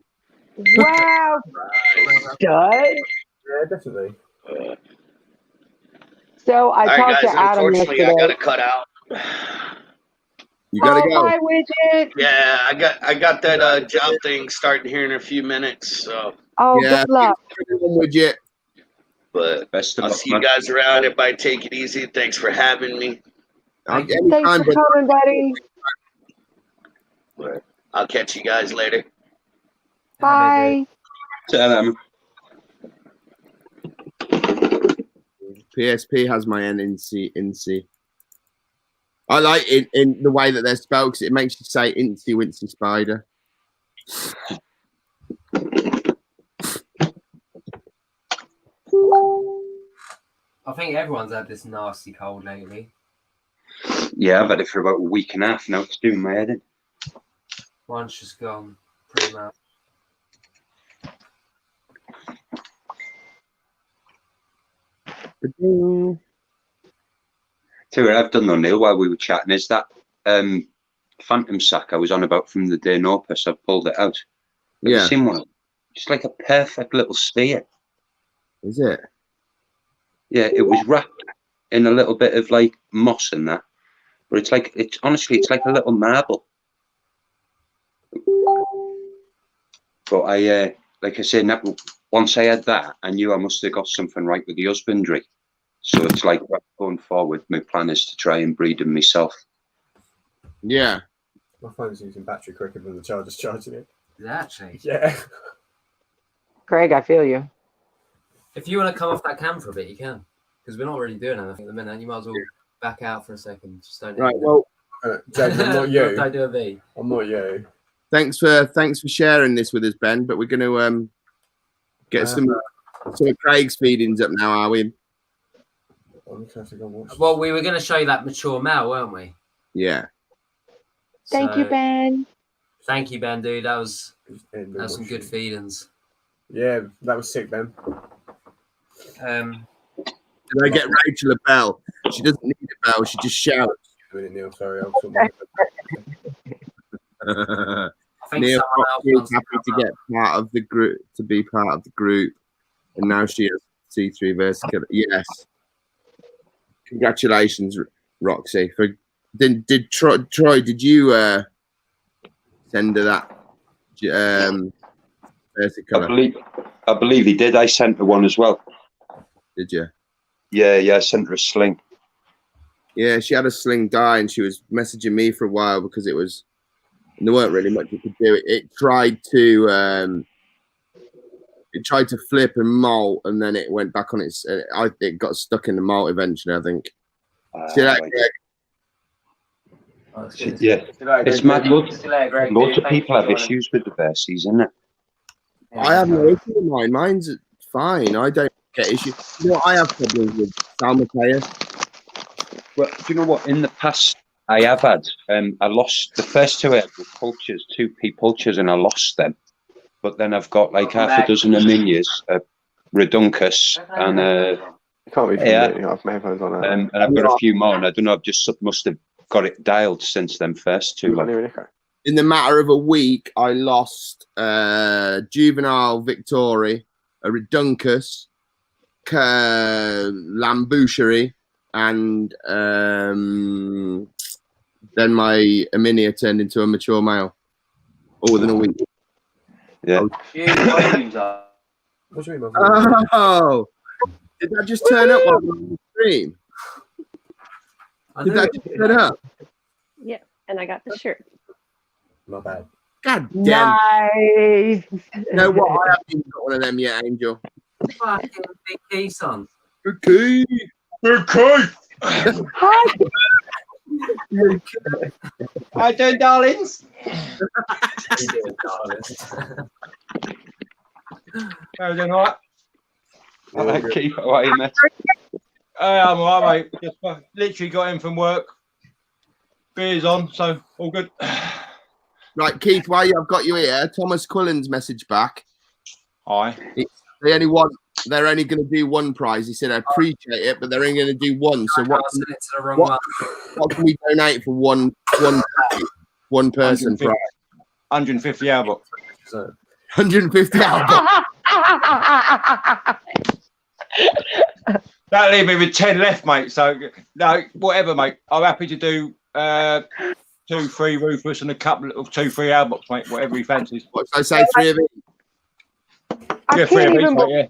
S3: Wow, stud.
S8: Yeah, definitely.
S3: So I talked
S4: guys,
S3: to Adam
S4: unfortunately,
S3: yesterday.
S4: I gotta cut out.
S2: You gotta go.
S3: Bye, Widget.
S4: Yeah, I got that job thing starting here in a few minutes. So.
S3: Oh,
S2: Yeah,
S3: good luck.
S2: Widget.
S4: But
S11: Best of
S4: I'll
S11: luck,
S4: see you guys around. Everybody take it easy. Thanks for having me.
S3: Thanks for coming, buddy.
S4: But I'll catch you guys later.
S3: Bye.
S2: PSP has my NC. I like it in the way that they're spelled because it makes you say Incy Wincy Spider.
S1: I think everyone's had this nasty cold lately.
S11: Yeah, I've had it for about a week and a half now. It's doing my head in.
S1: One's just gone pretty much.
S11: Tell you what I've done though, Neil, while we were chatting, is that phantom sack I was on about from the day Opus. I've pulled it out. Have you seen one? Just like a perfect little sphere.
S2: Is it?
S11: Yeah, it was wrapped in a little bit of like moss and that. But it's like, honestly, it's like a little marble. But like I said, once I had that, I knew I must have got something right with the husbandry. So it's like going forward, my plan is to try and breed them myself.
S2: Yeah.
S8: My phone's using battery quicker than the charger's charging it.
S1: Actually.
S8: Yeah.
S3: Craig, I feel you.
S1: If you want to come off that cam for a bit, you can. Because we're not really doing anything at the minute. You might as well back out for a second. Just don't.
S2: Right. Well,
S8: James, I'm not you.
S1: Don't do a V.
S8: I'm not you.
S2: Thanks for sharing this with us, Ben. But we're going to get some of Craig's feedings up now, are we?
S1: Well, we were going to show you that mature male, weren't we?
S2: Yeah.
S3: Thank you, Ben.
S1: Thank you, Ben, dude. That was some good feedings.
S8: Yeah, that was sick, Ben.
S2: Did I get Rachel a bell? She doesn't need a bell. She just shouts.
S8: Neil, sorry,
S2: Neil is happy to get part of the group, to be part of the group, and now she has C3 vertical. Yes. Congratulations, Roxy. Did Troy? Did you send her that vertical?
S11: I believe he did. I sent her one as well.
S2: Did you?
S11: Yeah. I sent her a sling.
S2: Yeah, she had a sling die, and she was messaging me for a while because there weren't really much you could do. It tried to flip and molt, and then it went back on its. It got stuck in the molt eventually, I think. See that, Greg?
S11: Yeah, it's mad. Loads of people have issues with the Verses, isn't it?
S2: I have no issue with mine. Mine's fine. I don't get issues. You know, I have problems with Salmateus.
S11: Well, do you know what? In the past, I have had. I lost the first two were pulchers, 2p pulchers, and I lost them. But then I've got like half a dozen Aminias, a Reduncus, and
S5: can't be I've my headphones on.
S11: And I've got a few more, and I don't know. I've just must have got it dialed since them first two.
S2: In the matter of a week, I lost Juvenile Victory, a Reduncus, Lambouchery, and then my Aminia turned into a mature male. All within a week.
S11: Yeah.
S2: Oh, did that just turn up while we were on the stream? Did that just turn up?
S7: Yeah, and I got the shirt.
S8: Not bad.
S2: God damn.
S3: Nice.
S2: You know what? I haven't even got one of them yet, Angel.
S1: Fucking big key, son.
S2: Good key.
S11: Good key.
S3: Hi.
S5: How you doing, darlings?
S12: How you doing, all right?
S11: I like Keith. How are you, mate?
S12: I'm all right, mate. Just literally got in from work. Beer's on, so all good.
S2: Right, Keith, while I've got you here, Thomas Cullen's message back.
S12: Hi.
S2: They're only going to do one prize. He said, I appreciate it, but they're only going to do one. So what can we donate for one person prize?
S12: 150 album.
S2: 150 album.
S12: That'll leave me with 10 left, mate. So, no, whatever, mate. I'm happy to do 2, 3 Ruthless and a couple of 2, 3 albums, mate. Whatever he fancies.
S2: What should I say? 3 of each?
S12: Yeah, 3 of each, mate, yeah.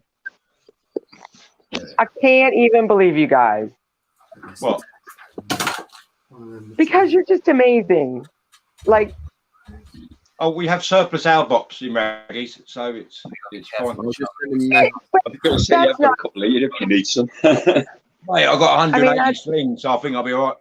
S3: I can't even believe you guys.
S12: What?
S3: Because you're just amazing. Like,
S12: Oh, we have surplus Owlbox in Raggy's, so it's fine.
S11: I've got to say, I've got a couple of you if you need some.
S12: Mate, I've got 180
S3: that's-
S12: slings, so I think I'll be all right.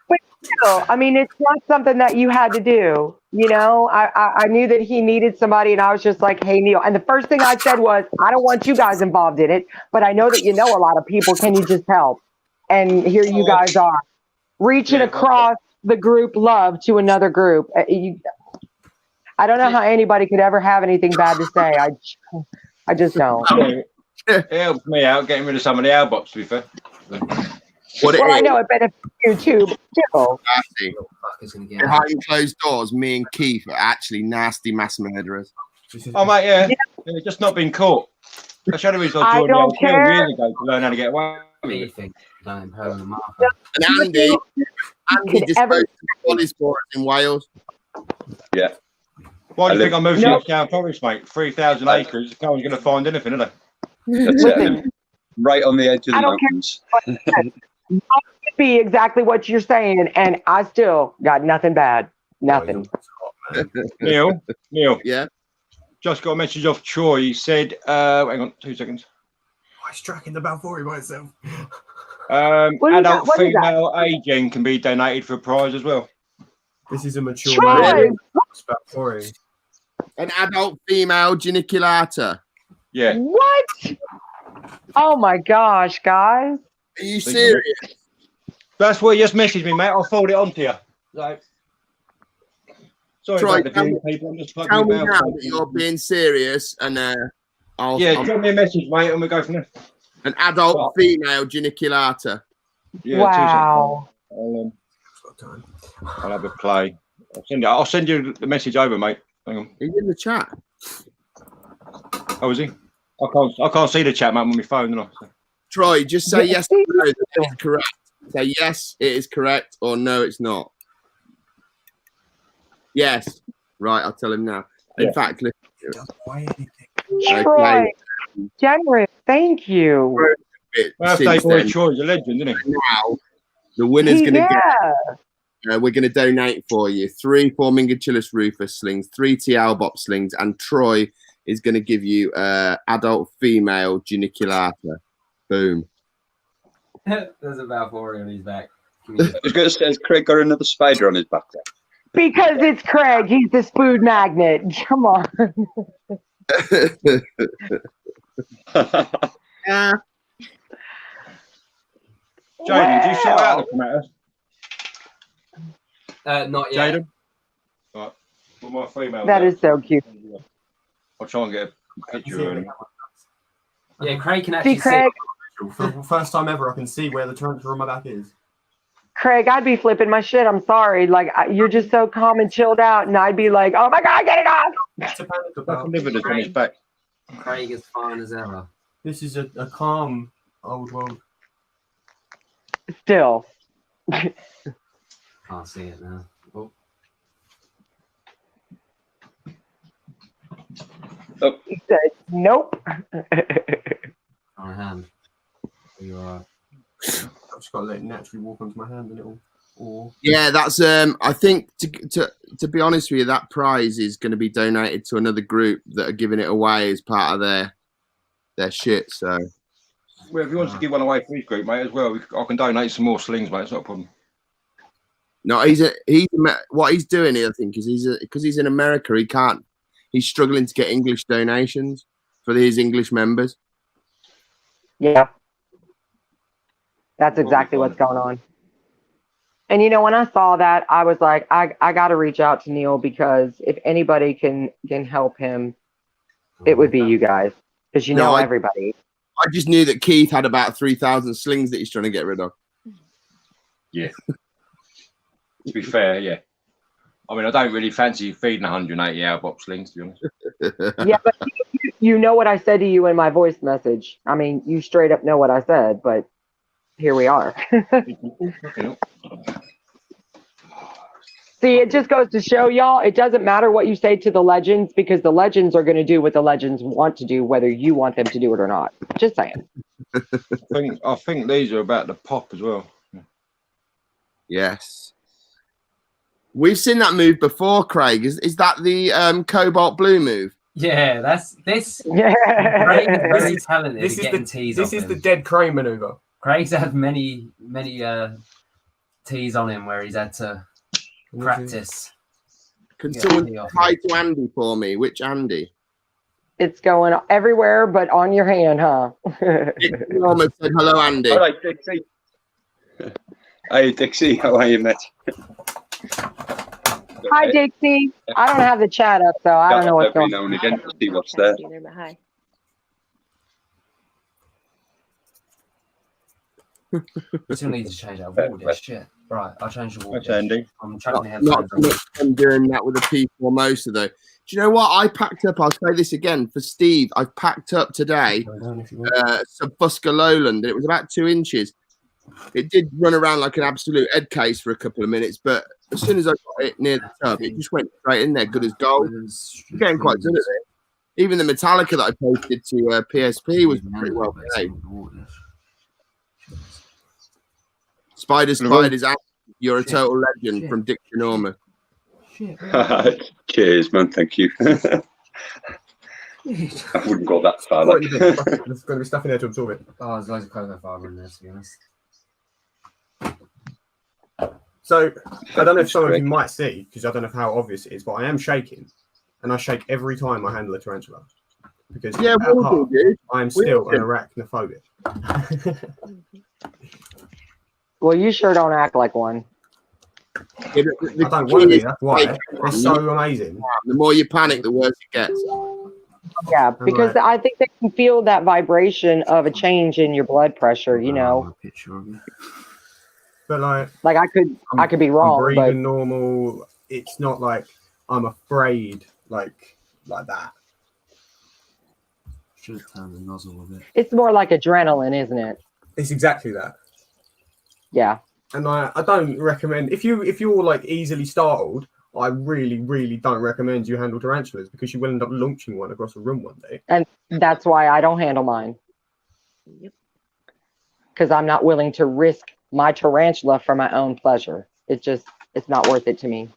S3: But still, I mean, it's not something that you had to do. You know, I knew that he needed somebody, and I was just like, hey, Neil. And the first thing I said was, I don't want you guys involved in it, but I know that you know a lot of people. Can you just help? And here you guys are, reaching across the group love to another group. I don't know how anybody could ever have anything bad to say. I just don't.
S12: It helps me out getting rid of some of the Owlbox, to be fair.
S3: I know it benefits you too, but still.
S2: Nasty. Behind closed doors, me and Keith are actually nasty mass murderers.
S12: Oh, mate, yeah. Just not been caught. That's the only reason I joined the old film years ago, to learn how to get away with it.
S2: And Andy disposed of bodies for us in Wales.
S11: Yeah.
S12: Why do you think I moved to Down Forest, mate? 3,000 acres. No one's going to find anything, are they?
S11: That's it. Right on the edge of the mountains.
S3: That could be exactly what you're saying, and I still got nothing bad. Nothing.
S12: Neil.
S2: Yeah.
S12: Just got a message off Troy. He said, hang on 2 seconds.
S8: I was tracking the Balfouri myself.
S12: Adult female A-gen can be donated for a prize as well.
S8: This is a mature man. Balfouri.
S2: An adult female geniculata.
S12: Yeah.
S3: What? Oh my gosh, guys.
S2: Are you serious?
S12: That's what you just messaged me, mate. I'll forward it on to you. So, sorry
S2: Troy,
S12: about the few people. I'm just
S2: tell me now that you're being serious, and I'll
S12: send me a message, mate, and we'll go from there.
S2: An adult female geniculata.
S12: Yeah,
S3: wow.
S12: I'll have a play. I'll send you the message over, mate. Hang on.
S2: He's in the chat.
S12: Oh, is he? I can't see the chat, mate, on my phone. So.
S2: Troy, just say yes or no that it's correct. Say yes, it is correct, or no, it's not. Yes. Right, I'll tell him now. In fact, listen.
S3: Troy, generous. Thank you.
S12: Birthday boy Troy's a legend, isn't he?
S2: Now, the winner's going to get. We're going to donate for you 3 Formingachilus rufus slings, 3 T. Albop slings, and Troy is going to give you adult female geniculata. Boom.
S1: There's a Balfouri on his back.
S11: Has Craig got another spider on his back there?
S3: Because it's Craig. He's this food magnet. Come on.
S2: Yeah.
S12: Jaden, do you sort out the tomatoes?
S1: Not yet.
S12: Jaden? Right. Well, my female.
S3: That is so cute.
S12: I'll try and get a picture of him.
S1: Yeah, Craig can actually see.
S3: Craig,
S8: For the first time ever, I can see where the tarantula on my back is.
S3: Craig, I'd be flipping my shit. I'm sorry. Like, you're just so calm and chilled out, and I'd be like, oh my God, get it off.
S8: That's a panic
S12: That's
S8: about.
S12: a liver on his back.
S1: Craig is fine as ever.
S8: This is a calm old world.
S3: Still.
S1: Can't see it now. Oh.
S3: He said, nope.
S1: On a hand. You're all right.
S8: I've just got to let it naturally walk onto my hand a little. Or
S2: Yeah, that's I think to be honest with you, that prize is going to be donated to another group that are giving it away as part of their shit. So
S12: Well, if you want to give one away for his group, mate, as well, I can donate some more slings, mate. It's not a problem.
S2: no, what he's doing here, I think, is because he's in America, he's struggling to get English donations for his English members.
S3: Yeah. That's exactly what's going on. And you know, when I saw that, I was like, I got to reach out to Neil, because if anybody can help him, it would be you guys, because you know everybody.
S2: I just knew that Keith had about 3,000 slings that he's trying to get rid of.
S12: Yeah. To be fair, yeah. I mean, I don't really fancy feeding 180 Owlbox slings, to be honest.
S3: Yeah, but you know what I said to you in my voice message. I mean, you straight up know what I said, but here we are. See, it just goes to show y'all, it doesn't matter what you say to the legends, because the legends are going to do what the legends want to do, whether you want them to do it or not. Just saying.
S12: I think these are about to pop as well.
S2: Yes. We've seen that move before, Craig. Is that the cobalt blue move?
S1: Yeah, that's this.
S3: Yeah.
S1: Craig is very talented
S8: This
S1: at
S8: is
S1: getting
S8: the
S1: tees
S8: this
S1: off
S8: is
S1: him.
S8: the dead crane maneuver.
S1: Craig's had many tees on him where he's had to practice.
S2: Can someone say hi to Andy for me? Which Andy?
S3: It's going everywhere but on your hand, huh?
S2: Norma said hello, Andy.
S11: All right, Dixie. Hi, Dixie. How are you, mate?
S3: Hi, Dixie. I don't have the chat up, so I don't know what's
S11: every
S3: going
S11: now
S3: on.
S11: and again to see what's there.
S7: Hi.
S1: We still need to change our wall dish. Shit. Right, I'll change the wall dish.
S12: Andy.
S1: I'm chucking the
S2: Not
S1: headphones on.
S2: I'm doing that with a P4 Motor though. Do you know what? I packed up, I'll say this again for Steve. I've packed up today Subfusca Lowland, and it was about 2 inches. It did run around like an absolute head case for a couple of minutes, but as soon as I got it near the tub, it just went straight in there, good as gold. I'm getting quite good at it. Even the Metallica that I posted to PSP was pretty well behaved. Spiders, you're a total legend from Dick Norma.
S11: Cheers, man. Thank you. I wouldn't go that far. Like.
S8: There's going to be stuff in there to absorb it.
S1: Oh, there's loads of cocoa fibre in there, to be honest.
S8: So I don't know if some of you might see, because I don't know how obvious it is, but I am shaking, and I shake every time I handle a tarantula, because at heart, I am still an arachnophobic.
S3: Well, you sure don't act like one.
S8: I don't want to be, that's why. It's so amazing.
S2: The more you panic, the worse it gets.
S3: Yeah, because I think they can feel that vibration of a change in your blood pressure, you know.
S8: But like
S3: I could be wrong,
S8: I'm breathing
S3: but
S8: normal. It's not like I'm afraid like that.
S1: Should have turned the nozzle a bit.
S3: it's more like adrenaline, isn't it?
S8: It's exactly that.
S3: Yeah.
S8: And I don't recommend if you're like easily startled, I really don't recommend you handle tarantulas, because you will end up launching one across a room one day.
S3: And that's why I don't handle mine. Because I'm not willing to risk my tarantula for my own pleasure. It's not worth it to me.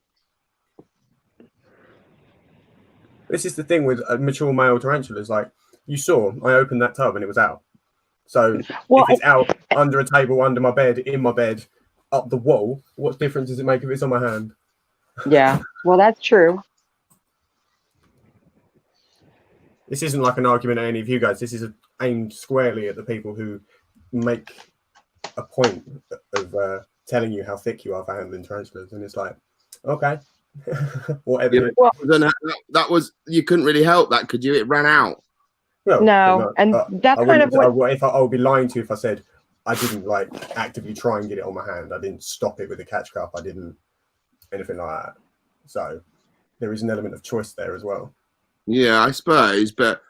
S8: This is the thing with mature male tarantulas. Like you saw, I opened that tub and it was out. So if it's out under a table, under my bed, in my bed, up the wall, what difference does it make if it's on my hand?
S3: Yeah, well, that's true.
S8: This isn't like an argument at any of you guys. This is aimed squarely at the people who make a point of telling you how thick you are for handling tarantulas, and it's like, okay, whatever.
S2: Yeah, that was you couldn't really help that, could you? It ran out.
S8: Well,
S3: no, and that's kind of what
S8: I would be lying to you if I said I didn't like actively try and get it on my hand. I didn't stop it with a catch cup. I didn't anything like that. So there is an element of choice there as well.
S2: Yeah, I suppose, but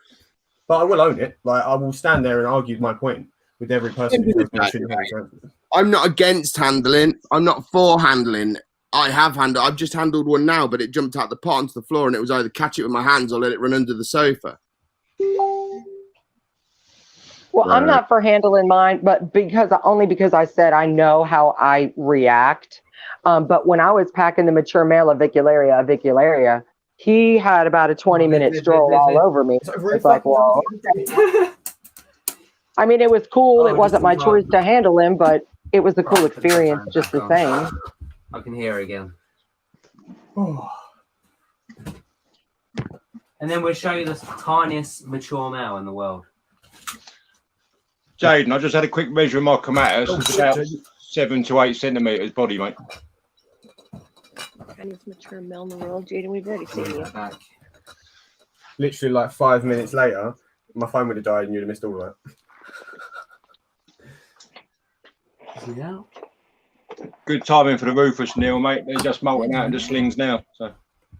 S8: I will own it. Like I will stand there and argue my point with every person who says they shouldn't have a tarantula.
S2: I'm not against handling. I'm not for handling. I have handled. I've just handled one now, but it jumped out the pot onto the floor, and it was either catch it with my hands or let it run under the sofa.
S3: Well, I'm not for handling mine, but only because I said I know how I react. But when I was packing the mature male avicularia, he had about a 20-minute stroll all over me. It's like, well, okay. I mean, it was cool. It wasn't my choice to handle him, but it was a cool experience just the same.
S1: I can hear again. And then we'll show you the tiniest mature male in the world.
S12: Jaden, I just had a quick measure of my comatus. It's about 7 to 8 centimeters body, mate.
S7: Tiniest mature male in the world, Jaden. We've already seen you.
S8: Literally, like 5 minutes later, my phone would have died, and you'd have missed all of that.
S1: Yeah.
S12: Good timing for the Rufus, Neil, mate. They're just molting out into slings now. So.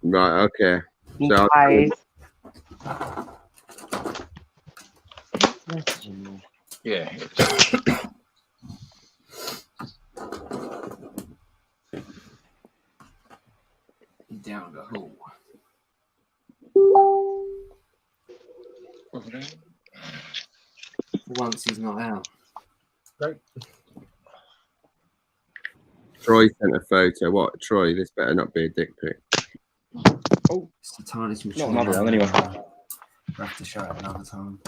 S2: Right. Okay. So,
S3: Nice.
S12: Yeah.
S1: Down the hole. Once he's not out.
S8: Great.
S2: Troy sent a photo. What, Troy? This better not be a dick pic.
S13: Oh, it's the tiniest mature.
S12: Not another one, anyway.
S13: We'll have to show it another time.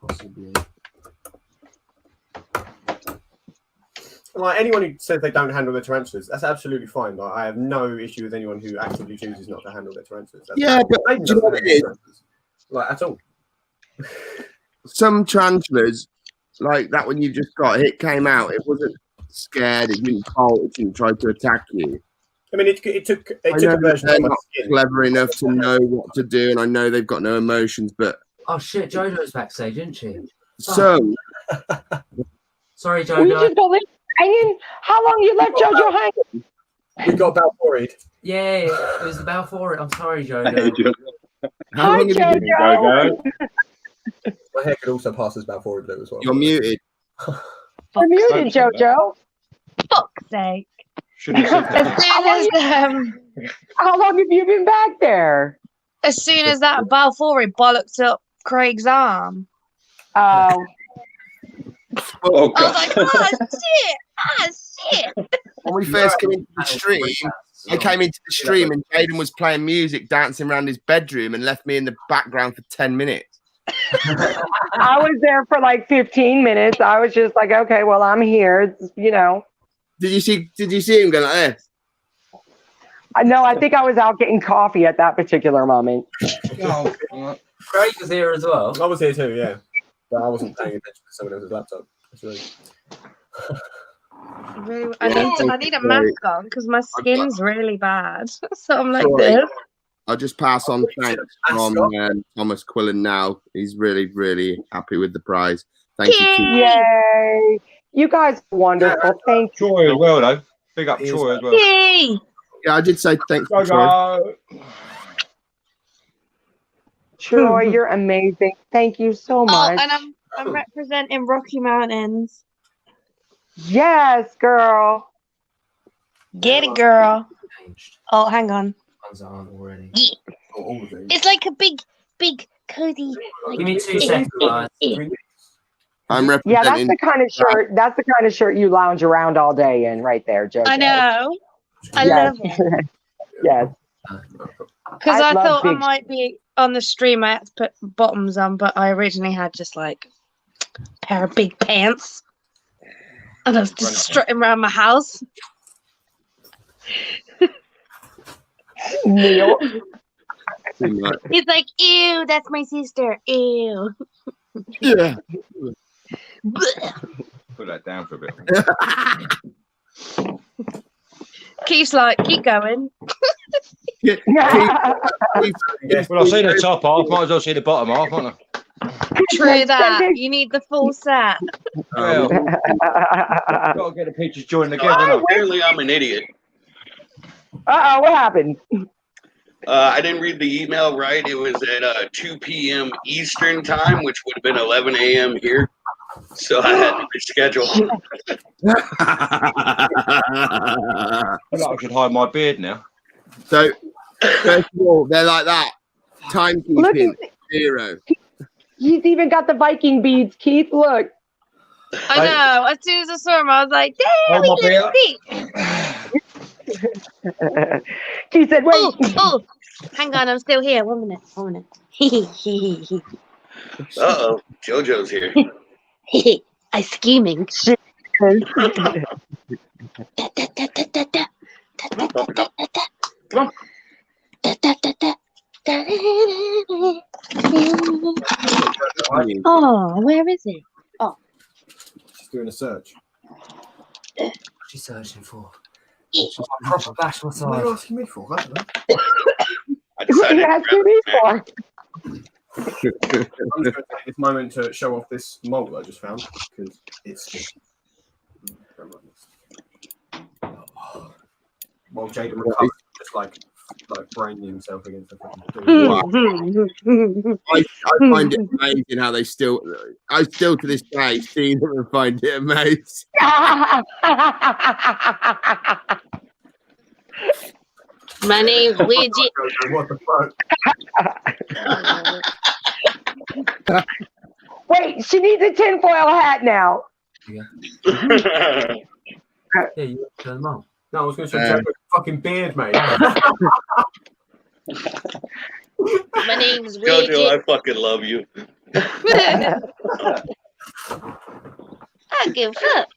S13: Possibly.
S8: Like anyone who says they don't handle their tarantulas, that's absolutely fine. Like, I have no issue with anyone who actively chooses not to handle their tarantulas.
S2: Yeah, but do you know what it is?
S8: Like at all.
S2: Some tarantulas, like that one you just got, it came out. It wasn't scared. It didn't bolt. It didn't try to attack you.
S8: I mean, it took a version
S2: they're
S8: of my
S2: not
S8: skin.
S2: clever enough to know what to do, and I know they've got no emotions. But
S13: Oh shit, JoJo's backstage, isn't she?
S2: so
S13: Sorry,
S3: Will you
S13: JoJo.
S3: just go hanging? How long you left JoJo hanging?
S8: We got Balfouri.
S13: Yeah, it was the Balfouri. I'm sorry, JoJo.
S2: how long have you been?
S8: Go. My hair could also pass as Balfouri blue as well.
S2: You're muted.
S3: You're muted, JoJo.
S7: Fuck's sake.
S3: How long have you been back there?
S7: As soon as that Balfouri bollocked up Craig's arm.
S3: Oh.
S11: Oh,
S7: I was like, oh shit.
S2: When we first came into the stream, I came into the stream and Jaden was playing music, dancing around his bedroom, and left me in the background for 10 minutes.
S3: I was there for like 15 minutes. I was just like, okay, well, I'm here. It's, you know.
S2: Did you see him going like this?
S3: No, I think I was out getting coffee at that particular moment.
S13: Craig was here as well.
S8: I was here too, yeah. But I wasn't paying attention to someone else's laptop.
S7: I need a mask on because my skin's really bad. So I'm like
S2: Sorry.
S7: this.
S2: I'll just pass on thanks from Thomas Quillen now. He's really, really happy with the prize. Thank you.
S3: Yay! You guys are wonderful. Thank you.
S12: Troy as well, though. Big up Troy as well.
S7: Yay!
S2: Yeah, I did say thanks to Troy.
S3: Troy, you're amazing. Thank you so much.
S7: Oh, and I'm representing Rocky Mountains.
S3: Yes, girl.
S7: Get it, girl. Oh, hang on.
S13: Ones that aren't already.
S7: It's like a big cozy. Like,
S13: Give me 2 seconds, guys.
S2: I'm representing.
S3: Yeah, that's the kind of shirt. That's the kind of shirt you lounge around all day in, right there, Joe.
S7: I know. I
S3: Yes.
S7: love it.
S3: Yes.
S7: Because I
S3: love
S7: thought I
S3: big-
S7: might be on the stream. I had to put bottoms on, but I originally had just like a pair of big pants, and I was just strutting around my house.
S3: Neil.
S7: He's like, "Ew, that's my sister. Ew."
S2: Yeah.
S12: Put that down for a bit.
S7: Keith's like, "Keep going."
S12: Well, I've seen the top half. Might as well see the bottom half, haven't I?
S7: True that. You need the full set.
S12: Well, gotta get the pictures joined together.
S4: Apparently, I'm an idiot.
S3: Uh-oh, what happened?
S4: I didn't read the email right. It was at 2 p.m. Eastern time, which would have been 11 a.m. here. So I had to reschedule.
S12: I should hide my beard now.
S2: So, first of all, they're like that. Timekeeping, 0.
S3: He's even got the Viking beads, Keith. Look.
S7: I know. As soon as I saw him, I was like, "Damn,
S12: Oh,
S7: he
S12: my
S7: looks deep."
S3: He said, "Wait."
S7: Oh, hang on. I'm still here. 1 minute. 1 minute.
S4: Uh-oh. JoJo's here.
S7: I'm scheming. Oh, where is it? Oh,
S8: She's doing a search.
S13: What's she searching for? She's a proper bash
S8: What are
S13: massage.
S8: you asking me for? I don't know.
S4: I
S3: What are
S4: decided
S3: you
S4: to
S3: asking
S4: grab
S3: me
S4: it, man.
S3: for?
S8: I'm just going to take this moment to show off this molt I just found because it's just. Well, Jaden recovers, just like braining himself against the fucking
S2: I find it amazing how they still, I still to this day see them and find it amazing.
S7: my name's Widget.
S8: What the fuck?
S3: Wait, she needs a tinfoil hat now.
S13: Yeah, you turn them on.
S8: No, I was going to show Joe with a fucking beard, mate.
S7: My name's
S4: Jojo,
S7: Raggy.
S4: I fucking love you.
S7: I don't give a fuck.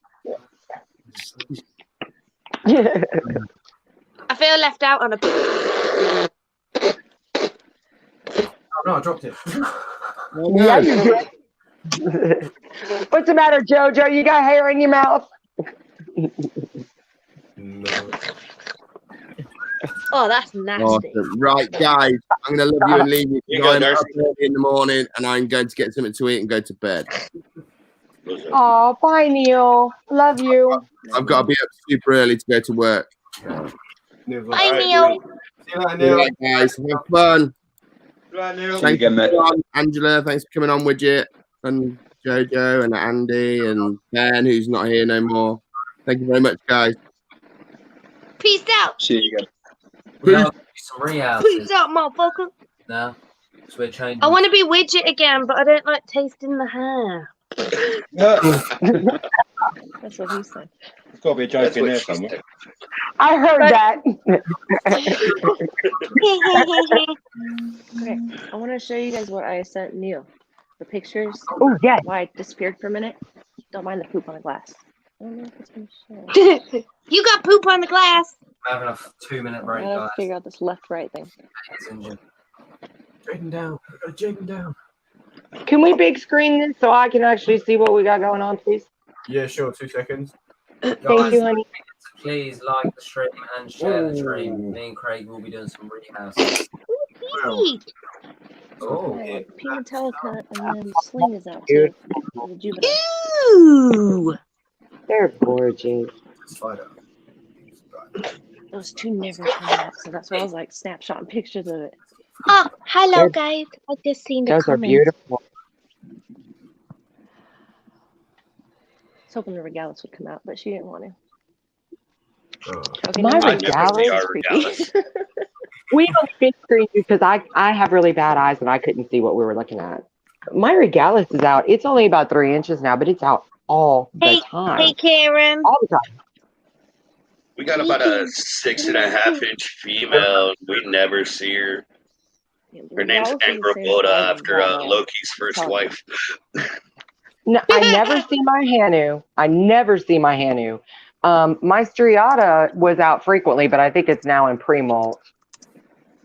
S7: I feel left out on a.
S8: Oh no, I dropped it.
S3: Yeah, you did. What's the matter, Jojo? You got hair in your mouth?
S8: No.
S7: Oh, that's nasty.
S2: Awesome. Right, guys, I'm going to love you and leave you.
S4: You go,
S2: I'm up
S4: Darcy.
S2: early in the morning, and I'm going to get something to eat and go to bed.
S3: Oh, bye, Neil. Love you.
S2: I've got to be up super early to go to work.
S7: Bye,
S4: Alright,
S7: Neil.
S8: See you later,
S2: All
S8: Neil.
S2: right, guys, have fun.
S12: Right, Neil.
S11: See you
S2: Thanks
S11: again,
S2: for
S11: mate.
S2: coming on, Angela. Thanks for coming on, Widget, and Jojo, and Andy, and Ben, who's not here no more. Thank you very much, guys.
S7: Peace out.
S11: See you again.
S13: We have some rehouses
S7: Peace out, motherfucker.
S13: now. So we're changing.
S7: I want to be Widget again, but I don't like tasting the hair.
S14: That's what he said.
S12: There's got to be a joke in there somewhere.
S3: I heard that.
S14: Okay, I want to show you guys what I sent Neil. The pictures.
S3: Oh, yeah.
S14: Why it disappeared for a minute. Don't mind the poop on the glass. I don't know if it's going to show.
S7: You got poop on the glass.
S13: We're having a 2-minute break,
S14: I have
S13: guys.
S14: to figure out this left-right thing.
S8: Jaden down. Jaden down.
S3: Can we big screen this so I can actually see what we got going on, please?
S8: Yeah, sure. 2 seconds.
S3: Thank you, honey.
S13: Please like the stream and share the stream. Me and Craig will be doing some rehouses. Oh,
S14: Yeah, P and Telecut, and then Sling is out too. The juvenile.
S7: Ooh.
S3: They're gorgeous.
S14: Those two never come out, so that's why I was like snapshotting pictures of it.
S7: Oh, hello,
S3: They're-
S7: guys. I just seen the
S3: Those are
S7: comments.
S3: beautiful.
S14: I was hoping the Regalis would come out, but she didn't want to.
S3: My Regalis? We don't big screen because I have really bad eyes and I couldn't see what we were looking at. My Regalis is out. It's only about 3 inches now, but it's out all the time.
S7: Hey, Karen.
S3: All the time.
S4: We got about a 6.5-inch female. We never see her. Her name's Angrabota after Loki's first wife.
S3: No, I never see my Hanu. I never see my Hanu. My Striata was out frequently, but I think it's now in pre-molt.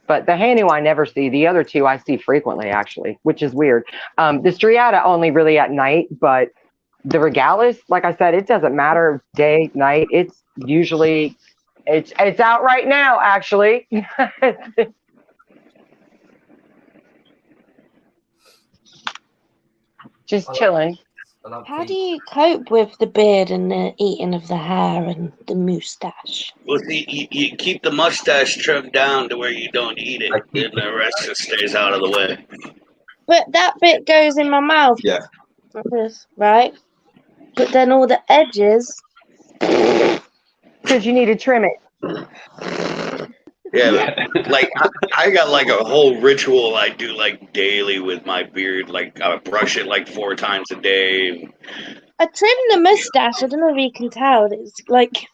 S3: But the Hanu I never see. The other two I see frequently, actually, which is weird. The Striata only really at night, but the Regalis, like I said, it doesn't matter day, night. It's usually, it's out right now, actually. Just chilling.
S7: How do you cope with the beard and the eating of the hair and the moustache?
S4: Well, see, you keep the mustache trimmed down to where you don't eat it, and the rest just stays out of the way.
S7: But that bit goes in my mouth.
S11: Yeah.
S7: Like this, right? But then all the edges.
S3: Because you need to trim it.
S4: Yeah, like I got like a whole ritual I do like daily with my beard. Like I brush it like 4 times a day.
S7: I trimmed the mustache. I don't know if you can tell. It's like.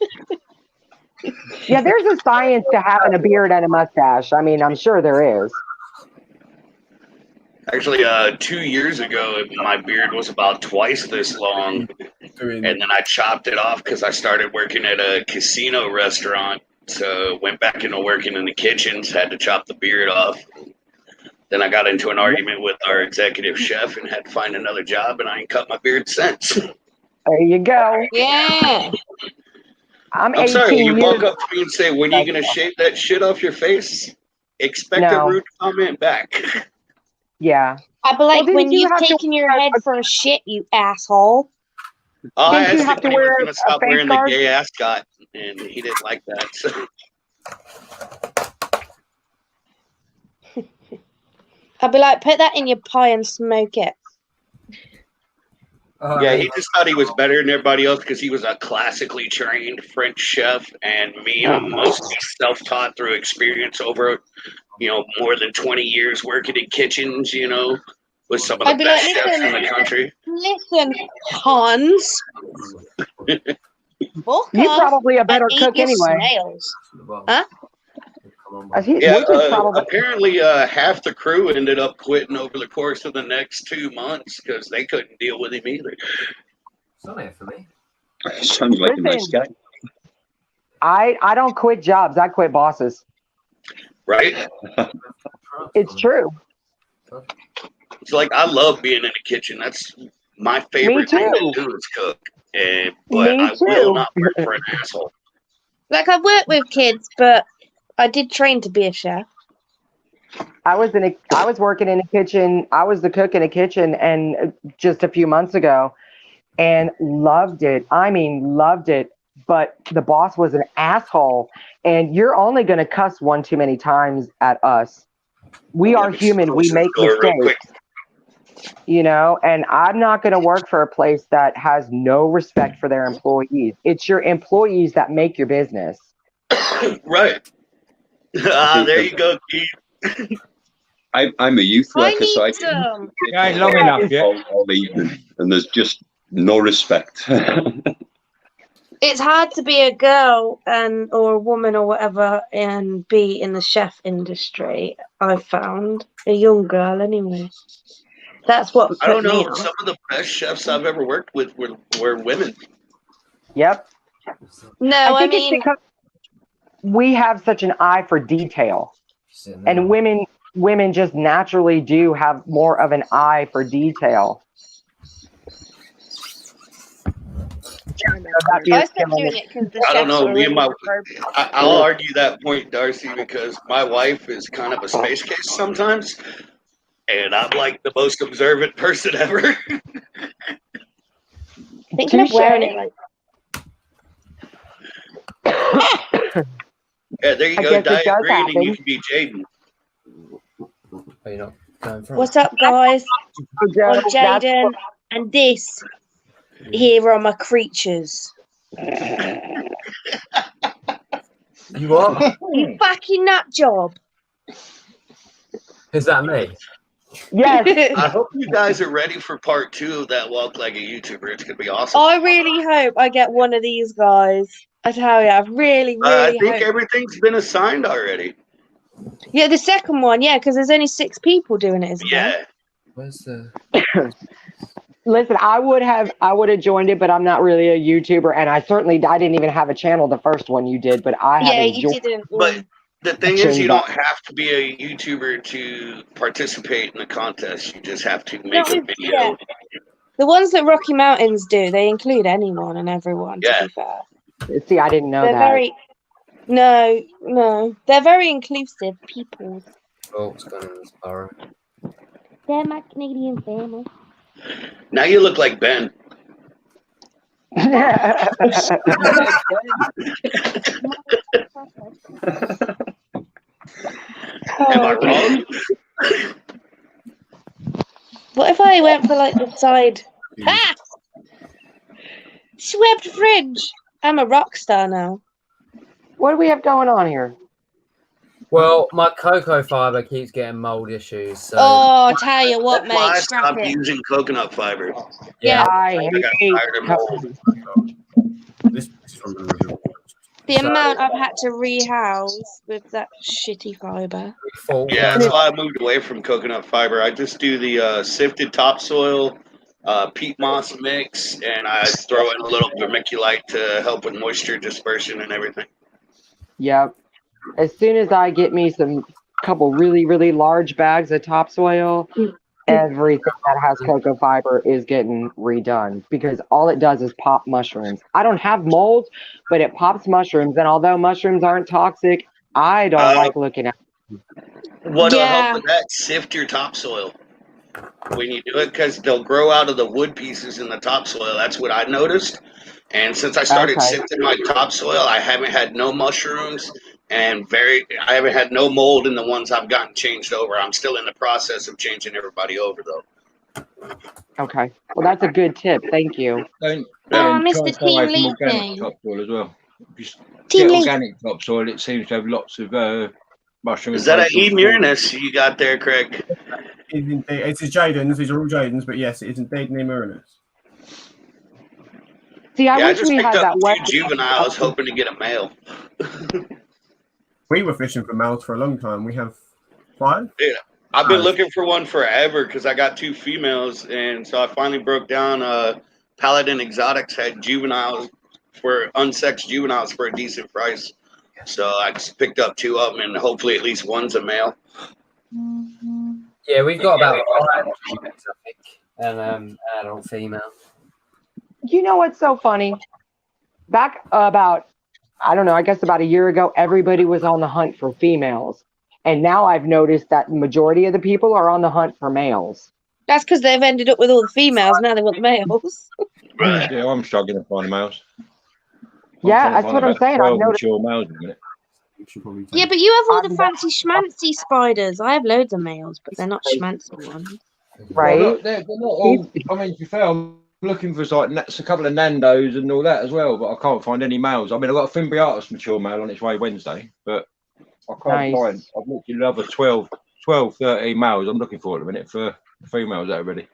S3: Yeah, there's a science to having a beard and a mustache. I mean, I'm sure there is.
S4: Actually, 2 years ago, my beard was about twice this long, and then I chopped it off because I started working at a casino restaurant. So went back into working in the kitchens, had to chop the beard off. Then I got into an argument with our executive chef and had to find another job, and I ain't cut my beard since.
S3: There you go.
S7: Yeah.
S3: I'm
S4: I'm sorry,
S3: 18
S4: you
S3: years.
S4: walk up to me and say, when are you going to shave that shit off your face? Expect
S3: No.
S4: a rude comment back.
S3: Yeah.
S7: I'd be like,
S3: Well,
S7: when
S3: didn't you
S7: you've
S3: have to
S7: taken your head for a shit, you asshole.
S4: Oh, I
S3: Didn't you
S4: asked
S3: have
S4: him
S3: to
S4: when he was
S3: wear
S4: going to
S3: a
S4: stop
S3: face
S4: wearing the
S3: guard?
S4: gay ascot, and he didn't like that. So.
S7: I'd be like, put that in your pie and smoke it.
S4: Yeah, he just thought he was better than everybody else because he was a classically trained French chef, and me, I'm mostly self-taught through experience over, more than 20 years working in kitchens, with some of the
S7: I'd be
S4: best
S7: like,
S4: chefs
S7: listen,
S4: in the country.
S7: listen, Hans. Fuck
S3: You
S7: off
S3: probably a better
S7: and
S3: cook
S7: eat your
S3: anyway.
S7: snails. Huh?
S4: Yeah,
S3: We could probably.
S4: apparently half the crew ended up quitting over the course of the next 2 months because they couldn't deal with him either.
S13: It's not here for me.
S11: Sounds like a nice guy.
S3: I don't quit jobs. I quit bosses.
S4: Right?
S3: It's true.
S4: It's like I love being in the kitchen. That's my favorite thing to do is cook. But
S3: Me
S4: I will
S3: too.
S4: not work for an asshole.
S7: Like I work with kids, but I did train to be a chef.
S3: I was working in a kitchen. I was the cook in a kitchen, and just a few months ago, and loved it. I mean, loved it. But the boss was an asshole, and you're only going to cuss one too many times at us. We are human. We make mistakes. You know, and I'm not going to work for a place that has no respect for their employees. It's your employees that make your business.
S4: Right. There you go, Keith.
S11: I'm a youth worker, so I
S7: some.
S12: Yeah, ain't long enough yet.
S11: all evening, and there's just no respect.
S7: It's hard to be a girl or a woman or whatever and be in the chef industry. I've found a young girl anyway. That's what
S4: I don't
S7: put me
S4: know.
S7: off.
S4: Some of the best chefs I've ever worked with were women.
S3: Yep.
S7: No,
S3: I
S7: I
S3: think
S7: mean,
S3: it's because we have such an eye for detail, and women just naturally do have more of an eye for detail.
S7: I stopped doing it because the
S4: I don't
S7: chefs
S4: know.
S7: were
S4: Me and my,
S7: inappropriate.
S4: I'll argue that point, Darcy, because my wife is kind of a space case sometimes, and I'm like the most observant person ever.
S7: Thinking of wearing it like.
S4: Yeah, there you
S3: I
S4: go,
S3: guess it
S4: Diet
S3: does
S4: Green, and you
S3: happen.
S4: can be Jaden.
S1: Are you not going from?
S7: What's up, guys? I'm Jaden, and this here are my creatures.
S13: You are?
S7: You fucking nut job.
S13: Is that me?
S3: Yes.
S4: I hope you guys are ready for part 2 of that Walk Like a YouTuber. It's gonna be awesome.
S7: I really hope I get one of these guys. I tell you, I really
S4: I think
S7: hope.
S4: everything's been assigned already.
S7: Yeah, the second one, yeah, because there's only 6 people doing it, isn't there?
S4: Yeah.
S1: Where's the?
S3: Listen, I would have joined it, but I'm not really a YouTuber, and I didn't even have a channel the first one you did, but I
S7: Yeah,
S3: haven't
S7: you
S3: joined.
S7: didn't.
S4: But the thing is, you don't have to be a YouTuber to participate in the contest. You just have to make a video.
S7: Yeah. The ones that Rocky Mountains do, they include anyone and everyone, to be fair.
S3: See, I didn't know
S7: They're
S3: that.
S7: very... No. They're very inclusive people.
S1: Oh, what's going on in this borough?
S7: They're my Canadian family.
S4: Now you look like Ben. Am I wrong?
S7: What if I went for like the side? Ha! Swept fridge. I'm a rock star now.
S3: What do we have going on here?
S13: Well, my cocoa fiber keeps getting mold issues. So.
S7: Oh, I'll tell you what,
S4: That's why I
S7: mate. Scrap
S4: stopped
S7: it.
S4: using coconut fiber.
S7: Yeah.
S3: I
S4: got
S3: hate
S4: tired of mold.
S7: The amount I've had to rehouse with that shitty fiber.
S4: Yeah, that's why I moved away from coconut fiber. I just do the sifted topsoil, peat moss mix, and I throw in a little vermiculite to help with moisture dispersion and everything.
S3: Yep. As soon as I get me some couple really, really large bags of topsoil, everything that has cocoa fiber is getting redone because all it does is pop mushrooms. I don't have mold, but it pops mushrooms. And although mushrooms aren't toxic, I don't like looking at them.
S4: What'll help with that? Sift your topsoil when you do it because they'll grow out of the wood pieces in the topsoil. That's what I noticed. And since I started sifting my topsoil, I haven't had no mushrooms and I haven't had no mold in the ones I've gotten changed over. I'm still in the process of changing everybody over though.
S3: Okay. Well, that's a good tip. Thank you.
S12: Don't
S7: Mr.
S12: try and
S7: Team
S12: buy some organic
S7: Leafy.
S12: topsoil as well. If you
S7: Team
S12: get
S7: Leaf.
S12: organic topsoil, it seems to have lots of mushrooms.
S4: Is that an E-Murinus you got there, Craig?
S8: It's Jaden's. These are all Jaden's, but yes, it is indeed an Murinus.
S3: See, I
S4: Yeah, I
S3: wish
S4: just
S3: we
S4: picked
S3: had
S4: up
S3: that
S4: two
S3: west.
S4: juveniles, hoping to get a male.
S8: We were fishing for males for a long time. We have 5.
S4: Yeah, I've been looking for one forever because I got 2 females, and so I finally broke down. Paladin Exotics had juveniles for unsexed juveniles for a decent price, so I just picked up 2 of them, and hopefully at least one's a male.
S1: Yeah, we've got about 5 females, I think, and an adult female.
S3: You know what's so funny? Back about, I don't know, I guess about a year ago, everybody was on the hunt for females. And now I've noticed that the majority of the people are on the hunt for males.
S7: That's because they've ended up with all the females. Now they want the males.
S12: Yeah, I'm struggling to find the males.
S3: Yeah, that's what I'm saying. I've noticed.
S12: Mature males in a minute.
S7: Yeah, but you have all the fancy schmancy spiders. I have loads of males, but they're not schmancy ones.
S3: Right?
S12: Well, look, they're not all. I mean, to be fair, I'm looking for like a couple of Nandos and all that as well, but I can't find any males. I mean, I've got a Fimbriatus mature male on its way Wednesday, but I can't find. I've looked at another 12, 13 males. I'm looking for at the minute for females that are ready.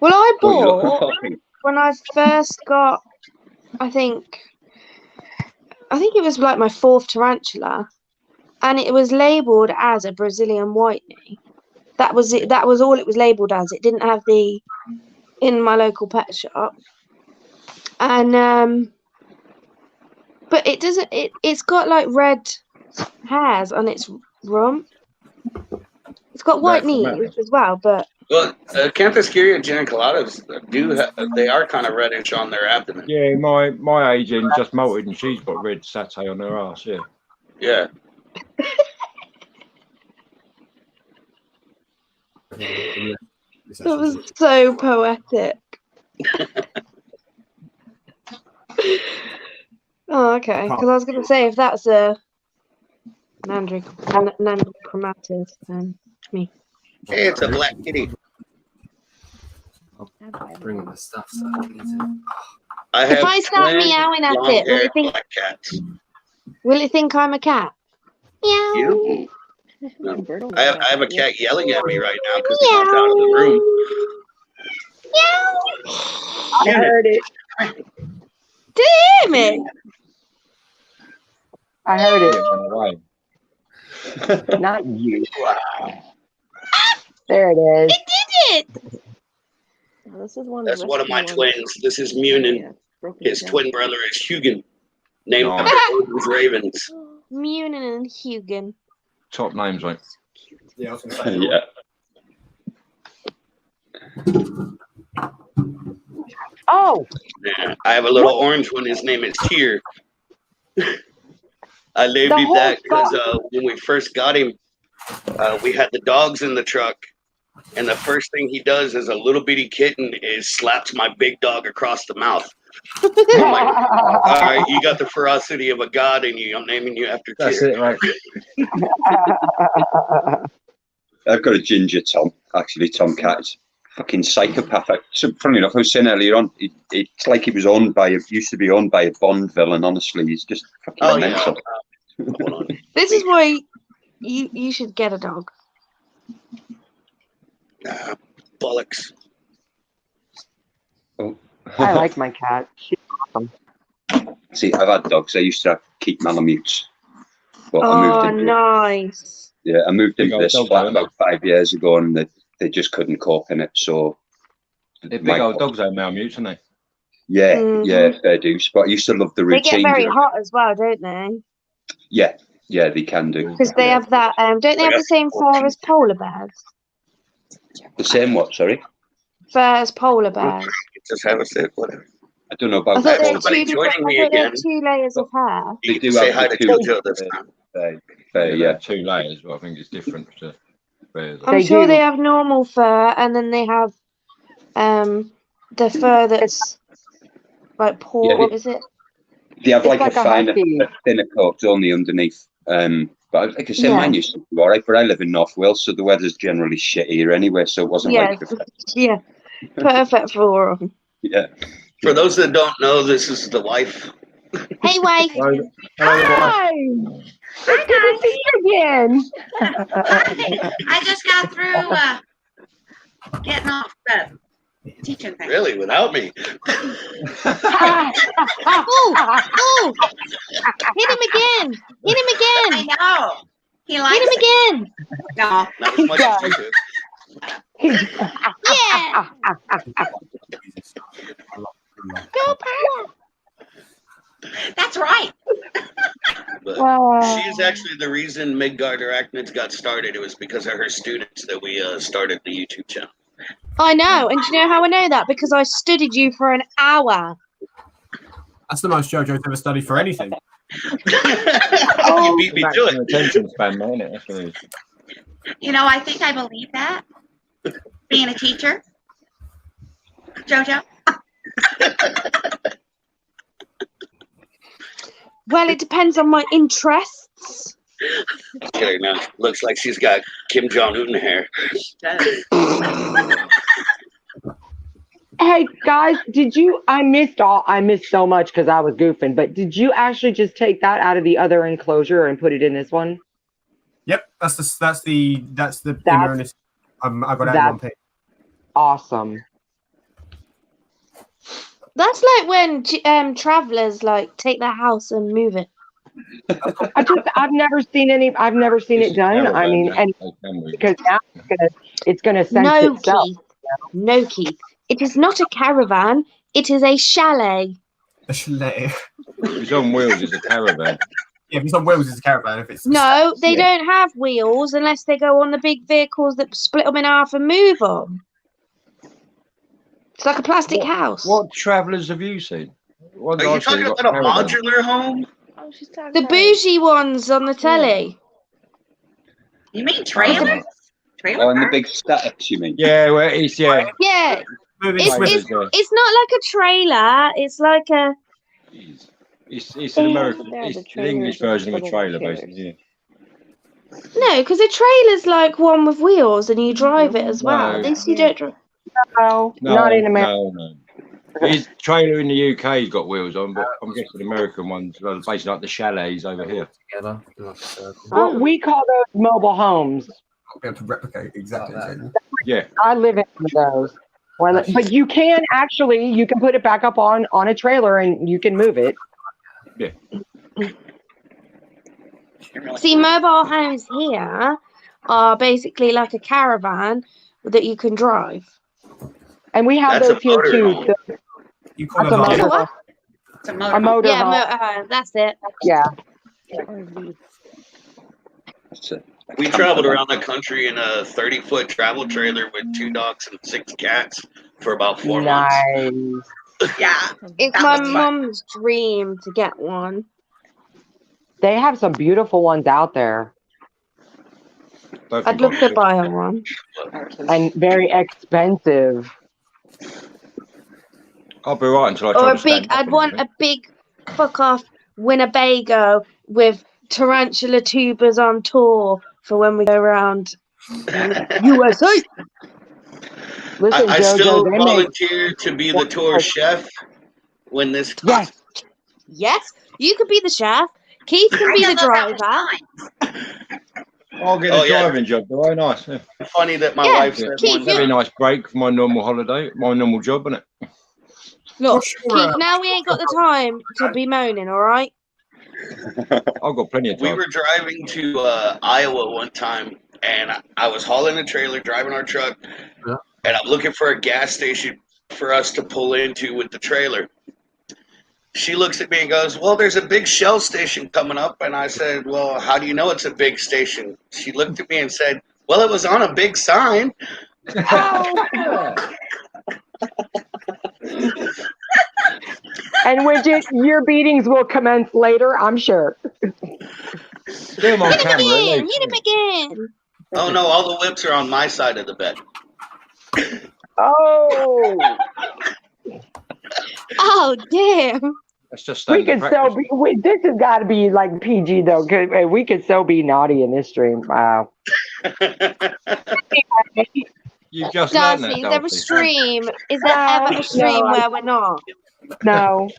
S7: Well, I bought when I first got. I think it was like my 4th tarantula, and it was labelled as a Brazilian whitey. That was it. That was all it was labelled as. It didn't have the in my local pet shop, and but it doesn't. It's got like red hairs on its rump. It's got white knees as well, but.
S4: Well, Campescuria geniculatas they are kind of reddish on their abdomen.
S12: Yeah, my agent just molted and she's got red satay on her ass. Yeah.
S4: Yeah.
S7: That was so poetic. Oh, okay. Because I was going to say, if that's a Nandrochromatis, then me.
S4: Hey, it's a black kitty.
S1: Bring the stuff so I can eat it.
S7: If I start meowing at it, will it think I'm a cat? Meow.
S4: You? No. I have a cat yelling at me right now because he's out of the room.
S7: Meow.
S3: I heard it.
S7: Did you hear me?
S3: I heard it. Not you. There it is.
S7: It did it.
S14: This is one.
S4: That's one of my twins. This is Munin. His twin brother is Hugin, named after Odin's ravens.
S7: Munin and Hugin.
S12: Top names, right?
S8: Yeah, I was going to say.
S4: Yeah.
S3: Oh.
S4: Yeah, I have a little orange one. His name is Tyr. I named him that because when we first got him, we had the dogs in the truck. And the first thing he does as a little bitty kitten is slaps my big dog across the mouth. I'm like, all right, you got the ferocity of a god in you. I'm naming you after Tyr.
S12: That's it, right?
S11: I've got a ginger Tom, actually. Tom Cat is fucking psychopath. So, funny enough, I was saying earlier on, it's like he was used to be owned by a Bond villain, honestly. He's just fucking mental.
S7: This is why you should get a dog.
S4: Bollocks.
S11: Oh.
S3: I like my cat. She's awesome.
S11: See, I've had dogs. I used to keep Malamutes. But I moved
S7: nice.
S11: Yeah, I moved into this flat about 5 years ago, and they just couldn't cope in it. So
S12: they're big old dogs, though, Malamutes, aren't they?
S11: Yeah, yeah, fair dues. But I used to love the routine.
S7: They get very hot as well, don't they?
S11: Yeah, they can do.
S7: Because they have that. Don't they have the same fur as polar bears?
S11: The same what? Sorry.
S7: Fur as polar bears.
S4: Just have a sit, whatever.
S11: I don't know about
S7: I thought
S11: that.
S7: they had 2 layers of hair.
S11: They do
S4: say
S11: have
S4: hi to Jojo this time.
S11: Yeah,
S12: 2 layers, but I think it's different to bears.
S7: I'm sure they have normal fur, and then they have the fur that's like pork. What is it?
S11: They have like a finer, thinner coat only underneath. But like I say, mine used to be all right. But I live in North Wales, so the weather's generally shit here anyway. So it wasn't like
S7: perfect for them.
S11: Yeah.
S4: For those that don't know, this is the wife.
S7: Hey, wife.
S3: Hi. Good to see you again.
S10: I just got through getting off bed. Teaching things.
S4: Really, without me?
S7: Oh! Hit him again! Hit him again!
S10: I know. He likes
S7: Hit him again!
S10: No.
S4: Not as much as you do.
S7: Yeah! Go power!
S10: That's right.
S4: But
S3: Wow.
S4: she's actually the reason Midgard Arachnids got started. It was because of her students that we started the YouTube channel.
S7: I know, and do you know how I know that? Because I studied you for an hour.
S8: That's the most JoJo's ever studied for anything.
S4: You beat me to it.
S12: Attention span, man, isn't it? That's what it is.
S10: You know, I think I believe that. Being a teacher. Jojo.
S7: Well, it depends on my interests.
S4: Look at her now. Looks like she's got Kim Jong-un hair.
S3: Hey guys, did you? I missed so much because I was goofing. But did you actually just take that out of the other enclosure and put it in this one?
S8: Yep, that's the Marinus. I got out in one pick.
S3: Awesome.
S7: That's like when travelers like take their house and move it.
S3: I've never seen it done. I mean, and because now it's gonna sense
S7: No,
S3: itself.
S7: Keith. No, Keith. It is not a caravan. It is a chalet.
S8: A chalet.
S12: If it's on wheels, it's a caravan.
S8: Yeah, if it's on wheels, it's a caravan. If it's
S7: No, they don't have wheels unless they go on the big vehicles that split them in half and move them. It's like a plastic house.
S12: What travellers have you seen?
S4: Are you talking about a modular home?
S7: The bougie ones on the telly.
S10: You mean trailers?
S11: Oh, and the big statics, you mean?
S12: Yeah, well, it's
S7: Yeah, it's not like a trailer. It's like a.
S12: It's an American, it's an English version of a trailer, basically. Yeah.
S7: No, because a trailer's like one with wheels, and you drive it as well.
S12: No.
S7: At least you don't drive.
S3: No, not in America.
S12: No. His trailer in the UK's got wheels on, but I'm guessing the American ones are basically like the chalets over here.
S3: Well, we call those mobile homes.
S8: Not be able to replicate exactly.
S12: Yeah,
S3: I live in one of those. Well, but you can put it back up on a trailer and you can move it.
S12: Yeah.
S7: See, mobile homes here are basically like a caravan that you can drive.
S3: And we have those here too.
S8: You call
S3: it a motor
S7: What?
S3: A motor
S7: Yeah,
S3: home.
S7: motorhome. That's it.
S3: Yeah.
S4: We traveled around the country in a 30-foot travel trailer with 2 dogs and 6 cats for about 4 months.
S10: Yeah.
S7: It's my mum's dream to get one.
S3: They have some beautiful ones out there.
S7: I'd love to buy her one.
S3: And very expensive.
S12: I'll be right until I
S7: Or
S12: try
S7: a
S12: to
S7: big, I'd want a big fuck off Winnebago with tarantula tubers on tour for when we go around USA.
S3: Listen,
S4: I
S3: Jojo,
S4: still
S3: they
S4: volunteer to be the tour chef when this comes.
S7: Yes, you could be the chef. Keith can be the driver.
S12: I'll get a driving job. Very nice. Yeah.
S4: Funny that my
S7: Yeah,
S4: wife said
S7: Keith,
S12: Very nice break for my normal holiday, my normal job, isn't it?
S7: Look, Keith, now we ain't got the time to be moaning, all right?
S12: I've got plenty of time.
S4: We were driving to Iowa one time, and I was hauling a trailer, driving our truck, and I'm looking for a gas station for us to pull into with the trailer. She looks at me and goes, "Well, there's a big Shell station coming up." And I said, "Well, how do you know it's a big station?" She looked at me and said, "Well, it was on a big sign."
S3: And Widget, your beatings will commence later, I'm sure.
S12: Hit him
S7: again! Hit him again!
S4: Oh no, all the whips are on my side of the bed.
S3: Oh!
S7: Oh, damn!
S12: That's just
S3: We could so be. This has got to be like PG though, because we could so be naughty in this stream. Wow.
S12: You just learned
S7: Darcy,
S12: that,
S7: is there a stream? Is there ever a stream where we're not?
S3: No.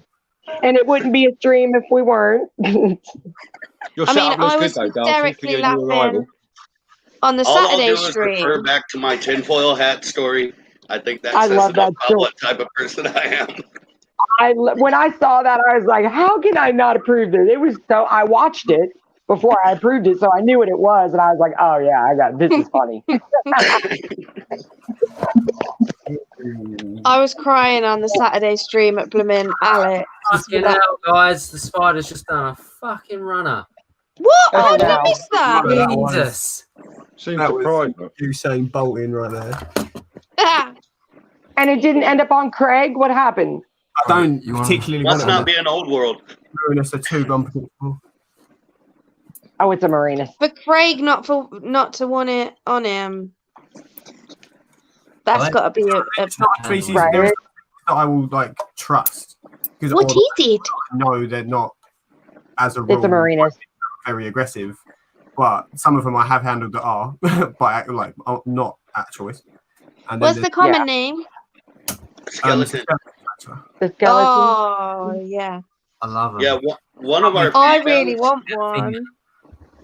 S3: And it wouldn't be a stream if we weren't.
S12: Your
S7: I mean,
S12: setup looks
S7: I was
S12: good though, Darcy, for
S7: hysterically
S12: your new
S7: laughing
S12: arrival.
S7: on the
S4: All I'll
S7: Saturday
S4: do is
S7: stream.
S4: refer back to my tinfoil hat story. I think that
S3: I
S4: says
S3: love
S4: enough
S3: that
S4: about
S3: so-
S4: what type of person I am.
S3: When I saw that, I was like, how can I not approve this? It was so, I watched it before I approved it, so I knew what it was, and I was like, oh yeah, this is funny.
S7: I was crying on the Saturday stream at Bloomin' Alex.
S13: Fucking hell, guys. The spider's just done a fucking runner.
S7: What? How
S3: Oh,
S7: did I
S3: no.
S7: miss that?
S13: Jesus.
S12: Seems
S8: That was
S12: surprised.
S8: Usain Bolting right there.
S7: Ah,
S3: And it didn't end up on Craig? What happened?
S8: I don't particularly want
S4: Must
S8: it
S4: not
S8: on
S4: be an old world.
S8: Marinus are too unpredictable.
S3: Oh, it's a Marinus.
S7: for Craig not to want it on him. That's got to be a
S8: It's not a species
S3: Right.
S8: there is that I will like trust because
S7: what he did.
S8: no, they're not as a rule.
S3: It's a Marinus.
S8: Very aggressive, but some of them I have handled that are by like not at choice. And then
S7: What's the common name?
S4: Skeleton.
S3: The skeleton.
S7: Oh yeah.
S13: I love him.
S4: Yeah, one of our.
S7: I
S4: females-
S7: really want one.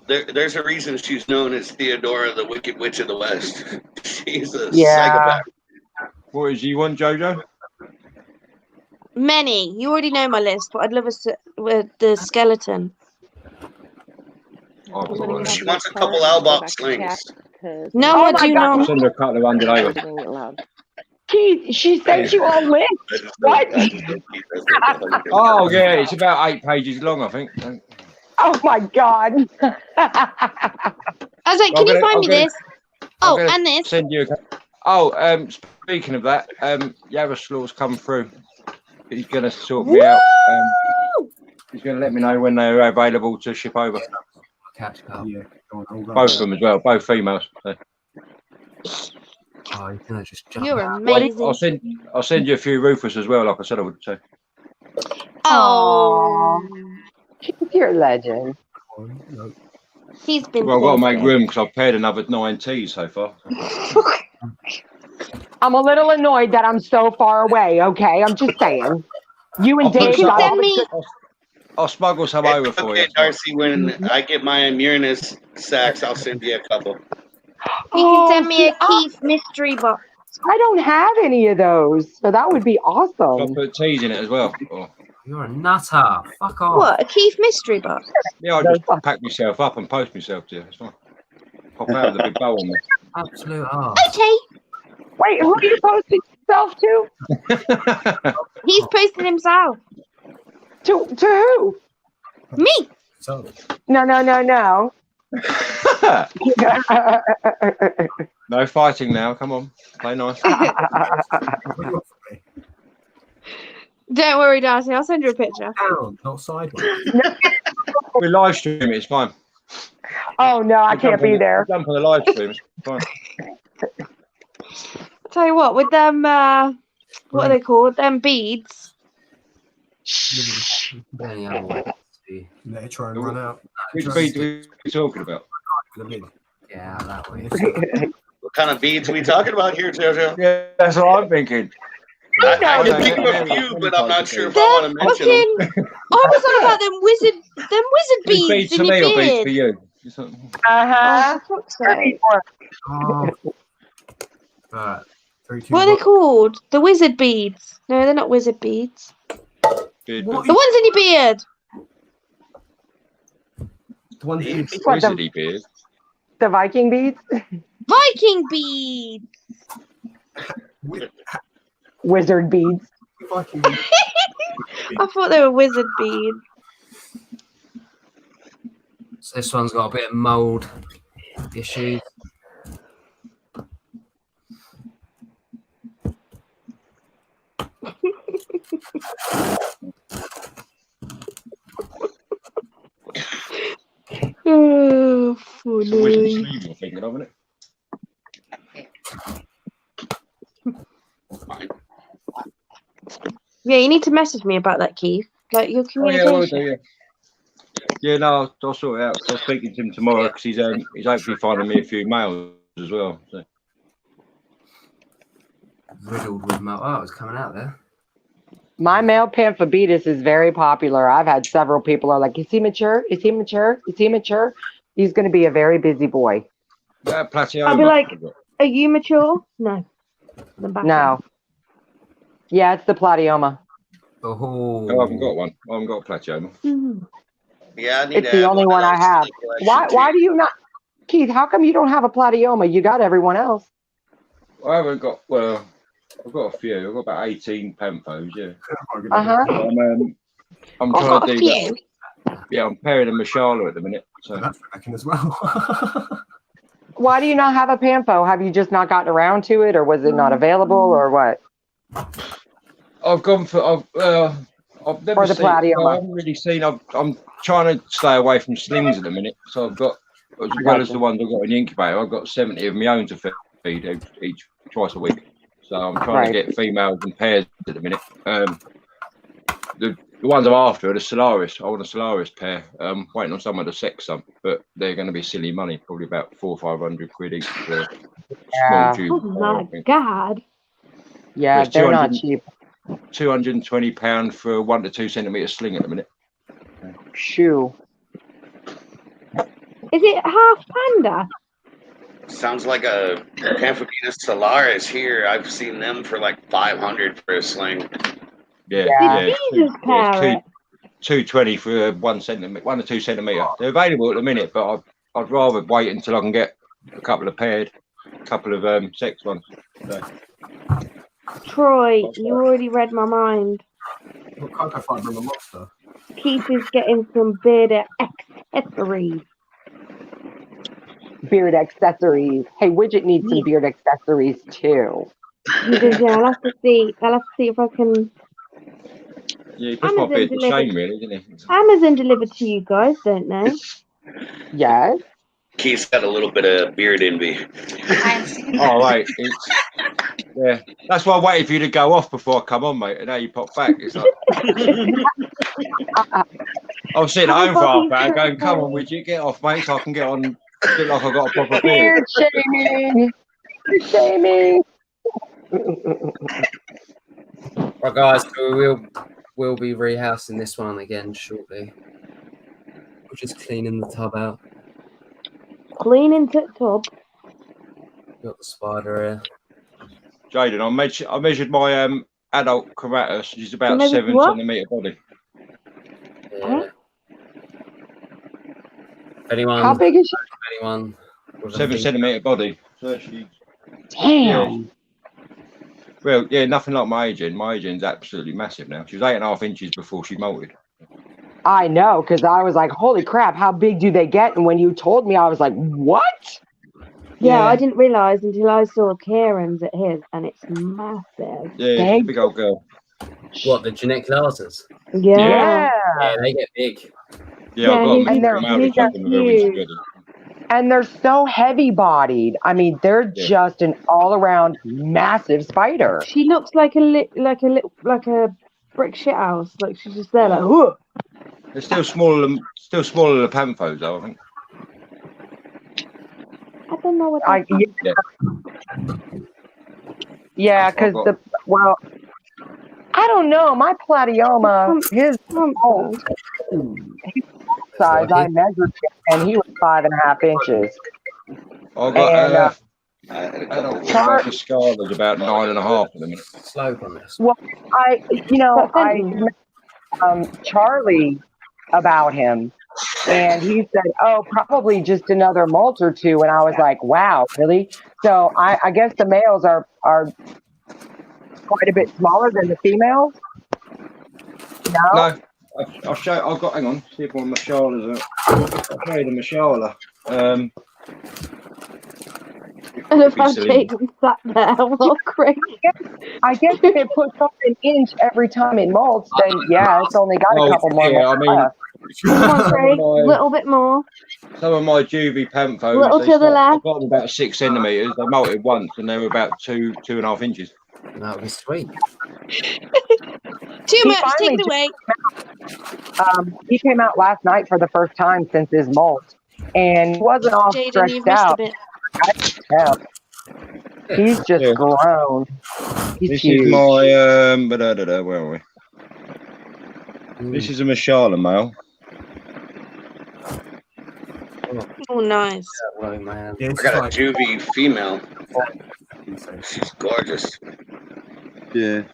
S4: There's a reason she's known as Theodora, the Wicked Witch of the West. She's a
S3: Yeah.
S4: psychopath.
S12: What is you want, Jojo?
S7: Many. You already know my list, but I'd love with the skeleton.
S12: Oh, cool.
S4: She wants a couple L-box slings.
S7: No,
S3: Oh
S7: I
S3: my
S7: do
S3: God.
S12: I'll
S7: not.
S12: send her a couple of hundred over.
S3: Keith, she sent you all lists. What?
S12: Oh yeah, it's about 8 pages long, I think.
S3: Oh my God.
S7: I was like, can you find me this? Oh, and this.
S12: Send you. Oh, speaking of that, Yaroslaw's come through. He's going to sort me out. He's going to let me know when they're available to ship over.
S13: Catch up.
S8: Yeah,
S12: Both of them as well, both females. So.
S13: Oh, you can just jump.
S7: You're amazing.
S12: I'll send you a few Rufus as well, like I said I would say.
S7: Oh,
S3: Keith, you're a legend.
S7: he's been.
S12: Well, I've got to make
S7: thinking.
S12: room because I've paired another 9 Ts so far.
S3: I'm a little annoyed that I'm so far away, okay? I'm just saying. You and Dave got all the
S12: I'll smuggle some over for you.
S4: Okay, Darcy, when I get my Immurinus sacks, I'll send you a couple.
S7: You can send me a Keith mystery box.
S3: I don't have any of those, so that would be
S12: I'll
S3: awesome.
S12: put T's in it as well. Oh.
S13: You're a nutter. Fuck off.
S7: What, a Keith mystery box?
S12: Yeah, I'll just pack myself up and post myself to you. It's fine. Pop out with a big bow on me.
S13: Absolute arse.
S7: Okay.
S3: Wait, who are you posting yourself to?
S7: He's posted himself.
S3: To who?
S7: Me.
S8: So
S3: No.
S12: No fighting now. Come on, play nice.
S7: Don't worry, Darcy. I'll send you a picture.
S8: down, not sideways.
S12: We live stream it. It's fine.
S3: Oh no, I
S12: We'll
S3: can't
S12: jump on
S3: be
S12: the-
S3: there.
S12: we'll jump on the live stream. It's fine.
S7: I'll tell you what, with them, what are they called? Them beads.
S13: Any other way to be-
S8: Let it try and run out.
S12: Which beat are we talking about?
S13: Yeah, that way.
S4: What kind of beads are we talking about here, Jojo?
S12: Yeah, that's what I'm thinking.
S4: I can think of a few, but I'm not sure if I want to mention
S7: Fucking,
S4: them.
S7: I was on about them wizard
S12: Beads
S7: beads
S12: to
S7: in
S12: me
S7: your
S12: or beads for
S7: beard.
S12: you?
S3: Uh-huh.
S7: Oh, for fuck's sake.
S8: Oh. Right. 3, 2,
S7: What are they called? The wizard beads. No, they're not wizard beads.
S12: Beard,
S7: The ones in your beard.
S3: What,
S12: Wizardy beard.
S3: The Viking beads?
S7: Viking beads.
S3: Wizard beads.
S7: I thought they were wizard beads.
S13: So this one's got a bit of mould issues.
S7: Oh,
S12: It's a wizard
S7: funny.
S12: sleeve you're thinking of, isn't it?
S7: Yeah, you need to message me about that, Keith. Like your
S12: Oh, yeah, I will
S7: communication.
S12: do, yeah. Yeah, no, I'll sort it out. I'm speaking to him tomorrow because he's hopefully finding me a few mails as well. So.
S13: Riddled with mould. Oh, it's coming out there.
S3: My male Pamphobetus is very popular. I've had several people are like, is he mature? Is he mature? Is he mature? He's going to be a very busy boy.
S12: Yeah, plateau.
S7: I'll be like, are you mature? No. The back
S3: No. Yeah, it's the platyoma.
S13: Oh,
S12: I haven't got one. I haven't got a platyoma.
S7: end.
S4: Yeah, I need
S3: It's
S4: to
S3: the
S4: add
S3: only
S4: one
S3: one
S4: of
S3: I
S4: those to
S3: have.
S4: the collection,
S3: Why
S4: too.
S3: do you not, Keith? How come you don't have a platyoma? You got everyone else.
S12: I haven't got. Well, I've got a few. I've got about 18 panthos. Yeah. I'm
S7: I've
S12: trying
S7: got
S12: to
S7: a
S12: do
S7: few.
S12: that. Yeah, I'm pairing a Mashala at the minute. So
S8: that's cracking as well.
S3: Why do you not have a pantho? Have you just not gotten around to it, or was it not available, or what?
S12: I've gone for. I've never
S3: Or the
S12: seen. No, I
S3: platyoma.
S12: haven't really seen. I'm trying to stay away from slings at the minute. So I've got, as well as the ones I've got in the incubator, I've got 70 of my own to feed each twice a week. So I'm trying to get females and pairs at the minute. The ones I'm after are the Solaris. I want a Solaris pair. Waiting on someone to sex some, but they're going to be silly money, probably about 400 or 500 quid each for a small tube.
S7: Oh my god.
S3: Yeah,
S12: There's
S3: they're not cheap.
S12: £220 for a 1 to 2 centimetre sling at the minute.
S3: Shoo.
S7: Is it half panda?
S4: Sounds like a Pamphilina Solaris here. I've seen them for like 500 for a sling.
S12: Yeah.
S7: Jesus, parrot.
S12: 220 for 1 centimetre, 1 to 2 centimetre. They're available at the minute, but I'd rather wait until I can get a couple of paired, a couple of sex ones. So.
S7: Troy, you already read my mind.
S8: What cocoa fibre and a monster?
S7: Keith is getting some bearded accessories.
S3: Beard accessories. Hey, Widget needs some beard accessories too.
S7: Yeah, I'll have to see. If I can.
S12: Yeah, he puts my beard to shame, really, doesn't he?
S7: Amazon delivered to you guys, don't they?
S3: Yes.
S4: Keith's got a little bit of beard envy.
S12: Oh, right. Yeah, that's why I waited for you to go off before I come on, mate. And now you pop back. It's like I was sitting at home for half an hour going, "Come on, would you get off, mate? So I can get on. Look like I got a proper beard."
S3: Shaming. Shaming.
S1: Right, guys, so we'll be rehousing this one again shortly. We're just cleaning the tub out.
S7: Cleaning the tub.
S1: Got the spider here.
S12: Jaden, I measured my adult Coratus. She's about 7 centimetre body.
S1: Yeah. Anyone?
S3: How big is she?
S1: Anyone?
S12: 7 centimetre body. So she's,
S3: Damn.
S12: well, yeah, nothing like my agent. My agent's absolutely massive now. She was 8.5 inches before she molted.
S3: I know, because I was like, holy crap, how big do they get? And when you told me, I was like, what?
S7: Yeah, I didn't realise until I saw Kieran's at his, and it's massive.
S12: Yeah, she's a big old girl.
S1: What, the Geniculators?
S7: Yeah.
S1: Yeah, they get big.
S12: Yeah, I've got
S3: and
S12: a
S3: they're
S12: marriage up in the room.
S3: And they're so heavy-bodied. I mean, they're just an all-around massive spider.
S7: She looks like a brick shit house. Like she's just there, like, whoa.
S12: They're still smaller than the panthos, though, I think.
S7: I don't know what.
S3: Yeah, because I don't know. My platyoma, his size, I measured him, and he was 5.5 inches.
S12: I got adult Scala's about 9.5 at the minute.
S1: Slope on this.
S3: Well, I met Charlie about him, and he said, "Oh, probably just another molt or two." And I was like, "Wow, really?" So I guess the males are quite a bit smaller than the females.
S12: No, I'll show. I've got. Hang on. See if one Mashalas. I'll show you the Mashala.
S7: I love how Jaden sat there. Well, crazy.
S3: I guess if it puts up an inch every time it molts, then yeah, it's only got a couple more.
S12: Yeah, I mean,
S7: Come on, Craig. A little bit more.
S12: Some of my juvie panthos,
S7: A little to the left.
S12: I've got them about 6 centimetres. They molted once, and they were about 2.5 inches.
S1: That would be sweet.
S7: Too much. Take it away.
S3: He came out last night for the first time since his molt, and he wasn't all
S7: Jaden,
S3: stretched
S7: you've missed a
S3: out.
S7: bit.
S3: I can tell. He's just grown. He's
S12: This
S3: huge.
S12: is my where are we? This is a Mashala male.
S7: Oh, nice.
S1: Hello, man.
S4: I got a juvie female. She's gorgeous.
S12: Yeah.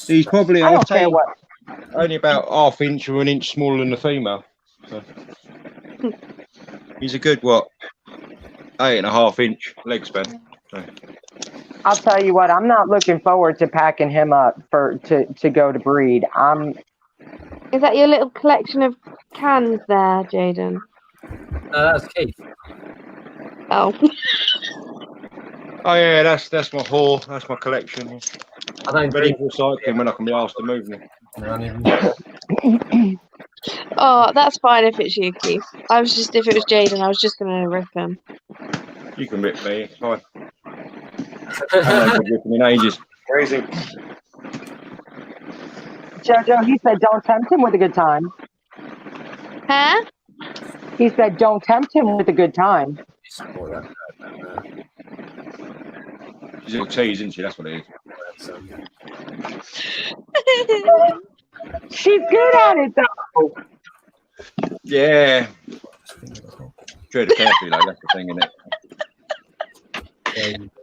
S12: He's probably,
S3: I
S12: I'd
S3: don't
S12: say,
S3: care what.
S12: only about ½ inch or an inch smaller than the female. So. He's a good, what, 8.5 inch leg span. So.
S3: I'll tell you what. I'm not looking forward to packing him up to go to breed.
S7: Is that your little collection of cans there, Jaden?
S13: No, that's Keith.
S7: Oh.
S12: Oh yeah, that's my haul. That's my collection.
S13: I don't
S12: ready for recycling when I can be asked to move them.
S7: Oh, that's fine if it's you, Keith. If it was Jaden, I was just gonna rip him.
S12: You can rip me. It's fine. I haven't been ripping in ages.
S4: Crazy.
S3: Jojo, he said, "Don't tempt him with a good time."
S7: Huh?
S3: He said, "Don't tempt him with a good time."
S12: She's a little tease, isn't she? That's what it is.
S3: She's good at it, though.
S12: Yeah. Tread carefully, like that's the thing, isn't it?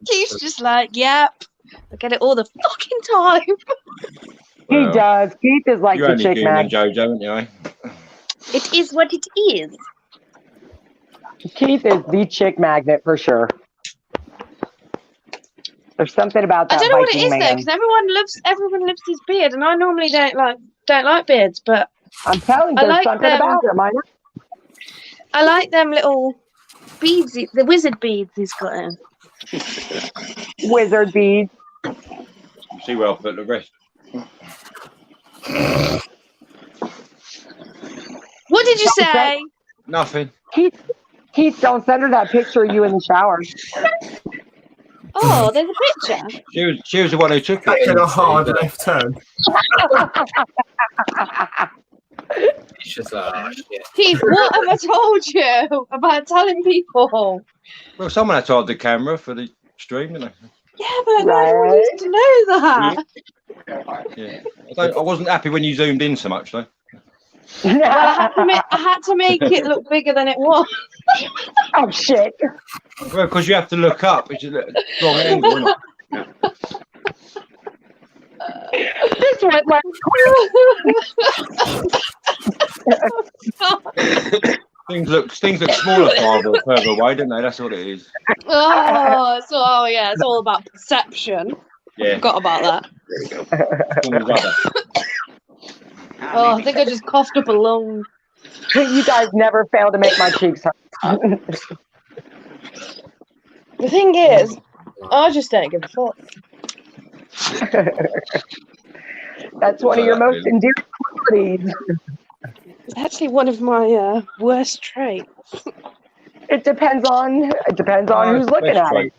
S7: Keith's just like, yep. I get it all the fucking time.
S3: He does. Keith is like
S12: You're
S3: the
S12: only
S3: chick
S12: human,
S3: magnet.
S12: Jojo, aren't you? Eh?
S7: It is what it is.
S3: Keith is the chick magnet for sure. There's something about that.
S7: I don't know what it
S3: Viking
S7: is though,
S3: man.
S7: because everyone loves his beard, and I normally don't like beards, but
S3: I'm telling you,
S7: I
S3: there's
S7: like
S3: something
S7: them.
S3: about him.
S7: I like them little beads, the wizard beads he's got in.
S3: Wizard beads.
S12: You see where I put the rest.
S7: What did you say?
S12: Nothing.
S3: Keith, don't send her that picture of you in the shower.
S7: Oh, there's a picture.
S12: She was the one who took it.
S8: Taking a hard left turn.
S13: It's just like, oh, shit.
S7: Keith, what have I told you about telling people?
S12: Well, someone had to hold the camera for the stream, didn't they?
S7: Yeah, but not everyone needs to know that.
S12: Yeah. I wasn't happy when you zoomed in so much, though.
S7: Well, I had to make it look bigger than it was.
S3: Oh shit!
S12: Well, because you have to look up. It's a wrong angle, isn't it?
S3: This went like
S12: Things look smaller further away, don't they? That's what it is.
S7: Oh yeah, it's all about perception.
S12: Yeah.
S7: Forgot about that. Oh, I think I just coughed up a lung.
S3: You guys never fail to make my cheeks hurt.
S7: The thing is, I just don't give a fuck.
S3: That's one of your most endearing qualities.
S7: It's actually one of my worst traits.
S3: It depends on who's looking at it.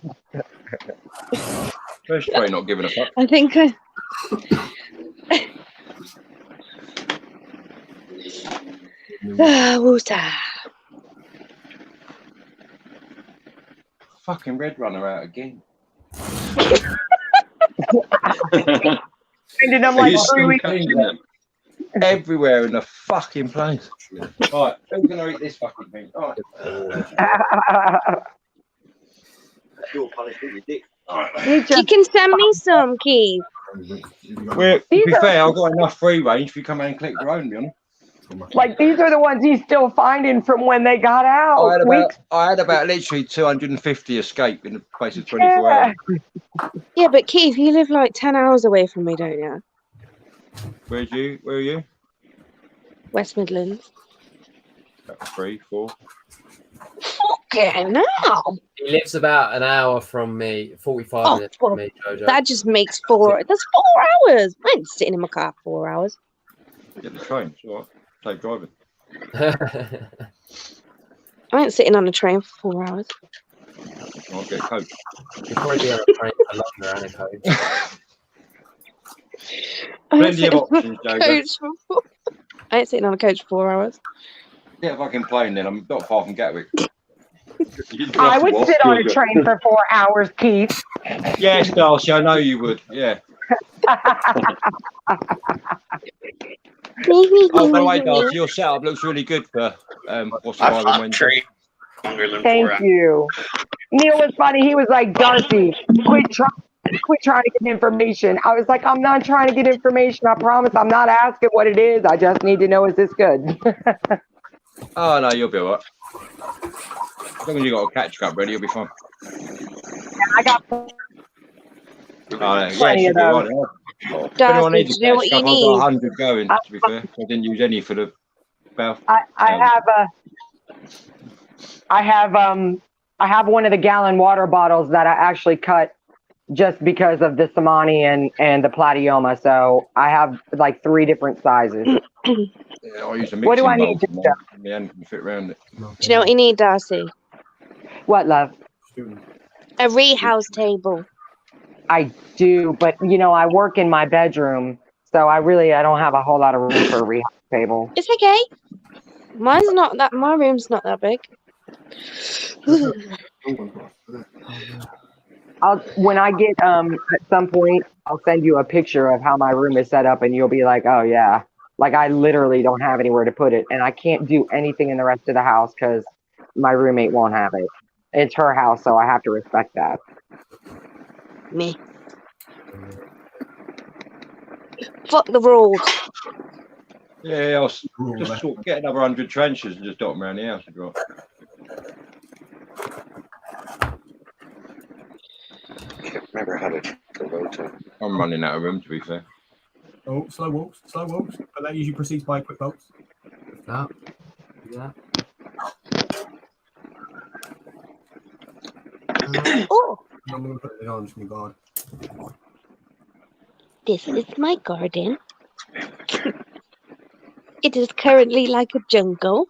S12: First trait, not giving a fuck.
S7: I think water.
S12: Fucking red runner out again.
S3: And I'm like 3 weeks.
S12: Everywhere in the fucking place. Right, who's gonna eat this fucking thing? All right. Your punishment, you dick.
S7: You can send me some, Keith.
S12: Well, to be fair, I've got enough free range if you come out and collect your own, to be honest.
S3: Like these are the ones he's still finding from when they got out.
S12: I had about literally 250 escape in the space of 24 hours.
S7: Yeah, but Keith, you live like 10 hours away from me, don't you?
S12: Where are you?
S7: West Midlands.
S12: About 3, 4.
S7: Fucking hell.
S1: He lives about an hour from me, 45 minutes from me, Jojo.
S7: That just makes 4. That's 4 hours. I ain't sitting in my car for 4 hours.
S12: Get the train, it's all right. Take driving.
S7: I ain't sitting on a train for 4 hours.
S12: I'll get a coach.
S1: You'll probably be on a train for longer and a coach.
S12: Plenty of options, Jojo.
S7: I ain't sitting on a coach for 4 hours.
S12: Get a fucking plane then. I'm not far from Gatwick.
S3: I would sit on a train for 4 hours, Keith.
S12: Yes, Darcy, I know you would. Yeah. Oh, by the way, Darcy, your setup looks really good for what's surviving Wednesday.
S3: Thank you. Neil was funny. He was like, Darcy, quit trying to get information. I was like, I'm not trying to get information. I promise. I'm not asking what it is. I just need to know, is this good?
S12: Oh no, you'll be alright. As long as you got a catch cup ready, you'll be fine.
S3: I got
S12: plenty of those. If anyone needs a catch cup, I've got 100 going. To be fair, I didn't use any for the Balfouri.
S3: I have one of the gallon water bottles that I actually cut just because of the Samani and the Platyoma. So I have like 3 different sizes.
S12: Yeah, I use a
S3: What do I need to
S12: do? The end can fit around it.
S7: Do you know what you need, Darcy?
S3: What, love?
S7: A rehouse table.
S3: I do, but you know, I work in my bedroom, so I don't have a whole lot of room for a rehouse table.
S7: It's okay. Mine's not that. My room's not that big.
S3: When I get at some point, I'll send you a picture of how my room is set up, and you'll be like, "Oh yeah." Like I literally don't have anywhere to put it, and I can't do anything in the rest of the house because my roommate won't have it. It's her house, so I have to respect that.
S7: Me. Fuck the rules.
S12: Yeah, I'll just get another 100 trenches and just dot them around the house.
S11: Never had a Toyota.
S12: I'm running out of room, to be fair.
S8: Oh, slow walks, but that usually precedes by quick bolts.
S13: That. Yeah.
S7: Oh.
S8: I'm going to put it on from the guard.
S7: This is my garden. It is currently like a jungle.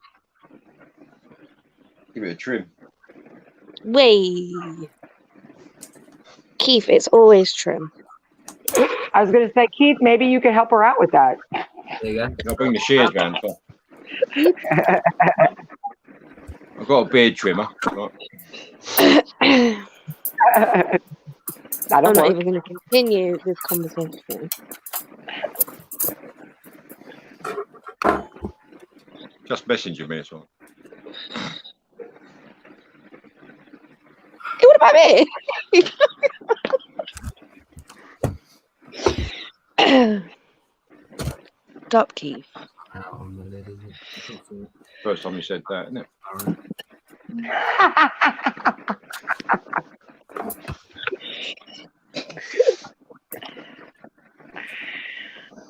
S12: Give it a trim.
S7: Way. Keith, it's always trim.
S3: I was going to say, Keith, maybe you could help her out with that.
S13: There you go.
S12: I'll bring the shears round. I've got a beard trimmer.
S7: I'm not even going to continue this conversation.
S12: Just messenger me as well.
S7: Hey, what about me? Stop, Keith.
S12: First time you said that, isn't it?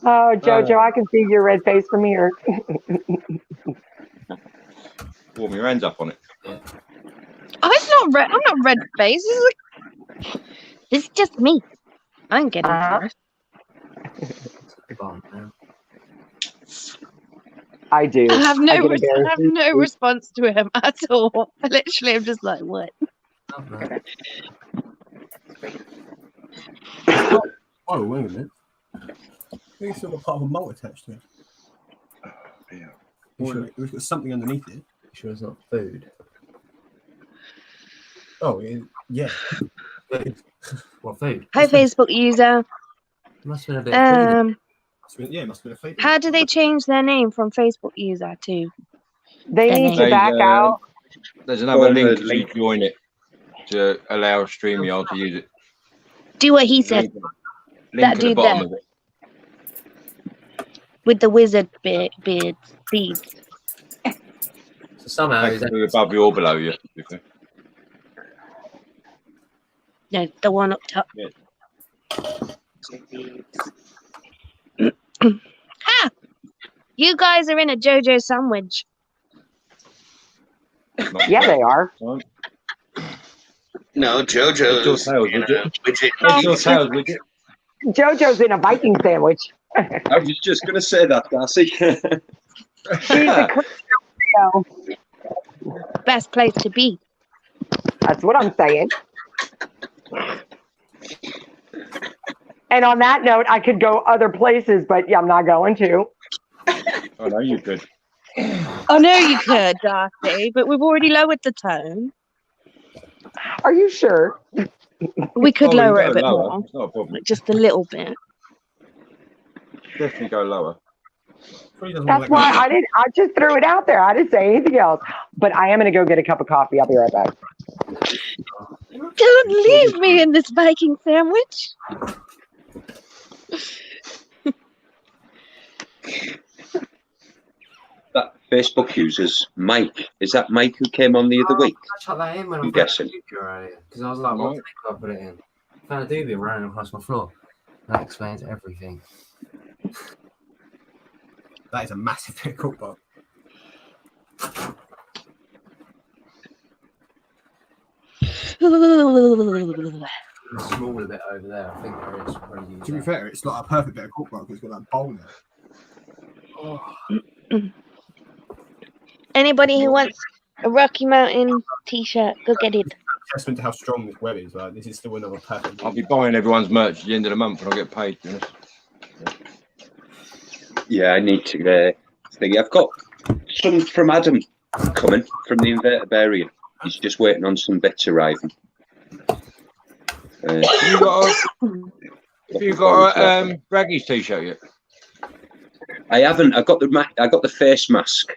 S3: Oh, Jojo, I can see your red face from here.
S12: Warm your hands up on it.
S7: Oh, it's not red. I'm not red face. This is just me. I'm getting embarrassed.
S3: I do.
S7: I have no response to him at all. I literally am just like, what?
S8: Oh, wait a minute. We've still got part of a molt attached to it.
S12: Yeah.
S8: We've got something underneath it.
S13: Sure it's not food.
S8: Oh, yeah.
S13: What food?
S7: Hi, Facebook user.
S13: Must have been a bit
S8: yeah, it must have been a fake.
S7: How do they change their name from Facebook user to?
S3: They need to back out.
S12: There's another link to join it to allow StreamYard to use it.
S7: Do what he said.
S12: Link
S7: That
S12: at the
S7: dude
S12: bottom
S7: there.
S12: of it.
S7: With the wizard beads.
S13: So somehow he's
S12: above you or below you.
S7: No, the one up top.
S12: Yeah.
S7: Ha! You guys are in a JoJo sandwich.
S3: Yeah, they are.
S4: No, JoJo's in a widget.
S3: JoJo's in a Viking sandwich.
S11: I was just going to say that, Darcy.
S7: Best place to be.
S3: That's what I'm saying. And on that note, I could go other places, but yeah, I'm not going to.
S12: Oh, no, you could.
S7: I know you could, Darcy, but we've already lowered the tone.
S3: Are you sure?
S7: We could lower it a bit
S12: lower.
S7: more.
S12: It's not a problem.
S7: Just a little bit.
S12: Definitely go lower.
S3: That's why I just threw it out there. I didn't say anything else. But I am going to go get a cup of coffee. I'll be right back.
S7: Don't leave me in this Viking sandwich.
S11: That Facebook user's Mike. Is that Mike who came on the other week?
S13: I shot that in when
S11: I'm
S13: I
S11: guessing.
S13: because I was like, what the heck I put it in? Found a doobie running across my floor. That explains everything.
S8: That is a massive bit of cookbook.
S13: A smaller bit over there. I think there is.
S8: To be fair, it's not a perfect bit of cookbook. It's got that bowl there.
S13: Oh.
S7: Anybody who wants a Rocky Mountain t-shirt, go get it.
S8: Testament to how strong this web is. Like, this is still another perfect.
S12: I'll be buying everyone's merch at the end of the month when I get paid. You know?
S11: Yeah, I need to think. I've got some from Adam coming from the invertebrarian. He's just waiting on some bits arriving.
S12: Have you got a Raggy's t-shirt yet?
S11: I haven't. I got the face mask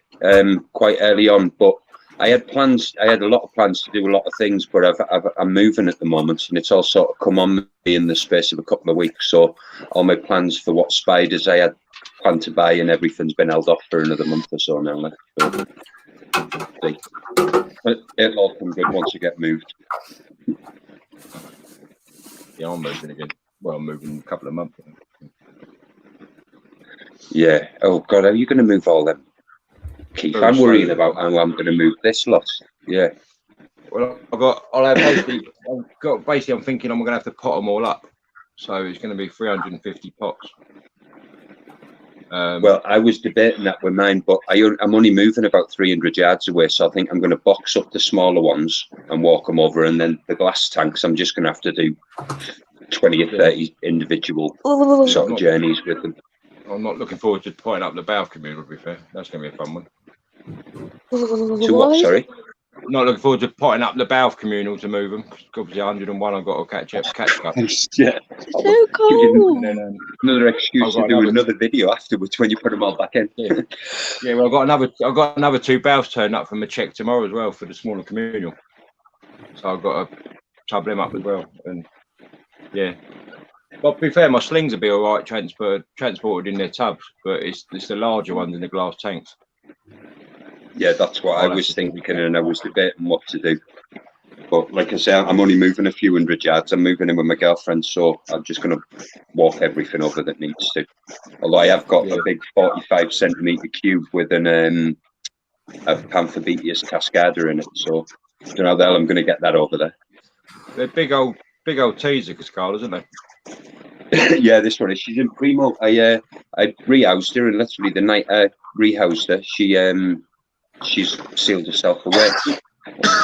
S11: quite early on, but I had plans. I had a lot of plans to do a lot of things, but I'm moving at the moment, and it's all sort of come on me in the space of a couple of weeks. So all my plans for what spiders I had planned to buy and everything's been held off for another month or so now. So, but it'll all come good once I get moved.
S12: Yeah, I'm moving again. Well, I'm moving in a couple of months.
S11: Yeah. Oh God, are you going to move all them? Keith, I'm worrying about how I'm going to move this lot. Yeah.
S12: Well, basically, I'm thinking I'm going to have to pot them all up. So it's going to be 350 pots.
S11: Well, I was debating that with mine, but I'm only moving about 300 yards away, so I think I'm going to box up the smaller ones and walk them over, and then the glass tanks, I'm just going to have to do 20 or 30 individual sort of journeys with them.
S12: I'm not looking forward to potting up the Balfouri communal, to be fair. That's going to be a fun one.
S11: To what, sorry?
S12: Not looking forward to potting up the Balfouri communal to move them. Obviously, 101 I've got to catch up.
S11: Yeah.
S7: So cool.
S12: And then,
S11: another excuse to do another video afterwards when you put them all back in.
S12: Yeah, well, I've got another 2 Balfs turning up from a check tomorrow as well for the smaller communal. So I've got to tub them up as well. And yeah. But to be fair, my slings will be all right transported in their tubs, but it's the larger ones in the glass tanks.
S11: Yeah, that's what I was thinking, and I was debating what to do. But like I say, I'm only moving a few hundred yards. I'm moving in with my girlfriend, so I'm just going to walk everything over that needs to. Although I have got a big 45 centimetre cube with a Pantherbeteus cascada in it, so I don't know how the hell I'm going to get that over there.
S12: They're big old teaser cascadas, isn't they?
S11: Yeah, this one is. She's in primo. I rehoused her, and literally the night I rehoused her, she's sealed herself away.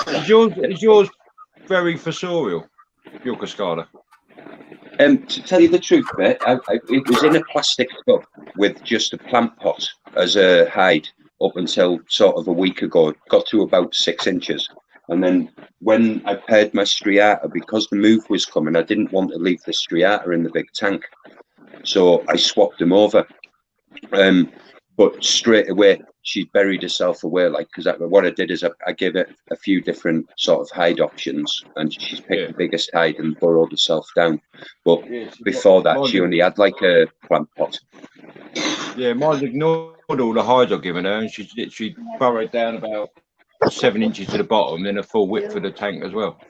S12: Is yours very fossorial, your cascada?
S11: To tell you the truth, mate, it was in a plastic cup with just a plant pot as a hide up until sort of a week ago. It got to about 6 inches. And then when I paired my striata, because the move was coming, I didn't want to leave the striata in the big tank. So I swapped them over. But straight away, she buried herself away, because what I did is I gave it a few different sort of hide options, and she's picked the biggest hide and burrowed herself down. But before that, she only had like a plant pot.
S12: Yeah, mine's ignored all the hides I've given her, and she's literally burrowed down about 7 inches to the bottom, then a full width for the tank as well.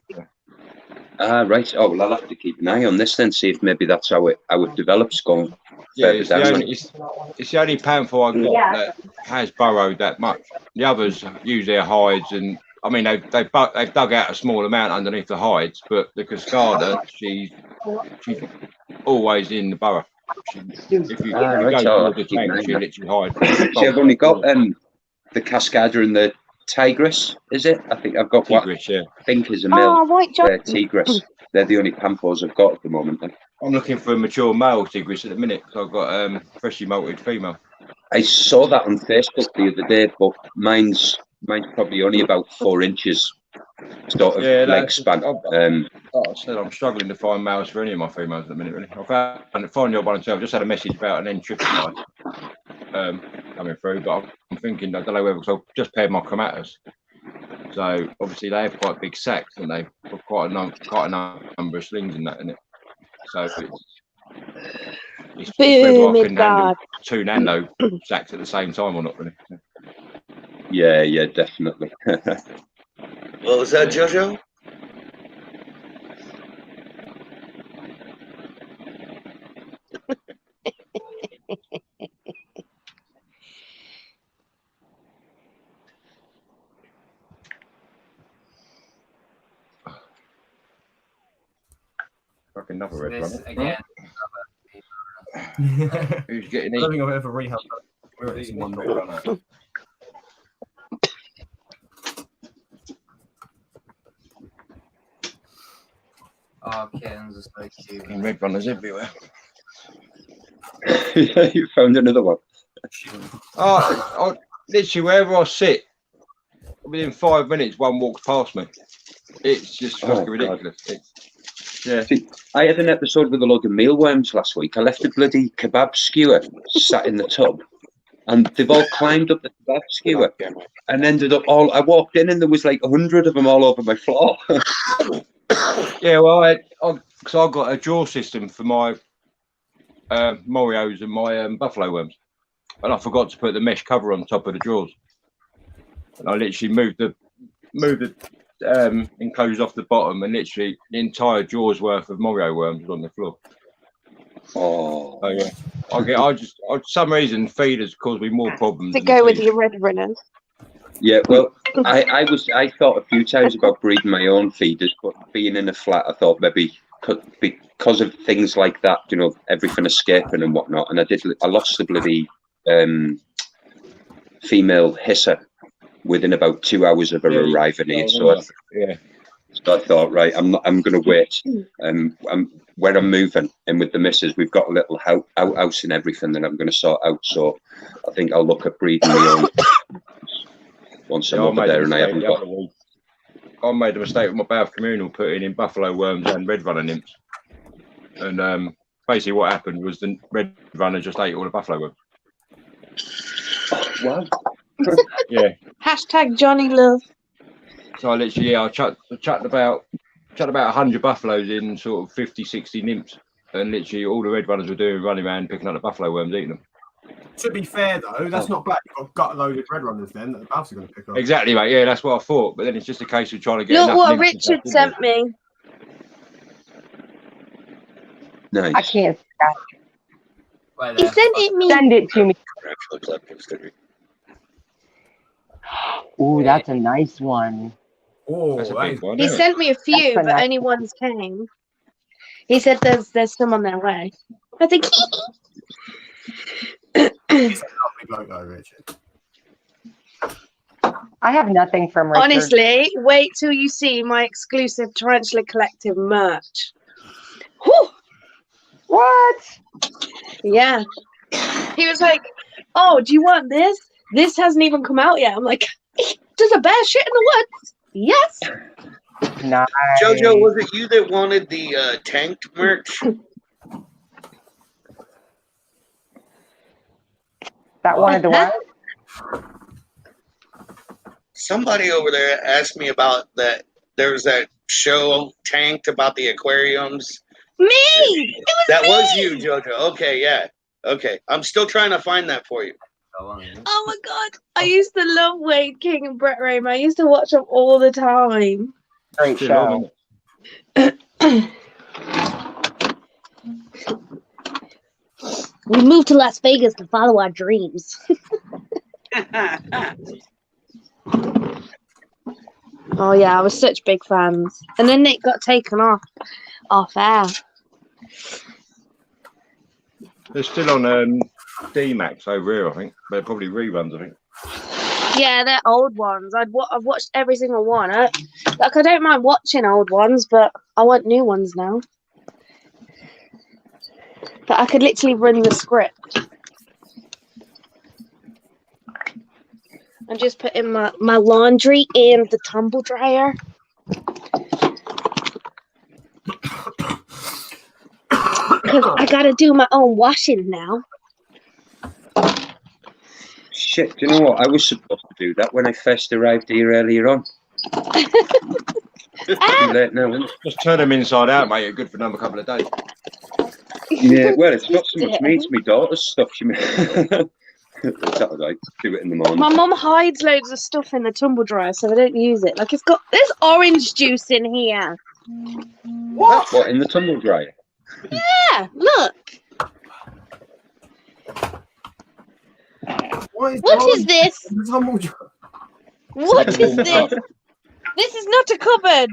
S11: Ah, right. Oh, well, I'll have to keep an eye on this then, see if maybe that's how it develops going.
S12: Yeah, it's the only panther I've got that has burrowed that much. The others use their hides, and I mean they've dug out a small amount underneath the hides, but the cascada, she's always in the burrow. If you go to the tank, she literally hides.
S11: See, I've only got the cascada and the tigress, is it? I think I've got
S12: tigress, yeah.
S11: I think is a male
S7: white
S11: tigress. They're the only pampers I've got at the moment. Then.
S12: I'm looking for a mature male tigress at the minute, because I've got freshly molted female.
S11: I saw that on Facebook the other day, but mine's probably only about 4 inches sort of leg span.
S12: I'm struggling to find males for any of my females at the minute, really. I found your one and two. I've just had a message about an entriptide coming through, but I'm thinking, I don't know whether, because I've just paired my chromatas. So So obviously they have quite big sacks, and they've got quite a number of slings in that, in it. So it's whether I can handle 2 Nando sacks at the same time or not, really.
S11: Yeah, definitely.
S4: What was that, Jojo?
S12: Fucking another red runner.
S13: Again.
S12: Who's getting
S8: I
S12: eaten?
S8: don't think I've ever rehoused one red runner.
S13: Oh, kittens are so cute.
S12: Fucking red runners everywhere.
S11: You found another one.
S12: I literally wherever I sit, within 5 minutes, one walks past me. It's just fucking ridiculous. Yeah.
S11: See, I had an episode with a load of mealworms last week. I left a bloody kebab skewer sat in the tub, and they've all climbed up the kebab skewer and ended up all. I walked in and there was like 100 of them all over my floor.
S12: Yeah, well, because I've got a drawer system for my Morios and my buffalo worms, and I forgot to put the mesh cover on top of the drawers, and I literally moved the enclosures off the bottom, and literally the entire drawer's worth of Morio worms was on the floor.
S11: Oh,
S12: so, yeah. I for some reason feeders cause me more problems.
S7: To go with your red runners.
S11: Yeah, well, I thought a few times about breeding my own feeders, but being in a flat, I thought maybe because of things like that, you know, everything escaping and whatnot, and I lost the bloody female hisser within about 2 hours of her arriving here. So I thought, right, I'm going to wait. Where I'm moving and with the missus, we've got a little outhouse and everything that I'm going to sort out. So I think I'll look at breeding my own once I'm over there, and I haven't got.
S12: I made a mistake with my Bath communal putting in buffalo worms and red runner nymphs, and basically what happened was the red runner just ate all the buffalo worms.
S11: Wow.
S12: Yeah.
S7: Hashtag Johnny Love.
S12: So I literally, I chucked about 100 buffaloes in sort of 50, 60 nymphs, and literally all the red runners were doing running around picking up the buffalo worms, eating them.
S8: To be fair though, that's not bad. You've got gut-loaded red runners then that the Balfs are going to pick up.
S12: Exactly, mate. Yeah, that's what I thought. But then it's just a case of trying to get.
S7: Look
S12: enough
S7: what
S12: nymphs
S7: Richard sent me.
S11: Nice.
S3: I can't.
S7: He sent it me.
S3: Send it to me. Ooh, that's a nice one.
S8: Oh,
S12: that's a big one.
S7: He sent me a few,
S3: That's a
S7: but
S3: nice
S7: only ones came. He said there's some on their way. I think.
S8: He's a lovely bloke though, Richard.
S3: I have nothing from Richard.
S7: Honestly, wait till you see my exclusive Tarantula Collective merch. Whew.
S3: What?
S7: Yeah. He was like, "Oh, do you want this? This hasn't even come out yet." I'm like, "Does a bear shit in the woods?" Yes.
S3: Nice.
S4: Jojo, was it you that wanted the tanked merch?
S3: That wanted the what?
S4: Somebody over there asked me about that. There was that show Tanked about the aquariums.
S7: Me. It
S4: was you, Jojo. Okay, yeah. Okay, I'm still trying to find that for you.
S7: Oh my god, I used to love Wade King and Brett Raymond. I used to watch them all the time.
S3: Great show.
S7: We moved to Las Vegas to follow our dreams. Oh yeah, I was such big fans. And then it got taken off air.
S12: They're still on D-Max over here, I think. They're probably reruns, I think.
S7: Yeah, they're old ones. I've watched every single one. I don't mind watching old ones, but I want new ones now. But I could literally run the script. And just put in my laundry in the tumble dryer. Because I gotta do my own washing now.
S11: Shit, do you know what? I was supposed to do that when I first arrived here earlier on. Too late now, isn't it?
S12: Just turn them inside out, mate. You're good for another couple of days.
S11: Yeah, well, it's not so much me, it's my daughter's stuff. She that was like do it in the morning.
S7: My mum hides loads of stuff in the tumble dryer, so I don't use it. Like there's orange juice in here.
S11: What in the tumble dryer?
S7: Yeah, look. What is this? What is this? This is not a cupboard.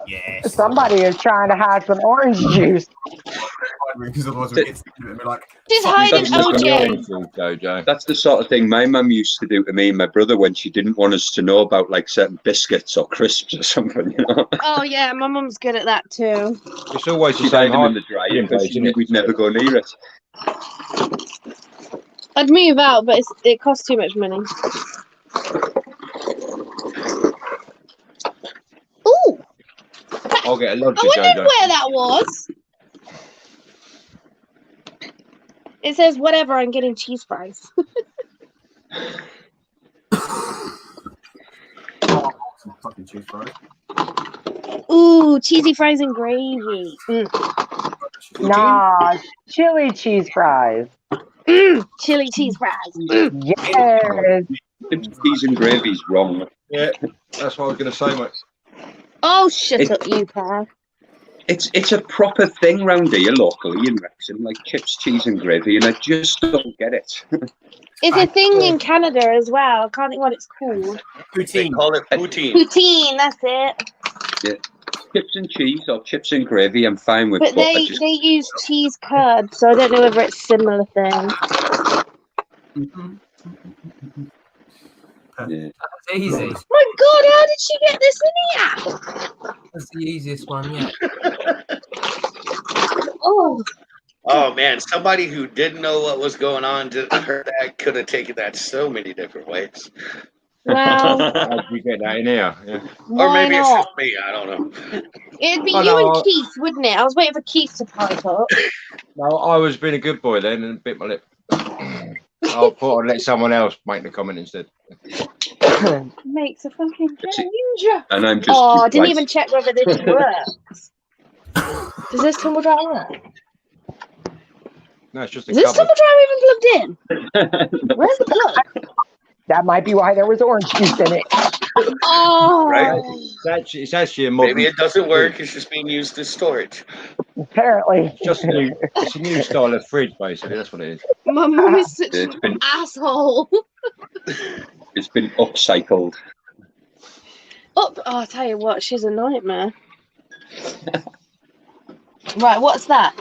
S8: Yes.
S3: Somebody is trying to hide some orange juice.
S11: Just
S7: hiding OJ.
S12: Jojo.
S11: That's the sort of thing my mum used to do to me and my brother when she didn't want us to know about like certain biscuits or crisps or something, you know.
S7: Oh yeah, my mum's good at that too.
S12: It's always the
S11: She'd
S12: same
S11: hide them in
S12: height.
S11: the dryer because she knew we'd never go near it.
S7: I'd move out, but it costs too much money. Ooh!
S12: I'll get a lodger,
S7: I wondered
S12: Jojo.
S7: where that was. It says whatever. I'm getting cheese fries.
S8: Fucking cheese fries.
S7: Ooh, cheesy fries and gravy. Mm.
S3: Nah, chili cheese fries.
S7: Chili cheese fries. Mm.
S3: Yes.
S11: Cheese and gravy's wrong.
S12: Yeah, that's what I was going to say, mate.
S7: Oh, shut up, you pair.
S11: It's a proper thing round here locally in Wrexham, like chips, cheese and gravy, and I just don't get it.
S7: It's a thing in Canada as well. I can't think what it's called.
S4: They call it poutine.
S7: Poutine, that's it.
S11: Yeah. Chips and cheese or chips and gravy, I'm fine with.
S7: But they use cheese curd, so I don't know whether it's a similar thing.
S11: Yeah.
S13: That's easy.
S7: My God, how did she get this in here?
S13: That's the easiest one yet.
S7: Oh.
S4: Oh man, somebody who didn't know what was going on that could have taken that so many different ways.
S7: Well,
S12: how did you get that in here? Yeah.
S4: Or maybe it's
S7: not?
S4: just me. I don't know.
S7: It'd be
S12: Oh,
S7: you
S12: no.
S7: and Keith, wouldn't it? I was waiting for Keith to pipe up.
S12: No, I was being a good boy then and bit my lip. I thought I'd let someone else make the comment instead.
S7: Makes a fucking change.
S11: And I'm just.
S7: Oh, I didn't even check whether this works. Does this tumble dryer work?
S12: No, it's just a
S7: Is this
S12: cupboard.
S7: tumble dryer even plugged in? Where's the plug?
S3: That might be why there was orange juice in it.
S7: Oh,
S4: Right?
S12: It's actually a modern.
S4: Maybe it doesn't work. It's just being used as storage.
S3: Apparently.
S12: It's just it's a new style of fridge, basically. That's what it is.
S7: my mum is such
S11: It's
S7: an
S11: been-
S7: asshole.
S11: It's been upcycled.
S7: Oh, I'll tell you what, she's a nightmare. Right, what's that?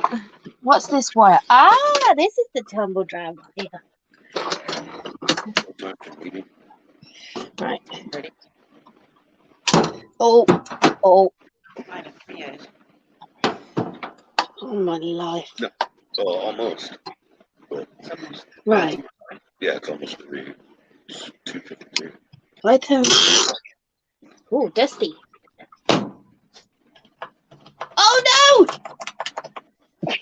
S7: What's this wire? Ah, this is the tumble dryer wire. Right. Ready? Oh. Oh, my life.
S4: No. Oh, almost.
S7: Right.
S4: Yeah, it's almost 3. It's 2:53.
S7: Right there. Oh, dusty. Oh, no!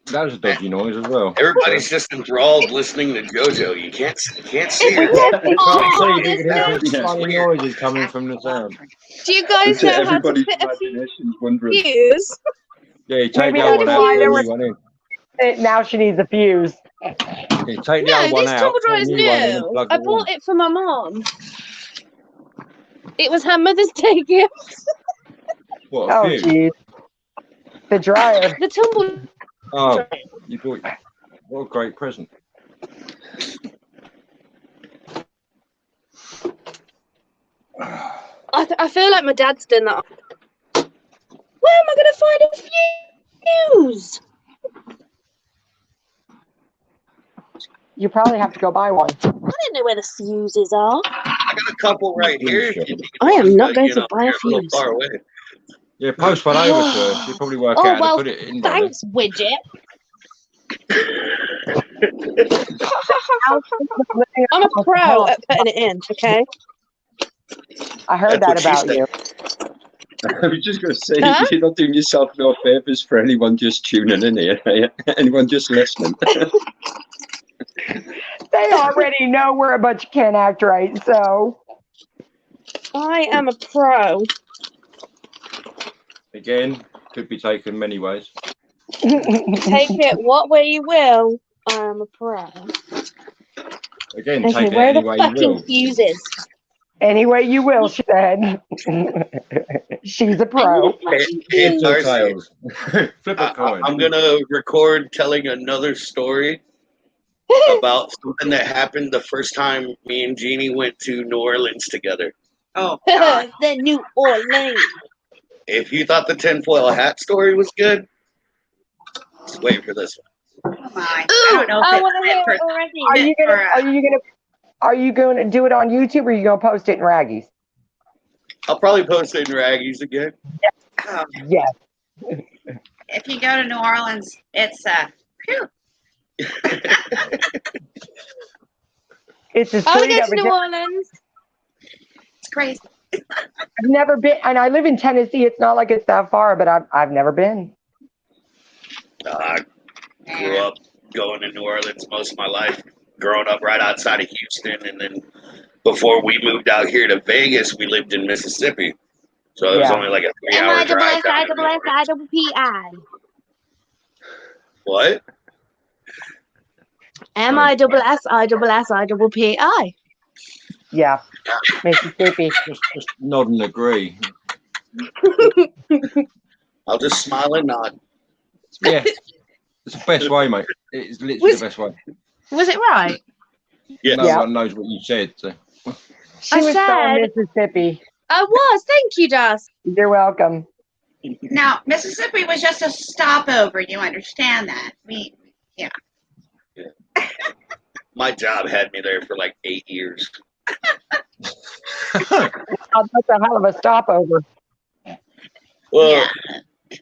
S12: That was a dodgy noise as well.
S4: Everybody's just enthralled listening to JoJo. You can't see it.
S7: Oh,
S12: You can hear the funny noises coming from the sound.
S7: do you guys know how to
S11: Everybody's
S7: fit a
S11: imagination's wondering.
S7: fuse?
S12: Yeah, you take
S3: Maybe
S12: the old
S3: that's
S12: one out
S3: why
S12: and
S3: there
S12: put a
S3: was-
S12: new one in.
S3: Now she needs a fuse.
S12: Yeah, take the
S7: No,
S12: old one
S7: this
S12: out.
S7: tumble
S12: put a
S7: dryer is
S12: new one in and
S7: new.
S12: plug
S7: I
S12: it in.
S7: bought it for my mom. It was her Mother's Day gift.
S12: What,
S3: Oh,
S12: a few?
S3: geez. The dryer.
S7: The tumble.
S12: Oh, you bought. What a great present.
S7: I feel like my dad's done that. Where am I going to find a fuse?
S3: You probably have to go buy one.
S7: I don't know where the fuses are.
S4: I got a couple right here.
S7: I am not going
S4: You
S7: to
S4: know,
S7: buy a
S4: they're little
S7: fuse.
S4: far away.
S12: Yeah, post one over to her. She'll probably work
S7: Oh,
S12: out how
S7: well,
S12: to put it in. by then.
S7: thanks, widget. I'm a pro at putting it in, okay?
S3: I heard
S4: That's
S3: that
S4: what she
S3: about you.
S11: I was just going to say,
S7: Huh?
S11: you're not doing yourself no favours for anyone just tuning in here. Anyone just listening.
S3: They already know we're a bunch of can't act right, so.
S7: I am a pro.
S12: Again, could be taken many ways.
S7: Take it what way you will. I am a pro.
S12: Again,
S7: Okay,
S12: take it
S7: where
S12: any
S7: the
S12: way you
S7: fucking
S12: will.
S7: fuse is?
S3: Any way you will, she said. She's a pro.
S4: Hey,
S12: Heads or
S4: Darcy,
S12: tails. Flip a coin.
S4: I'm gonna record telling another story about something that happened the first time me and Jeannie went to New Orleans together.
S10: Oh, God.
S7: The New Orleans.
S4: If you thought the tinfoil hat story was good, just wait for this one.
S10: Oh, my. I don't know if
S7: I
S10: it's
S7: want to hear
S10: meant
S7: it already.
S3: Are you going to do it on YouTube, or are you going to post it in Raggy's?
S4: I'll probably post it in Raggy's again.
S10: Oh,
S3: Yes.
S10: if you go to New Orleans, it's phew.
S3: It's a
S7: I'll
S3: street
S7: go
S3: of
S7: to
S3: a
S7: New Orleans.
S10: It's crazy.
S3: I've never been, and I live in Tennessee. It's not like it's that far, but I've never been.
S4: I grew up going to New Orleans most of my life, growing up right outside of Houston, and then before we moved out here to Vegas, we lived in Mississippi. So it was only like a 3-hour drive down to New Orleans.
S7: M-I-S-S-I-P-I.
S4: What?
S7: M-I-S-S-I-P-I.
S3: Yeah, Mississippi.
S12: Just nod and agree.
S4: I'll just smile and nod.
S12: Yeah, it's the best way, mate. It's literally the best way.
S7: Was it right?
S4: Yeah.
S12: No one knows what you said. So.
S3: She was from Mississippi.
S7: I was. Thank you, Dust.
S3: You're welcome.
S10: Now, Mississippi was just a stopover. You understand that? Yeah.
S4: My job had me there for like 8 years.
S3: That's a hell of a stopover.
S4: Well,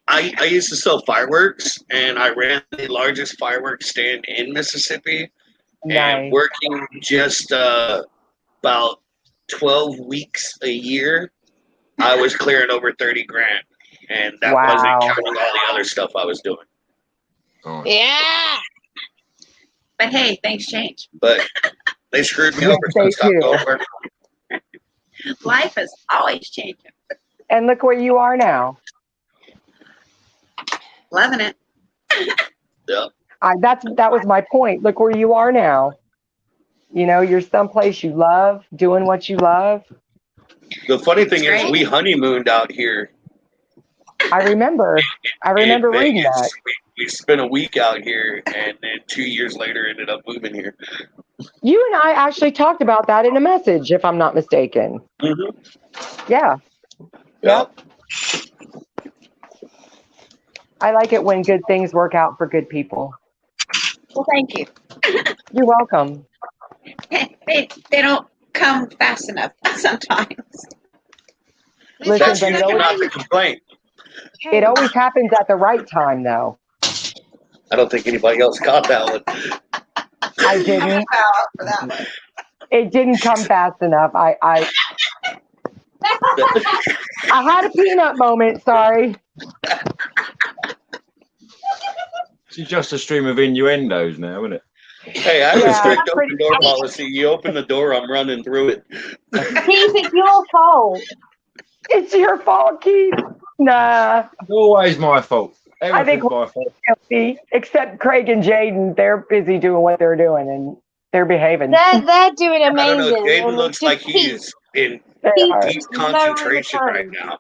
S4: I used to sell fireworks, and I ran the largest fireworks stand in Mississippi.
S3: Nice.
S4: And working just about 12 weeks a year, I was clearing over 30 grand. And that wasn't counting all the other stuff I was doing.
S12: Oh.
S7: Yeah.
S10: But hey, things change.
S4: But they screwed me over, so I stopped going work.
S10: Life is always changing.
S3: And look where you are now.
S10: Loving it.
S4: Yeah.
S3: That was my point. Look where you are now. You know, you're someplace you love, doing what you love.
S4: The funny thing is, we honeymooned out here.
S3: I remember reading
S4: Vegas.
S3: that.
S4: We spent a week out here, and then 2 years later ended up moving here.
S3: You and I actually talked about that in a message, if I'm not mistaken.
S4: Mm-hmm.
S3: Yeah. Yep. I like it when good things work out for good people.
S10: Well, thank you.
S3: You're welcome.
S10: They don't come fast enough sometimes.
S3: Listen,
S4: That's
S3: but
S4: usually not the complaint.
S3: It always happens at the right time, though.
S4: I don't think anybody else caught that one.
S3: I didn't. It didn't come fast enough. I had a peanut moment. Sorry.
S12: It's just a stream of innuendos now, isn't it?
S4: Hey, I have a strict open door policy. You open the door, I'm running through it.
S7: Keith, it's your fault.
S3: It's your fault, Keith. Nah.
S12: It's always my fault.
S3: I think
S12: my fault.
S3: Guilty, except Craig and Jaden. They're busy doing what they're doing, and they're behaving.
S7: They're doing amazing.
S4: I don't know. Jaden looks like he is in deep concentration right now.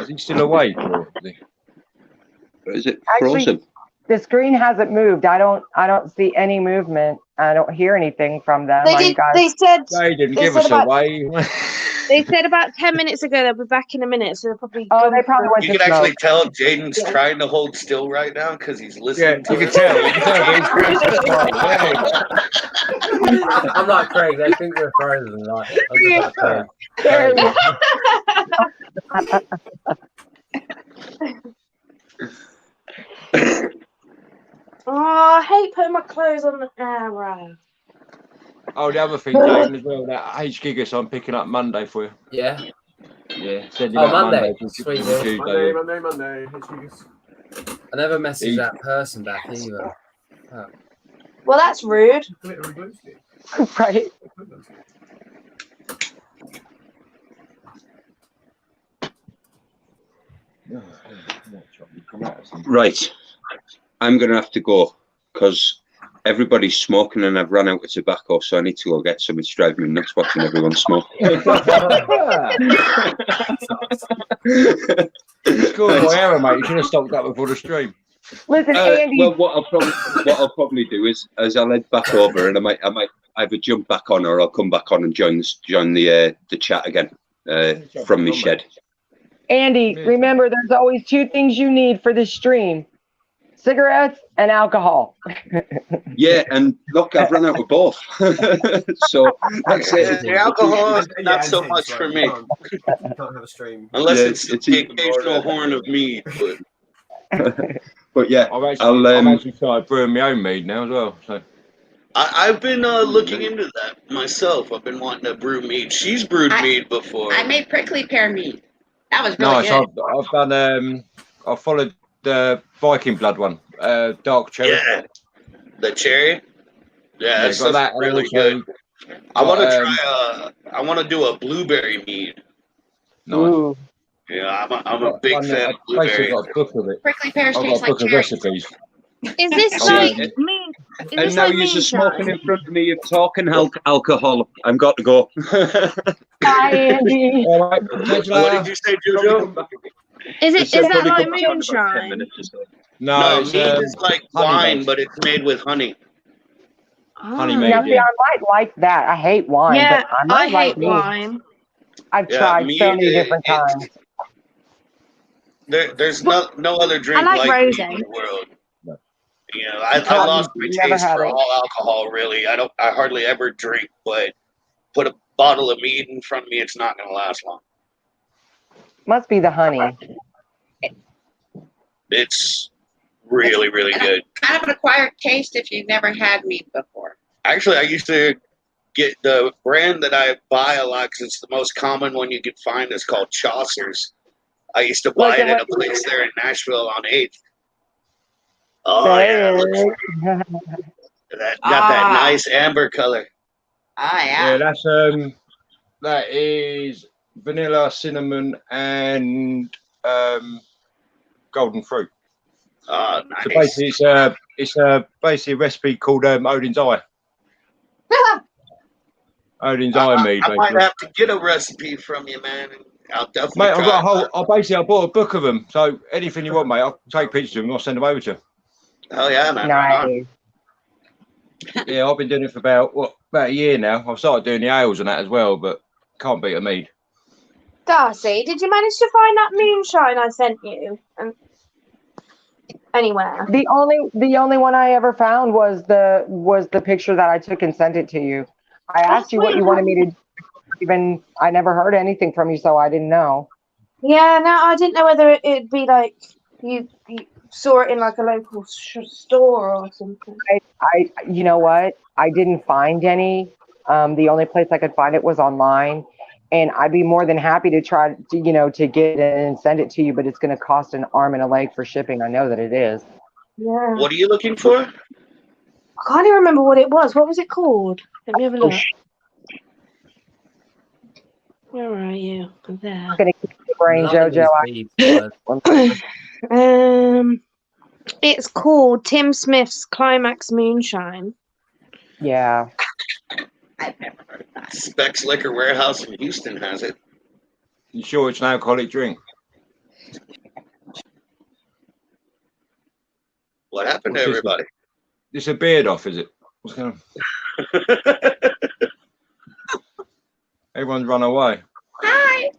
S12: Is he still awake? Or
S11: is it
S3: Actually,
S11: frozen?
S3: the screen hasn't moved. I don't see any movement. I don't hear anything from them.
S7: They
S3: Are you
S7: did.
S3: guys...
S7: They said.
S12: They didn't
S7: they
S12: give
S7: said
S12: us
S7: about,
S12: away.
S7: They said about 10 minutes ago they'll be back in a minute, so they'll probably.
S3: Oh, they probably went
S4: You
S3: to
S4: can actually
S3: smoke.
S4: tell Jaden's trying to hold still right now because he's listening to
S12: you
S4: it.
S12: can tell. You can tell.
S13: I'm like Craig. I think we're frozen. Like, I'm just like Craig.
S3: There you
S7: Oh, I hate putting my clothes on the arrow.
S12: Oh, the other thing, Jaden, as well, that H Gigas I'm picking up Monday for you.
S13: Yeah.
S12: Yeah. Sending
S13: Oh,
S12: out
S13: Monday.
S12: Monday.
S13: Sweet.
S12: Tuesday.
S8: Monday.
S13: I never messaged that person back either. Oh.
S7: Well, that's rude.
S3: Right.
S11: Right. I'm going to have to go because everybody's smoking and I've run out of tobacco, so I need to go get some. It's driving me nuts watching everyone smoke.
S12: Good boy, Aaron, mate. You should have stopped that before the stream.
S3: Listen, Andy.
S11: Well, what I'll probably do is I'll head back over and I might either jump back on or I'll come back on and join the chat again from my shed.
S3: Andy, remember, there's always two things you need for this stream: cigarettes and alcohol.
S11: Yeah, and look, I've run out of both. So that's it.
S4: The alcohol is not so much for me.
S8: You can't have a stream.
S4: Unless it's the occasional horn of mead.
S11: But yeah,
S12: I've actually started brewing my own mead now as well. So
S4: I've been looking into that myself. I've been wanting to brew mead. She's brewed mead before.
S10: I made prickly pear mead. That was really
S12: nice.
S10: good.
S12: I've done. I followed the Viking blood one. Dark cherry.
S4: Yeah, the cherry. Yeah, that's
S12: that
S4: really
S12: also,
S4: good. I want to try. I want to do a blueberry mead.
S12: Nice.
S4: Yeah, I'm a big fan of
S12: I've
S4: blueberry.
S12: got a book of it.
S10: Prickly pears
S12: I've
S10: taste
S12: got a book
S10: like
S12: of
S10: cherries.
S12: recipes.
S7: Is this like mean? Is
S11: And
S7: this
S11: now
S7: like
S11: you're just smoking
S7: moonshine?
S11: in front of me. You're talking alcohol. I'm got to go.
S3: Hi, Andy.
S12: All right.
S4: What did you say, Jojo?
S7: Is that like moonshine?
S4: No,
S12: it's,
S4: mead is like wine,
S12: honey-based.
S4: but it's made with honey.
S12: Honey
S3: Now,
S12: made.
S3: see, I might like that. I hate wine,
S7: Yeah,
S3: but I might
S7: I
S3: like
S7: hate
S3: mead.
S7: wine.
S3: I've
S4: Yeah,
S3: tried so
S4: mead,
S3: many different times.
S4: There's no other drink
S7: I like
S4: mead
S7: rosé.
S4: in the world. You know, I lost my
S3: Never
S4: taste
S3: had
S4: for
S3: it.
S4: all alcohol. Really, I hardly ever drink. But put a bottle of mead in front of me, it's not going to last long.
S3: Must be the honey.
S4: It's really, really good.
S10: Kind of an acquired taste if you've never had mead before.
S4: Actually, I used to get the brand that I buy a lot because it's the most common one you can find. Is called Chaucer's. I used to buy it at a place there in Nashville on 8th. Oh yeah, that got that nice amber color.
S10: Ah,
S12: Yeah, that is vanilla, cinnamon, and golden fruit.
S4: Oh, nice.
S12: So basically, it's basically a recipe called Odin's Eye. Odin's Eye mead.
S4: I might have to get a recipe from you, man. I'll definitely.
S12: Mate, I've got a
S4: try
S12: whole. I bought a book of them. So anything you want, mate, I'll take pictures of them. I'll send them over to you.
S4: Hell yeah, man!
S3: Nice.
S12: Yeah, I've been doing it for about a year now. I've started doing the ales and that as well, but can't beat a mead.
S7: Darcy, did you manage to find that moonshine I sent you? Anywhere?
S3: The only one I ever found was the picture that I took and sent it to you. I asked you what you wanted me to do. Even I never heard anything from you, so I didn't know.
S7: Yeah, no, I didn't know whether it'd be like you saw it in like a local store or something.
S3: I you know what? I didn't find any. The only place I could find it was online, and I'd be more than happy to try to get it and send it to you, but it's going to cost an arm and a leg for shipping. I know that it is.
S7: Yeah.
S4: What are you looking for?
S7: I can't even remember what it was. What was it called? Let me have a look. Where are you? There.
S3: I'm going to keep your brain, Jojo.
S7: It's called Tim Smith's Climax Moonshine.
S3: Yeah.
S10: I've never heard of that.
S4: Specs Liquor Warehouse in Houston has it.
S12: You sure it's an alcoholic drink?
S4: What happened to everybody?
S12: It's a beard off, is it? What's going on? Everyone's run away.
S10: Hi.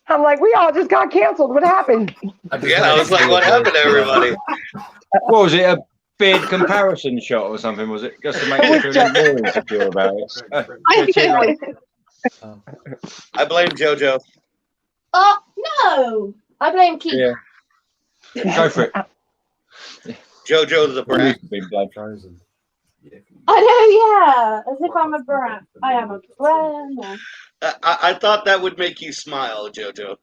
S3: I'm like, we all just got canceled. What happened?
S4: Yeah, I was like, what happened to everybody?
S12: What was it? A beard comparison shot or something? Was it just to make you feel more insecure about it?
S4: I blame JoJo.
S7: Oh no! I blame Keith.
S12: Yeah. Go for it.
S4: JoJo the brat.
S7: I know, yeah. As if I'm a brat. I am a brat.
S4: I thought that would make you smile, JoJo.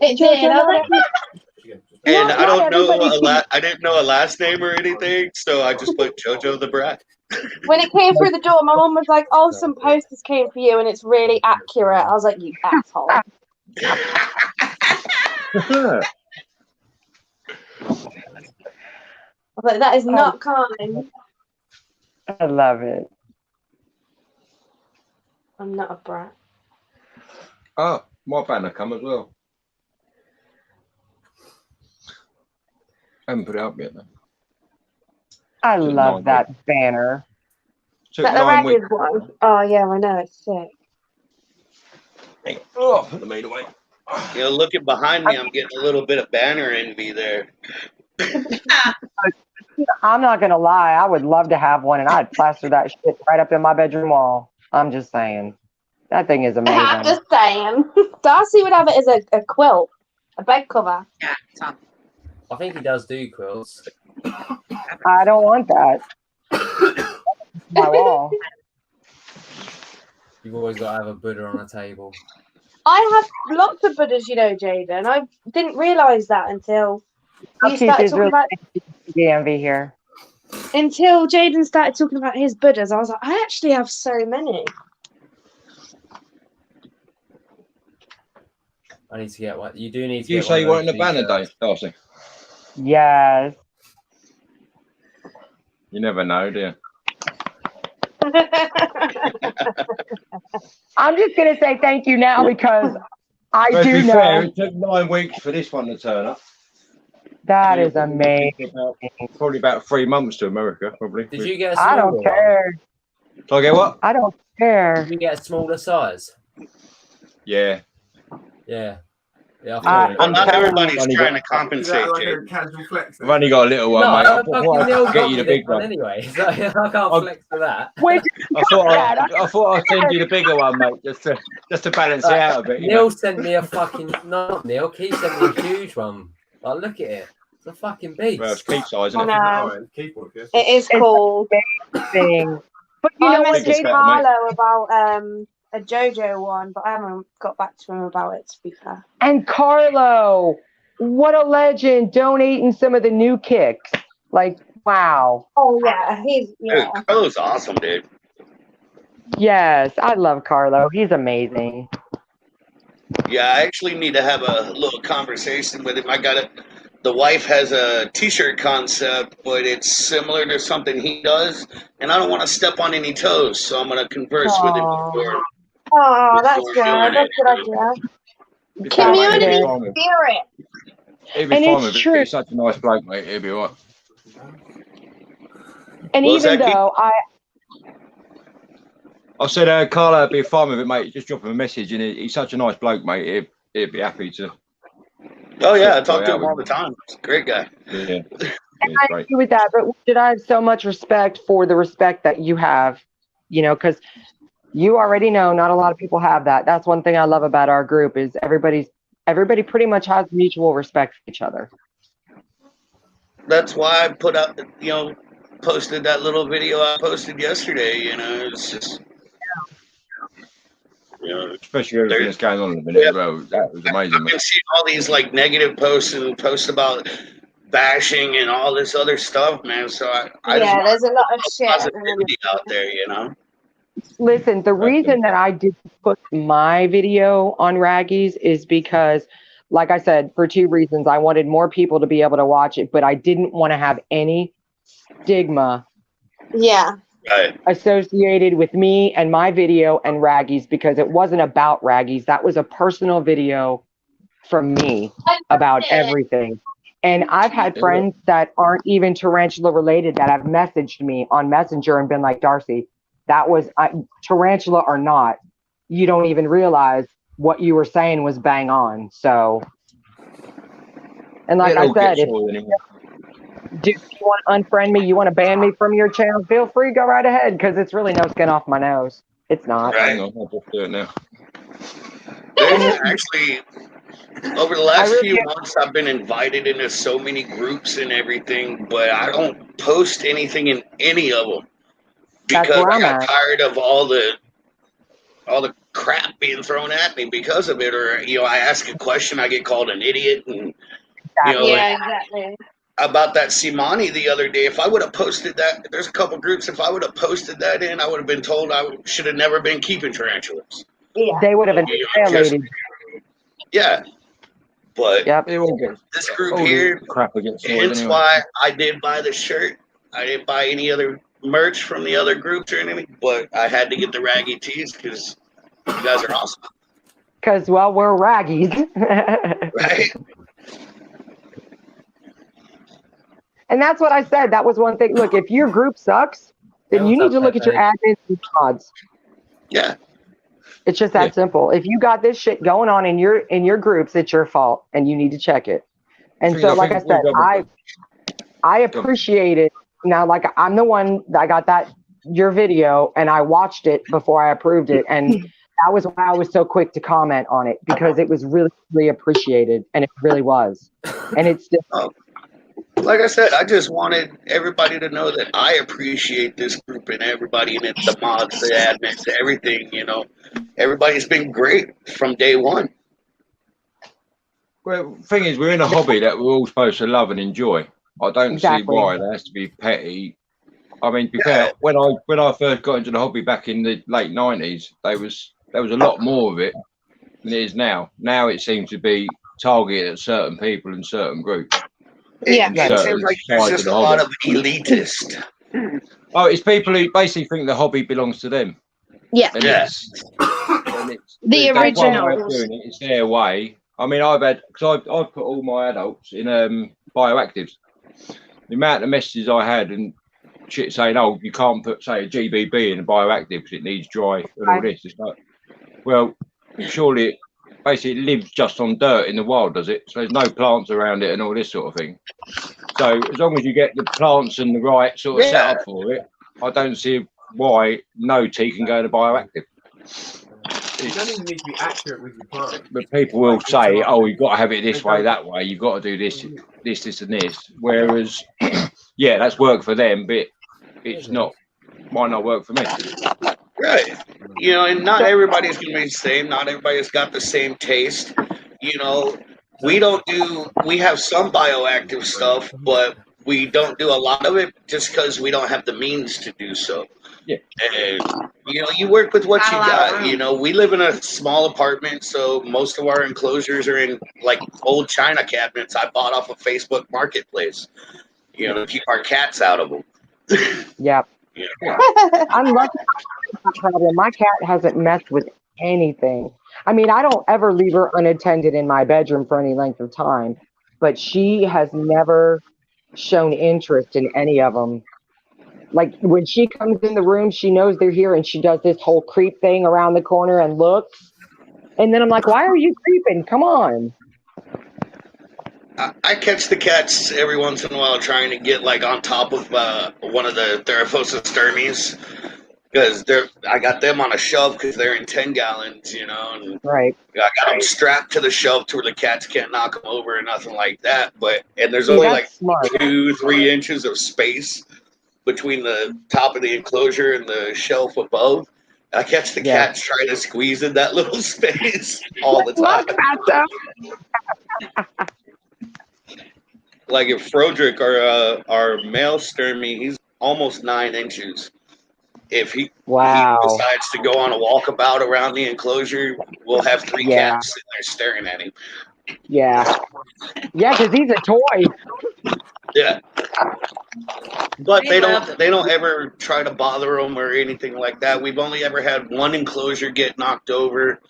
S7: It did. I was like,
S4: And I don't know I didn't know a last name or anything, so I just put JoJo the brat.
S7: When it came through the door, my mum was like, "Oh, some posters came for you, and it's really accurate." I was like, "You asshole!" I was like, "That is not kind."
S3: I love it.
S7: I'm not a brat.
S12: Oh, my banner come as well. I haven't put it up yet though.
S3: I love that banner.
S12: Took
S7: That the
S12: 9 weeks.
S7: ragged one. Oh yeah, I know, it's sick.
S12: Oh, put the meat away.
S4: You know, looking behind me, I'm getting a little bit of banner envy there.
S3: I'm not gonna lie, I would love to have one, and I'd plaster that shit right up in my bedroom wall. I'm just saying, that thing is amazing.
S7: I'm just saying. Darcy would have it as a quilt, a bed cover.
S10: Yeah, Tom.
S13: I think he does do quilts.
S3: I don't want that. My wall.
S13: You've always got to have a Buddha on a table.
S7: I have lots of Buddhas, you know, Jaden. I didn't realise that until you started talking about
S3: DMV here.
S7: Until Jaden started talking about his Buddhas. I was like, I actually have so many.
S13: I need to get one. You do need to
S12: You
S13: get
S12: say you
S13: one
S12: weren't in the banner day, Darcy?
S3: Yes.
S12: You never know, do you?
S3: I'm just gonna say thank you now because I
S12: Well, to
S3: do
S12: be
S3: know
S12: fair, it took 9 weeks for this one to turn up.
S3: that is amazing.
S12: Probably about 3 months to America, probably.
S13: Did you get a
S3: I
S13: smaller
S3: don't care.
S12: So I get what?
S3: I don't care.
S13: Did you get a smaller size?
S12: Yeah.
S13: Yeah. Yeah.
S4: Well, not everybody's trying to compensate, Jay.
S12: I've only got a little one, mate. I thought I'd get you the big one.
S13: Anyway, so I can't flex for that.
S12: I thought I'd send you the bigger one, mate, just to balance it out a bit.
S13: Neil sent me a fucking not Neil. Keith sent me a huge one. Like, look at it. It's a fucking beast.
S12: Well, it's keep size,
S7: I
S12: isn't
S7: know.
S12: it?
S7: It is cool.
S3: Thing. But you
S7: I
S3: know what,
S7: messaged
S3: Jaden?
S7: Harlow about a JoJo one, but I haven't got back to him about it, to be fair.
S3: And Carlo, what a legend, donating some of the new kicks. Like, wow.
S7: Oh yeah, he's
S4: Dude, Carlo's awesome, dude.
S3: Yes, I love Carlo. He's amazing.
S4: Yeah, I actually need to have a little conversation with him. The wife has a t-shirt concept, but it's similar to something he does, and I don't want to step on any toes, so I'm going to converse with him before.
S7: Oh, that's good. That's a good idea. Community spirit.
S12: He'd be fine with it. He's such a nice bloke, mate. He'll be all right.
S3: And even though
S12: I said, Carlo would be fine with it, mate. Just drop him a message, and he's such a nice bloke, mate. He'd be happy to.
S4: Oh yeah, I talk to him all the time. He's a great guy.
S12: Yeah.
S3: And I agree with that, but did I have so much respect for the respect that you have, you know, because you already know not a lot of people have that. That's one thing I love about our group is everybody pretty much has mutual respect for each other.
S4: That's why I put up, posted that little video I posted yesterday. It's just,
S12: especially everything that's going on in the minute, bro. That was amazing.
S4: I've been seeing all these negative posts and posts about bashing and all this other stuff, man. So I just
S7: there's a lot of shit
S4: positivity out there,
S3: Listen, the reason that I did put my video on Raggy's is because, like I said, for 2 reasons. I wanted more people to be able to watch it, but I didn't want to have any stigma associated with me and my video and Raggy's because it wasn't about Raggy's. That was a personal video from me about everything. And I've had friends that aren't even Tarantula related that have messaged me on Messenger and been like, Darcy, that was Tarantula or not, you don't even realize what you were saying was bang on. So, and like I said, if you want to unfriend me, you want to ban me from your channel, feel free, go right ahead, because it's really no skin off my nose. It's not.
S12: Hang on, I'll just do it now.
S4: There's actually, over the last few months, I've been invited into so many groups and everything, but I don't post anything in any of them because I got tired of all the crap being thrown at me because of it. Or I ask a question, I get called an idiot, and
S7: exactly.
S4: about that Simani the other day. If I would have posted that, there's a couple groups. If I would have posted that in, I would have been told I should have never been keeping tarantulas.
S3: Yeah. They would have been violated.
S4: Yeah, but
S3: yep.
S4: This group here, hence why I did buy the shirt. I didn't buy any other merch from the other groups or anything, but I had to get the Raggy Tees because you guys are awesome.
S3: Because, well, we're Raggies.
S4: Right?
S3: And that's what I said. That was one thing. Look, if your group sucks, then you need to look at your admins and mods.
S4: Yeah.
S3: It's just that simple. If you got this shit going on in your groups, it's your fault, and you need to check it. And so, like I said, I appreciate it. Now, like, I'm the one that got your video, and I watched it before I approved it, and that was why I was so quick to comment on it, because it was really, really appreciated, and it really was. And it's just.
S4: Like I said, I just wanted everybody to know that I appreciate this group and everybody in it, the mods, the admins, everything, you know. Everybody's been great from day one.
S12: Well, the thing is, we're in a hobby that we're all supposed to love and enjoy. I don't see why there has to be petty. I mean, to be fair, when I first got into the hobby back in the late 90s, there was a lot more of it than it is now. Now it seems to be targeted at certain people and certain groups.
S4: It seems like there's just a lot of elitist.
S12: Oh, it's people who basically think the hobby belongs to them.
S7: Yeah.
S12: And
S4: yes.
S7: The original.
S12: It's their way. I mean, because I've put all my adults in bioactives. The amount of messages I had and shit saying, "Oh, you can't put, say, a GBB in a bioactive because it needs dry and all this." It's like, well, surely basically it lives just on dirt in the wild, does it? So there's no plants around it and all this sort of thing. So as long as you get the plants and the right sort of setup for it, I don't see why no tea can go in a bioactive.
S8: You don't even need to be accurate with your plant.
S12: But people will say, "Oh, you've got to have it this way, that way. You've got to do this, and this." Whereas, yeah, that's work for them, but it's not. Might not work for me.
S4: Right. You know, and not everybody's gonna be the same. Not everybody's got the same taste. You know, we have some bioactive stuff, but we don't do a lot of it just because we don't have the means to do so.
S12: Yeah.
S4: And, you know, you work with what you got. You know, we live in a small apartment, so most of our enclosures are in, like, old China cabinets I bought off of Facebook Marketplace, you know, to keep our cats out of them.
S3: Yep.
S4: Yeah.
S3: I'm lucky. Problem. My cat hasn't messed with anything. I mean, I don't ever leave her unattended in my bedroom for any length of time, but she has never shown interest in any of them. Like, when she comes in the room, she knows they're here, and she does this whole creep thing around the corner and looks. And then I'm like, "Why are you creeping? Come on."
S4: I catch the cats every once in a while trying to get, like, on top of one of the Rehouses sturmies, because I got them on a shelf because they're in 10 gallons, you know, and
S3: right.
S4: I got them strapped to the shelf to where the cats can't knock them over or nothing like that. And there's only like 2-3 inches of space between the top of the enclosure and the shelf above. I catch the cats trying to squeeze in that little space all the time. Like, if Froderick, our male sturmy, he's almost 9 inches. If he decides to go on a walkabout around the enclosure, we'll have 3 cats sitting there staring at him.
S3: Yeah. Yeah, because he's a toy.
S4: Yeah. But they don't ever try to bother them or anything like that. We've only ever had one enclosure get knocked over,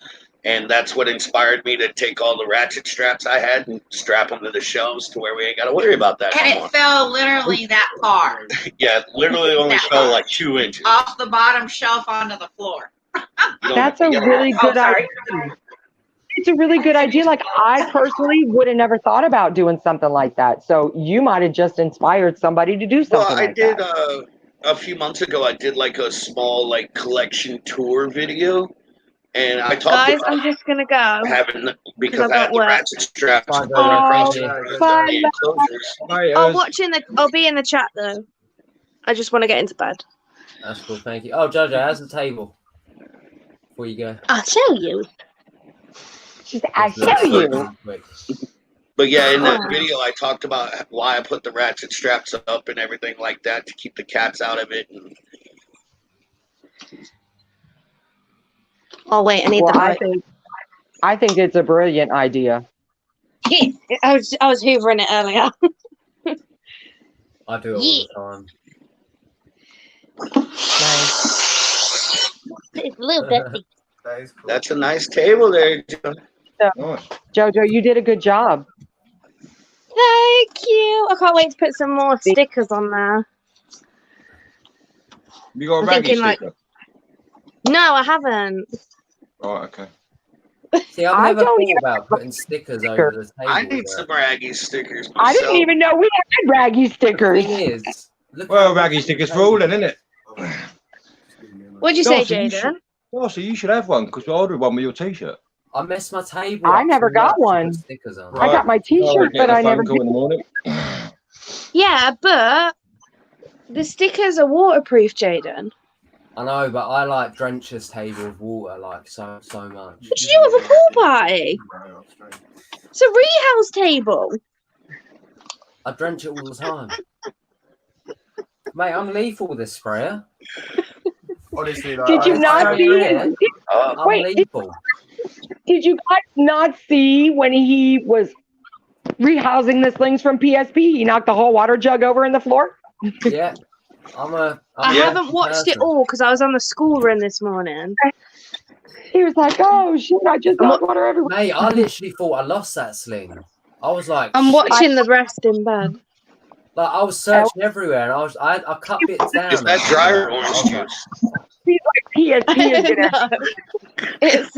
S4: and that's what inspired me to take all the ratchet straps I had and strap them to the shelves to where we ain't got to worry about that
S10: And
S4: anymore.
S10: it fell literally that far.
S4: Yeah, it literally only fell like 2 inches.
S10: Off the bottom shelf onto the floor.
S3: That's a really good idea. It's a really good idea. Like, I personally would have never thought about doing something like that. So you might have just inspired somebody to do something like that.
S4: Well, I did a few months ago. I did like a small collection tour video, and I talked
S7: Guys,
S4: about
S7: I'm just gonna go
S4: because I had the ratchet straps.
S7: Bye.
S4: I'll
S7: be in the chat though. I just want to get into bed.
S13: That's cool, thank you. Oh, Jojo, how's the table? Before you go.
S7: I'll show you.
S3: I'll show you.
S4: But yeah, in that video, I talked about why I put the ratchet straps up and everything like that to keep the cats out of it. And
S7: oh wait, I need the light.
S3: I think it's a brilliant idea.
S7: I was hoovering it earlier.
S13: I do it all the time.
S7: Nice. It's a little dirty.
S4: That's a nice table there, Joe.
S3: Jojo, you did a good job.
S7: Thank you. I can't wait to put some more stickers on there.
S12: You got a
S7: I'm
S12: Raggy
S7: thinking,
S12: sticker?
S7: No, I haven't.
S12: Right, okay.
S1: See, I've never thought about putting stickers over the table.
S4: I need some Raggy stickers myself.
S3: I didn't even know we had Raggy stickers.
S1: The thing is,
S12: well, Raggy stickers for all then, isn't it?
S7: What'd you say, Jaden?
S12: Darcy, you should have one because I ordered one with your t-shirt.
S1: I messed my table.
S3: I never got one.
S1: Stickers on.
S3: I got my t-shirt, but I never did.
S12: In the morning.
S7: Yeah, but the stickers are waterproof, Jaden.
S1: I know, but I like drench this table with water like so much.
S7: What did you do with a pool party? It's a rehouse table.
S1: I drench it all the time. Mate, I'm lethal with this sprayer.
S9: Honestly,
S3: like, did you not see? Wait, did you guys not see when he was rehousing the slings from PSP? He knocked the whole water jug over in the floor.
S1: Yeah.
S7: I haven't watched it all because I was on the school run this morning.
S3: He was like, "Oh shit! I just knocked water everywhere."
S1: Mate, I literally thought I lost that sling. I was like,
S7: I'm watching the rest in bed.
S1: Like I was searching everywhere, and I cut bits down.
S4: Is that dryer orange juice?
S3: He's like PSP is gonna.
S7: It's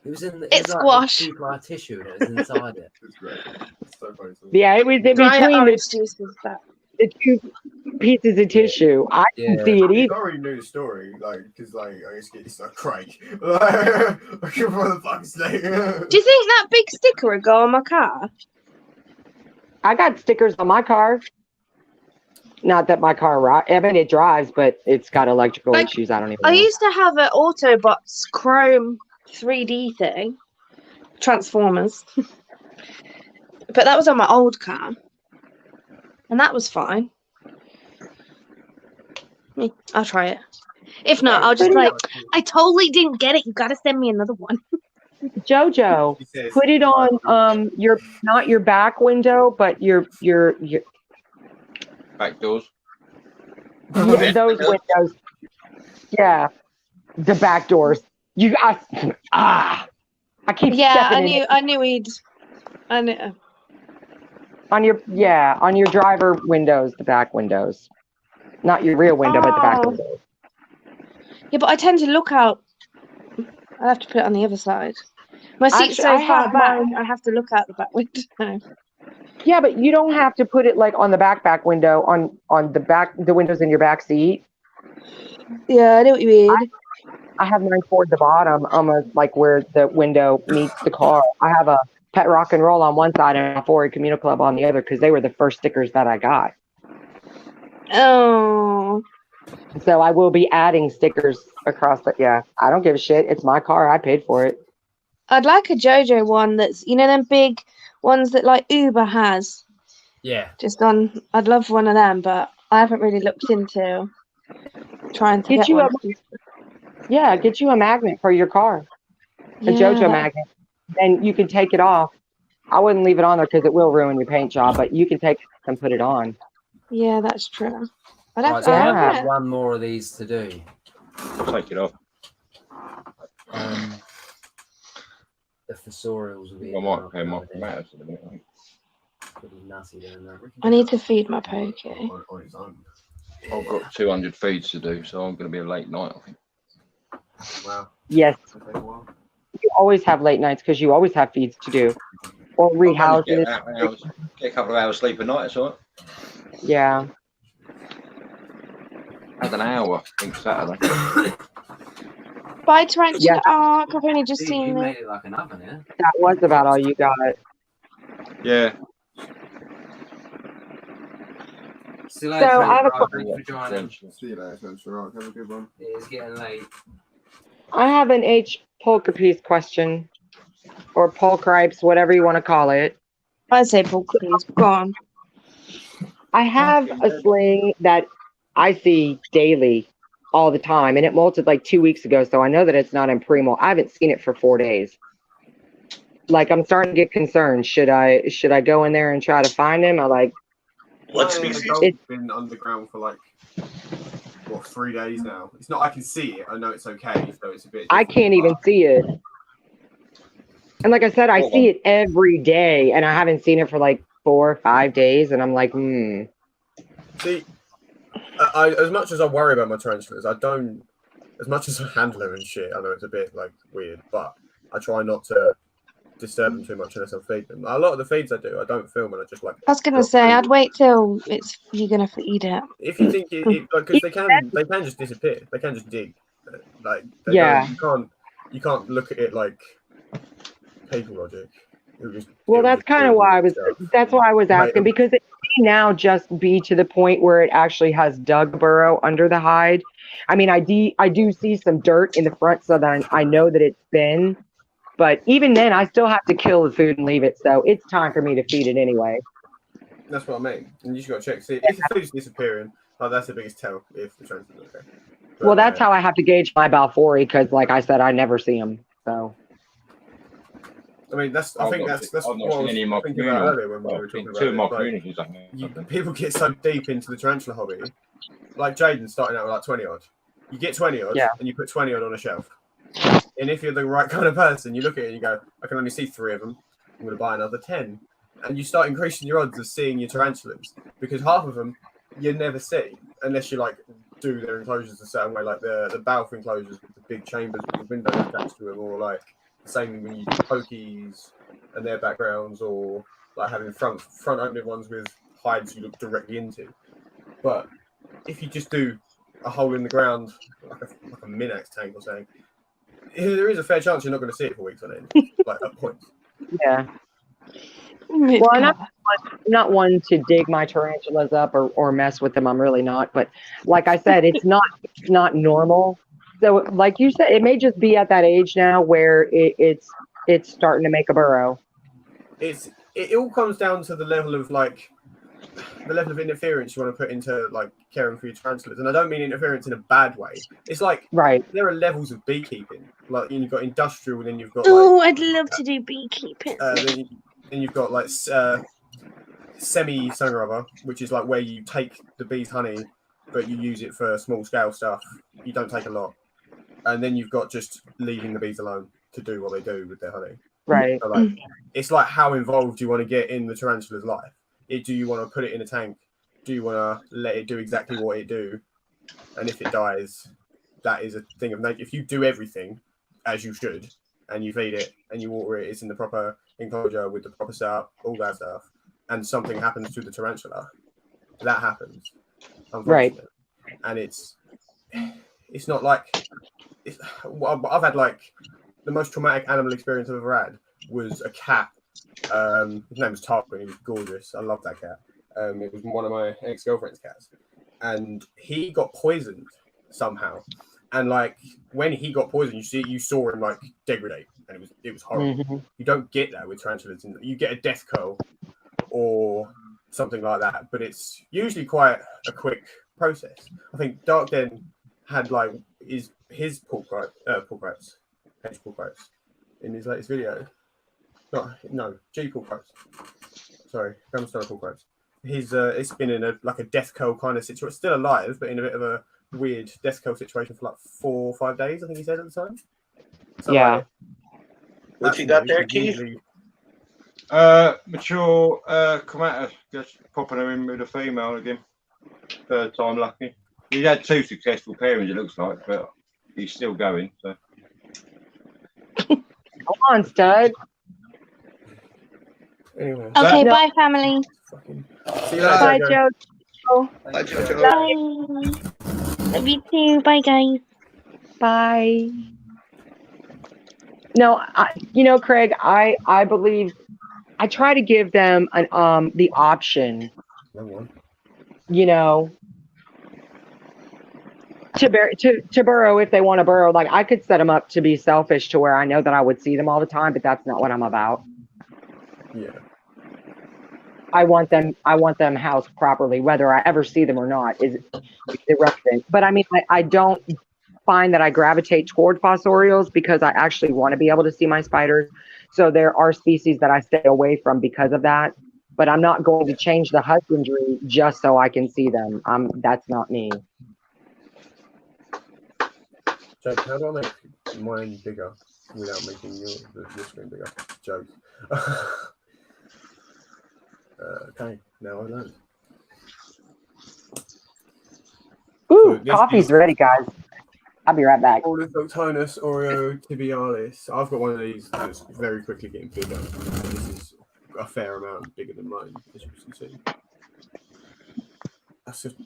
S1: It was in.
S7: It's squash.
S1: Like, my tissue, and it was inside it.
S9: It's great. It's so funny.
S3: Yeah, it was in between the two pieces of tissue. I didn't see it
S9: I
S3: either.
S9: already knew the story, like, because, like, I guess it's like Craig. Like, what the fuck's sake?
S7: Do you think that big sticker would go on my car?
S3: I got stickers on my car. Not that my car, I mean, it drives, but it's got electrical issues. I don't even know.
S7: I used to have an Autobots Chrome 3D thing, Transformers, but that was on my old car, and that was fine. I'll try it. If not, I'll just like, I totally didn't get it. You got to send me another one.
S3: Jojo, put it on your not your back window, but your
S12: back doors.
S3: Yeah, those windows. Yeah, the back doors. I keep
S7: I knew he'd. I knew.
S3: On your driver windows, the back windows, not your rear window, but the back windows.
S7: Yeah, but I tend to look out. I have to put it on the other side. My seat's so far back, I have to look out the back window.
S3: Yeah, but you don't have to put it like on the back window on the windows in your back seat.
S7: Yeah, I know what you mean.
S3: I have mine toward the bottom, almost like where the window meets the car. I have a Pet Rock and Roll on one side and a Balfouri Communal Club on the other because they were the first stickers that I got.
S7: Oh.
S3: So I will be adding stickers across the. Yeah, I don't give a shit. It's my car. I paid for it.
S7: I'd like a JoJo one that's, you know, them big ones that like Uber has.
S1: Yeah.
S7: I'd love one of them, but I haven't really looked into trying to get one.
S3: Get you a magnet for your car. A JoJo magnet. And you can take it off. I wouldn't leave it on there because it will ruin your paint job, but you can take it and put it on.
S7: Yeah, that's true.
S1: I'd have to have one more of these to do.
S12: Take it off.
S1: The fossorials will be.
S12: I might pay more for that.
S1: Pretty nutty doing that.
S7: I need to feed my pokey.
S12: I've got 200 feeds to do, so I'm going to be a late night, I think.
S9: Wow.
S3: Yes. You always have late nights because you always have feeds to do. Or rehouses.
S12: Get a couple of hours sleep a night, so.
S3: Yeah.
S12: Had an hour, I think, Saturday.
S7: Bye, Tarantula. Oh, I've only just seen
S1: you
S7: it.
S1: made it like an oven, yeah?
S3: That was about all you got.
S12: Yeah.
S1: See you later.
S3: So I have a
S1: Thanks for joining.
S9: See you later. Thanks for Have a good one.
S1: It is getting late.
S3: I have an H. Polka piece question. or pulchripes, whatever you want to call it.
S7: I say pulchripes. Go on.
S3: I have a sling that I see daily, all the time, and it molted like 2 weeks ago, so I know that it's not in pre-molt. I haven't seen it for 4 days. Like, I'm starting to get concerned. Should I go in there and try to find him? I like.
S4: What
S8: The
S4: species?
S8: gold's been underground for like 3 days now. It's not. I can see it. I know it's okay. So it's a bit.
S3: I can't even see it. And like I said, I see it every day, and I haven't seen it for like 4 or 5 days, and I'm like,
S8: See, as much as I worry about my tarantulas, I don't. As much as I handle them and shit, I know it's a bit like weird, but I try not to disturb them too much unless I feed them. A lot of the feeds I do, I don't film, and I just like.
S7: I was gonna say I'd wait till you're gonna feed it.
S8: If you think it because they can just disappear. They can just dig. Like
S3: Yeah.
S8: You can't look at it like paper logic.
S3: well, that's kind of why I was. That's why I was asking, because it may now just be to the point where it actually has dug burrow under the hide. I mean, I do see some dirt in the front, so that I know that it's been. But even then, I still have to kill the food and leave it. So it's time for me to feed it anyway.
S8: That's what I mean. And you just got to check. See, if the food's disappearing, that's the biggest tell if the transfer's okay. But,
S3: Well, that's how I have to gauge my Balfouri, because, like I said, I never see them. So.
S8: I mean, that's what I was thinking about earlier when we were talking about it. Like, people get so deep into the tarantula hobby. Like Jaden starting out with like 20 odd. You get 20 odd, and you put 20 odd on a shelf. And if you're the right kind of person, you look at it and you go, I can only see 3 of them. I'm going to buy another 10. And you start increasing your odds of seeing your tarantulas, because half of them you never see unless you like do their enclosures a certain way, like the Balfouri enclosures with the big chambers with the windows attached to them, or like the same when you do pokies and their backgrounds, or like having front opening ones with hides you look directly into. But if you just do a hole in the ground like a Minax tank or something, there is a fair chance you're not going to see it for weeks on end, like at points.
S3: Yeah. Well, I'm not one to dig my tarantulas up or mess with them. I'm really not. But like I said, it's not normal. So like you said, it may just be at that age now where it's starting to make a burrow.
S8: It all comes down to the level of interference you want to put into like caring for your tarantulas. And I don't mean interference in a bad way. It's like there are levels of beekeeping. Like you've got industrial, and then you've got
S7: I'd love to do beekeeping.
S8: Then you've got like semi something or other, which is like where you take the bees' honey, but you use it for small scale stuff. You don't take a lot. And then you've got just leaving the bees alone to do what they do with their honey.
S3: Right.
S8: So like, it's like how involved do you want to get in the tarantula's life? Do you want to put it in a tank? Do you want to let it do exactly what it do? And if it dies, that is a thing of nature. If you do everything as you should, and you feed it and you water it, it's in the proper enclosure with the proper setup, all that stuff, and something happens to the tarantula, that happens.
S3: Right.
S8: And it's not like I've had like the most traumatic animal experience I've ever had was a cat. His name was Tarquin. He was gorgeous. I love that cat. It was one of my ex-girlfriend's cats, and he got poisoned somehow. And like when he got poisoned, you saw him like degrade, and it was horrible.
S3: Mm-hmm.
S8: You don't get that with tarantulas. You get a death curl or something like that, but it's usually quite a quick process. I think Dark Den had like his hedge pulchripes in his latest video. No, G pulchripes. Sorry, Gramstone pulchripes. It's been in a death curl kind of situation. Still alive, but in a bit of a weird death curl situation for like 4 or 5 days, I think he said at the time. So,
S3: yeah.
S4: What you got there, Keith?
S12: Mature commander, just popping her in with a female again. 3rd time lucky. He's had 2 successful pairings, it looks like, but he's still going. So.
S3: Come on, stud.
S8: Anyway.
S7: Okay, bye, family.
S8: See you later.
S7: Bye,
S3: Joe.
S4: Bye, Jojo.
S7: Bye. Love you too. Bye, guys.
S3: Bye. No, Craig, I believe I try to give them the option. to burrow if they want to burrow. Like I could set them up to be selfish to where I know that I would see them all the time, but that's not what I'm about.
S8: Yeah.
S3: I want them housed properly, whether I ever see them or not is irrelevant. But I mean, I don't find that I gravitate toward fossorials because I actually want to be able to see my spiders. So there are species that I stay away from because of that. But I'm not going to change the husbandry just so I can see them. That's not me.
S8: Jake, how do I make mine bigger without making your screen bigger? Joke. Okay, now I learned.
S3: Ooh, so coffee's ready, guys. I'll be right back.
S8: Orchid Oreo tibialis. I've got one of these that's very quickly getting bigger. This is a fair amount bigger than mine, as you can see. That's just,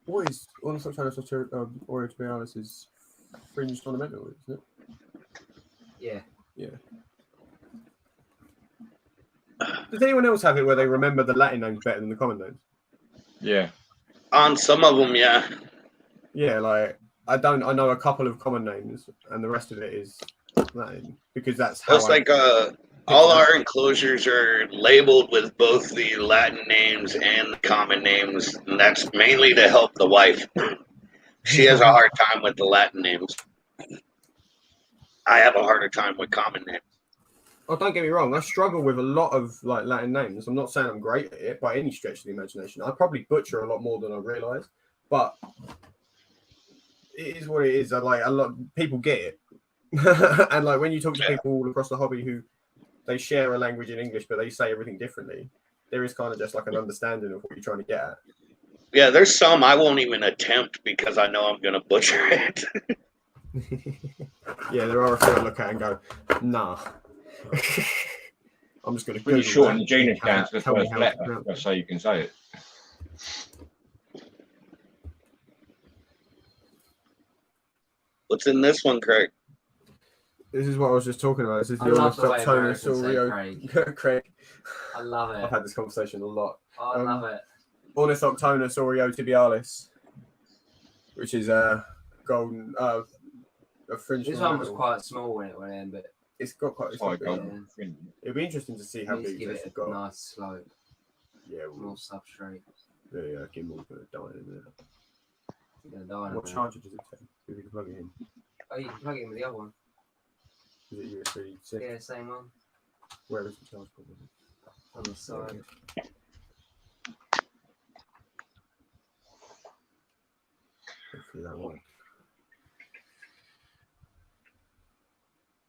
S8: what is Orchid Oreo tibialis is fringed ornamental, isn't it?
S13: Yeah.
S8: Yeah. Does anyone else have it where they remember the Latin names better than the common names?
S12: Yeah.
S4: On some of them, yeah.
S8: Yeah, like I know a couple of common names, and the rest of it is Latin because that's how.
S4: It's like all our enclosures are labeled with both the Latin names and the common names, and that's mainly to help the wife. She has a hard time with the Latin names. I have a harder time with common names.
S8: Oh, don't get me wrong. I struggle with a lot of like Latin names. I'm not saying I'm great at it by any stretch of the imagination. I probably butcher a lot more than I realise, but it is what it is. I like a lot. People get it, and like when you talk to people all across the hobby who they share a language in English, but they say everything differently, there is kind of just like an understanding of what you're trying to get at.
S4: Yeah, there's some I won't even attempt because I know I'm going to butcher it.
S8: Yeah, there are a few I look at and go, nah. I'm just going to
S12: really shorten the genus down to the first letter, just so you can say it.
S4: What's in this one, Craig?
S8: This is what I was just talking about. This is the Ornithoptonus Oreo. Craig.
S13: I love it.
S8: I've had this conversation a lot.
S13: Oh, I love it.
S8: Ornithoptonus Oreo tibialis, which is a golden, a fringe.
S13: This one was quite small when it went in, but
S8: it's got quite.
S12: Golden.
S8: It'll be interesting to see how big
S13: give it a nice slope.
S8: Yeah,
S13: more substrate.
S8: Yeah, Gimbal's gonna die in there.
S13: Gonna die in
S8: what
S13: there.
S8: charger does it take? If you can plug it in.
S13: Oh, you can plug it in with the other one.
S8: Is it USB-C?
S13: Yeah, same one.
S8: Where is the charge port?
S13: On the side.
S8: Hopefully that works.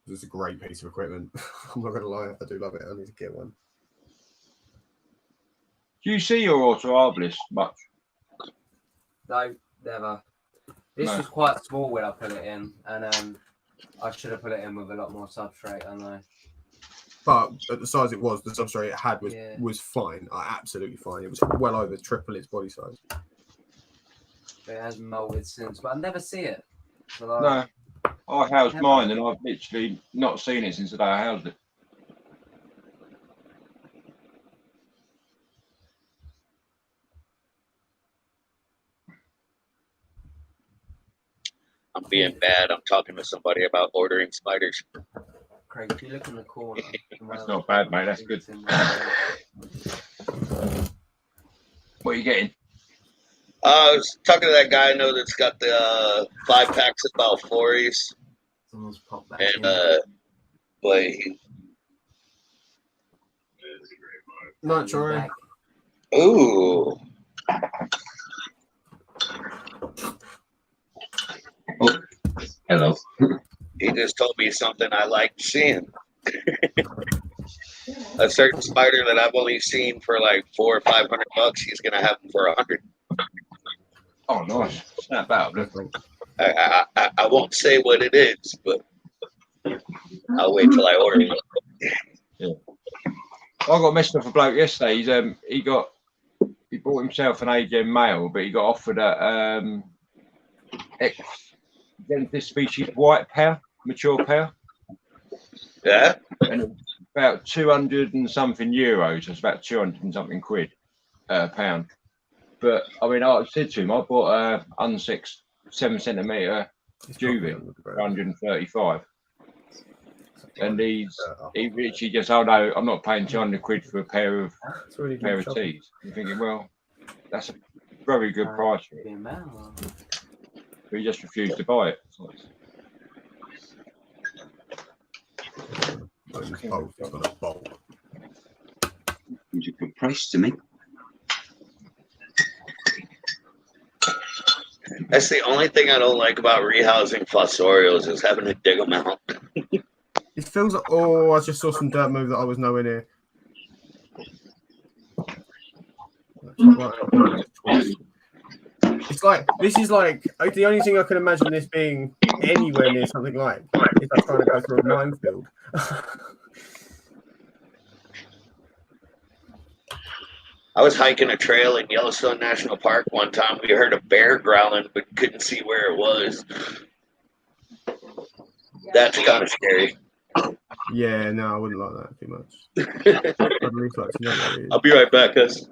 S8: This is a great piece of equipment. I'm not gonna lie, I do love it. I need to get one.
S12: Do you see your auto arbalist much?
S13: No, never. This was quite small when I put it in, and I should have put it in with a lot more substrate. I know.
S8: But at the size it was, the substrate it had was fine. Absolutely fine. It was well over triple its body size.
S13: It has molded since, but I never see it. So
S12: no, I housed mine, and I've literally not seen it since the day I housed it.
S4: I'm being bad. I'm talking to somebody about ordering spiders.
S13: Craig, if you look in the corner.
S12: That's not bad, mate. That's good. What are you getting?
S4: I was talking to that guy I know that's got the 5 packs of Balfouris. And like,
S8: not sure.
S4: Ooh.
S11: Oh, hello.
S4: He just told me something I liked seeing. A certain spider that I've only seen for like $400 or $500, he's gonna have them for $100.
S12: Oh, nice! Snap out,
S4: I won't say what it is, but I'll wait till I order it.
S12: Yeah. I got messed up a bloke yesterday. He bought himself an AGM male, but he got offered a this species white pair, mature pair.
S4: Yeah.
S12: And it was about 200 and something euros. It's about 200 and something quid a pound. But I mean, I said to him, I bought a unsexed 7 centimetre juvie, 135. And he literally just, oh no, I'm not paying 200 quid for a pair of tees. You're thinking, well, that's a very good price for it. But he just refused to buy it.
S11: Seems a good price to me.
S4: That's the only thing I don't like about rehousing fossorials is having to dig them out.
S8: It feels like, oh, I just saw some dirt move that I was nowhere near. It's like, this is like, the only thing I can imagine this being anywhere near something like is like trying to go through a minefield.
S4: I was hiking a trail in Yellowstone National Park one time. We heard a bear growling, but couldn't see where it was. That's kind of scary.
S8: Yeah, no, I wouldn't like that too much. I'd really like to know where it is.
S4: I'll be right back, guys.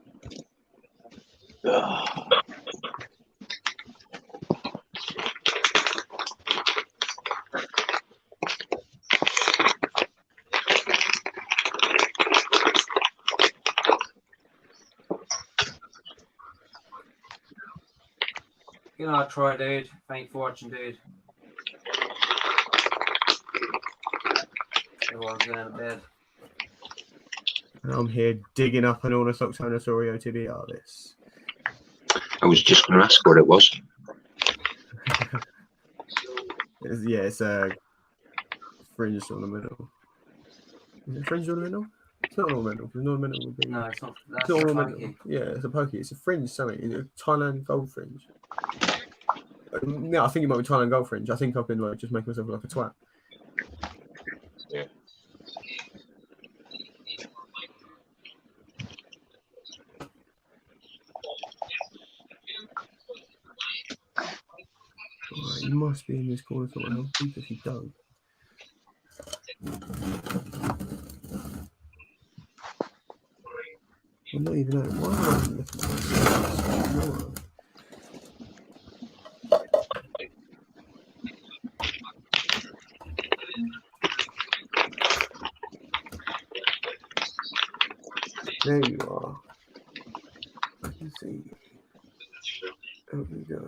S13: Good night, Troy, dude. Thanks for watching, dude. Everyone's going to bed.
S8: And I'm here digging up an Ornithopteranus tibialis.
S11: I was just going to ask what it was.
S8: It's a fringe ornamental. Is it fringe ornamental? It's not ornamental. Because ornamental would be.
S13: No, it's not. That's
S8: It's not ornamental.
S13: pokey.
S8: Yeah, it's a pokey. It's a fringe something. Is it a Thailand gold fringe? No, I think it might be Thailand gold fringe. I think I've been like just making myself look like a twat.
S11: Yeah.
S8: Right, you must be in this corner somewhere. How deep if you don't? I'm not even know. Why am I looking at this? There you are. I can see. There we go.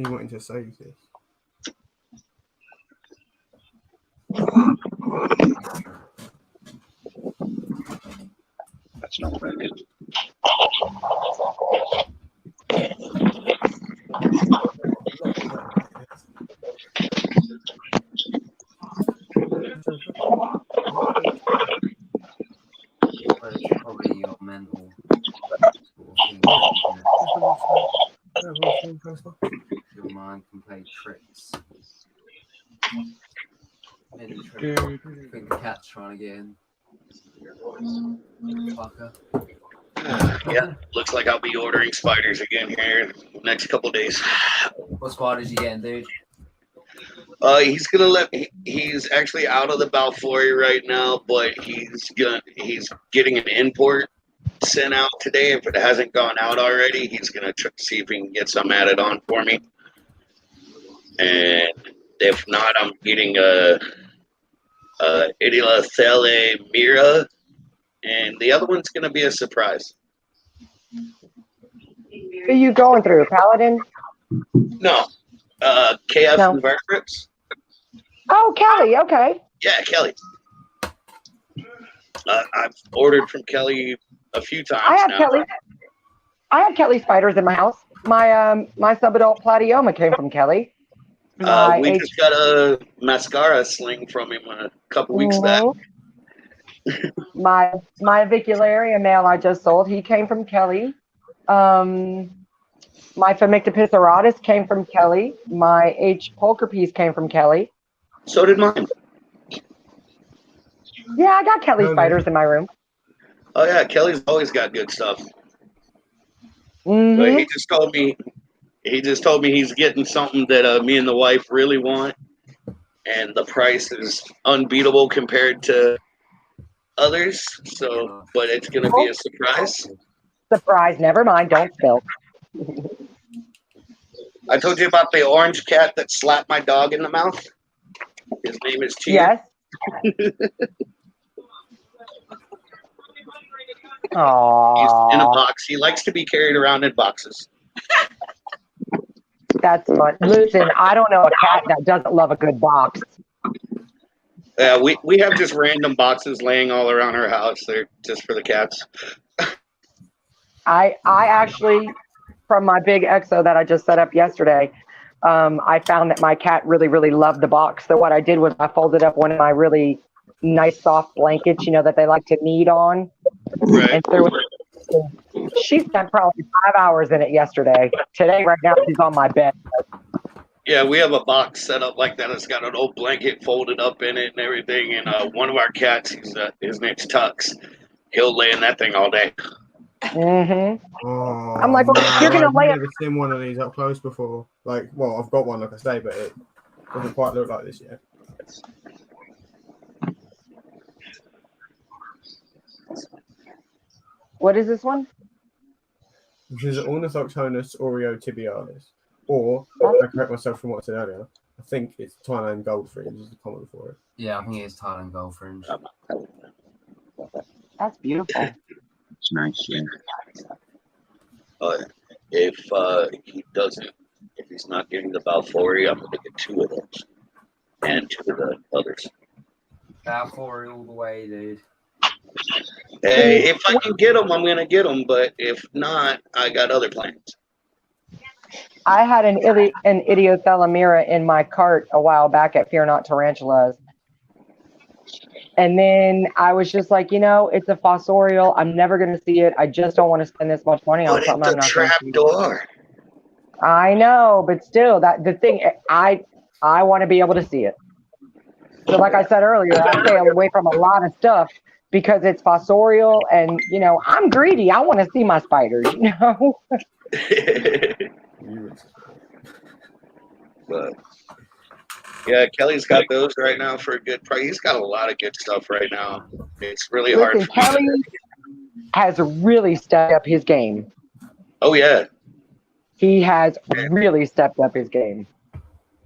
S8: You wanting to save this?
S11: That's not very good.
S13: Probably your mental your mind can play tricks. Many tricks. I think the cat's trying to get in. Fucker.
S4: Yeah, looks like I'll be ordering spiders again here in the next couple days.
S13: What spiders you getting, dude?
S4: He's gonna he's actually out of the Balfouri right now, but he's getting an import sent out today. If it hasn't gone out already, he's gonna see if he can get some added on for me. And if not, I'm getting a Idilathele Mira, and the other one's gonna be a surprise.
S3: Who are you going through, Paladin?
S4: No, KF
S3: No.
S4: Invertebrates.
S3: Oh, Kelly. Okay.
S4: Yeah, Kelly. I've ordered from Kelly a few times now.
S3: I have Kelly spiders in my house. My subadult platyoma came from Kelly.
S4: We just got a mascara sling from him a couple weeks back.
S3: My Avicularia male I just sold, he came from Kelly. My Phomictopus auratus came from Kelly. My H. pulchripes came from Kelly.
S4: So did mine.
S3: Yeah, I got Kelly spiders in my room.
S4: Oh yeah, Kelly's always got good stuff.
S3: Mm-hmm.
S4: But he just told me he's getting something that me and the wife really want, and the price is unbeatable compared to others. So, but it's gonna be a surprise.
S3: Surprise! Never mind. Don't spill.
S4: I told you about the orange cat that slapped my dog in the mouth. His name is Tia.
S3: Yes.
S4: He's in a
S3: Aww.
S4: box. He likes to be carried around in boxes.
S3: That's fun. Listen, I don't know a cat that doesn't love a good box.
S4: Yeah, we have just random boxes laying all around our house. They're just for the cats.
S3: I actually, from my big exo that I just set up yesterday, I found that my cat really, really loved the box. So what I did was I folded up one of my really nice soft blankets, you know, that they like to knead on.
S4: Right.
S3: And threw it. She spent probably 5 hours in it yesterday. Today, right now, she's on my bed.
S4: Yeah, we have a box set up like that. It's got an old blanket folded up in it and everything. And one of our cats, his name's Tux. He'll lay in that thing all day.
S3: Mm-hmm.
S9: Oh,
S3: I'm like, well,
S9: man,
S3: you're gonna
S9: I've
S3: lay
S9: never seen one of these up close before. Like, well, I've got one, like I say, but it doesn't quite look like this yet.
S3: What is this one?
S9: This is Ornithoctonus oreotibialis. Or, I correct myself from what I said earlier, I think it's Thailand gold fringe is the common for it.
S13: Yeah, I think it is Thailand gold fringe.
S3: That's beautiful.
S11: It's nice, yeah.
S4: If he's not getting the Balfouri, I'm going to get 2 of those. And 2 of the others.
S13: Balfouri all the way, dude.
S4: Hey, if I can get them, I'm going to get them. But if not, I got other plans.
S3: I had an Idiothalamira in my cart a while back at Fear Not Tarantulas. And then I was just like, you know, it's a fossorial. I'm never going to see it. I just don't want to spend this much money on something I'm not going to see.
S4: Door.
S3: I know, but still, the thing, I want to be able to see it. So like I said earlier, I stay away from a lot of stuff because it's fossorial and, you know, I'm greedy. I want to see my spiders, you know?
S4: But yeah, Kelly's got those right now for a good price. He's got a lot of good stuff right now. It's really hard for
S3: Kelly has really stepped up his game.
S4: Oh yeah.
S3: He has really stepped up his game.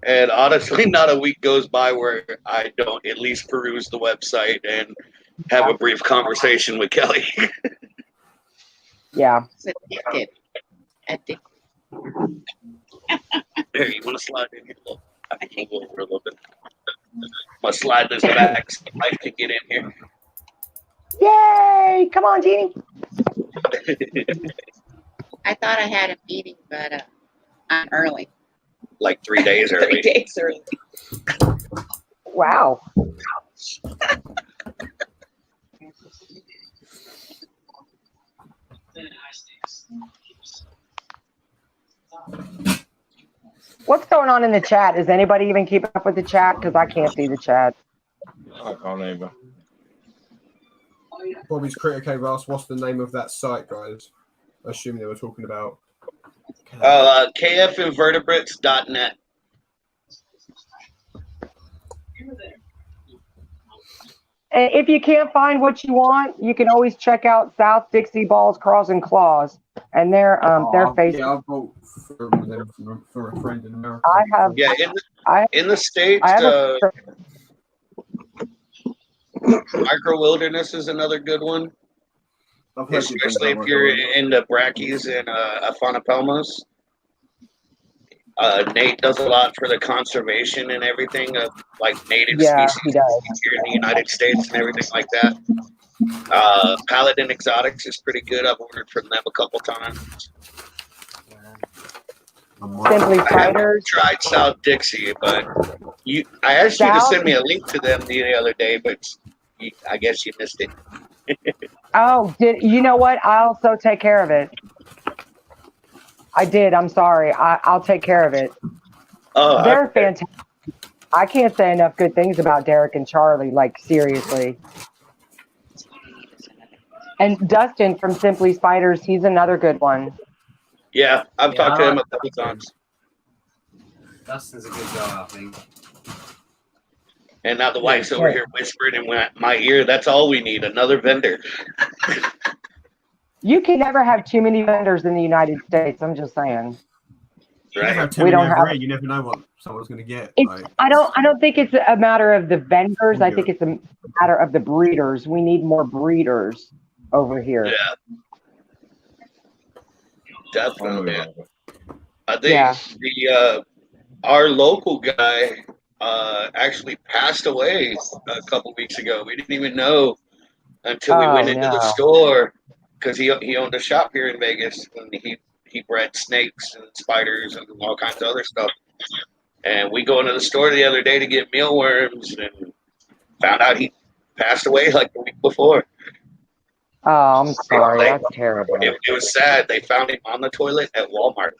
S4: And honestly, not a week goes by where I don't at least peruse the website and have a brief conversation with Kelly.
S3: Yeah.
S10: Addictive.
S4: There, you want to slide in here? I can go over a little bit. I'm going to slide this back so I can get in here.
S3: Yay! Come on, Jeannie.
S10: I thought I had a meeting, but I'm early.
S4: Like 3 days early.
S10: 3 days early.
S3: Wow. What's going on in the chat? Is anybody even keeping up with the chat? Because I can't see the chat.
S12: I can't either.
S9: Bobby's Critic asked, what's the name of that site, guys? I assume they were talking about.
S4: KFinvertebrates.net.
S3: And if you can't find what you want, you can always check out South Dixie Balls, Claws, and Claws. And their Facebook.
S9: Yeah, I bought from them for a friend in America.
S3: I have.
S4: Yeah, in the States,
S3: I have
S4: Micro Wilderness is another good one. Especially if you're into brachy's and Aphonopelmos. Nate does a lot for the conservation and everything of like native species here in the United States and everything like that. Paladin Exotics is pretty good. I've ordered from them a couple times.
S3: Simply Spiders.
S4: Tried South Dixie, but I asked you to send me a link to them the other day, but I guess you missed it.
S3: Oh, you know what? I'll also take care of it. I did. I'm sorry. I'll take care of it.
S4: Oh,
S3: they're fantastic. I can't say enough good things about Derek and Charlie. Like, seriously. And Dustin from Simply Spiders, he's another good one.
S4: Yeah, I've talked to him a couple times.
S13: Dustin's a good guy, I think.
S4: And now the wife's over here whispering in my ear, that's all we need, another vendor.
S3: You can never have too many vendors in the United States. I'm just saying.
S4: Right.
S8: We don't have. You never know what someone's going to get. Like.
S3: I don't think it's a matter of the vendors. I think it's a matter of the breeders. We need more breeders over here.
S4: Yeah. Definitely. I think our local guy actually passed away a couple weeks ago. We didn't even know until we went into the store because he owned a shop here in Vegas and he bred snakes and spiders and all kinds of other stuff. And we go into the store the other day to get mealworms and found out he passed away like the week before.
S3: Oh, I'm sorry. That's terrible.
S4: It was sad. They found him on the toilet at Walmart.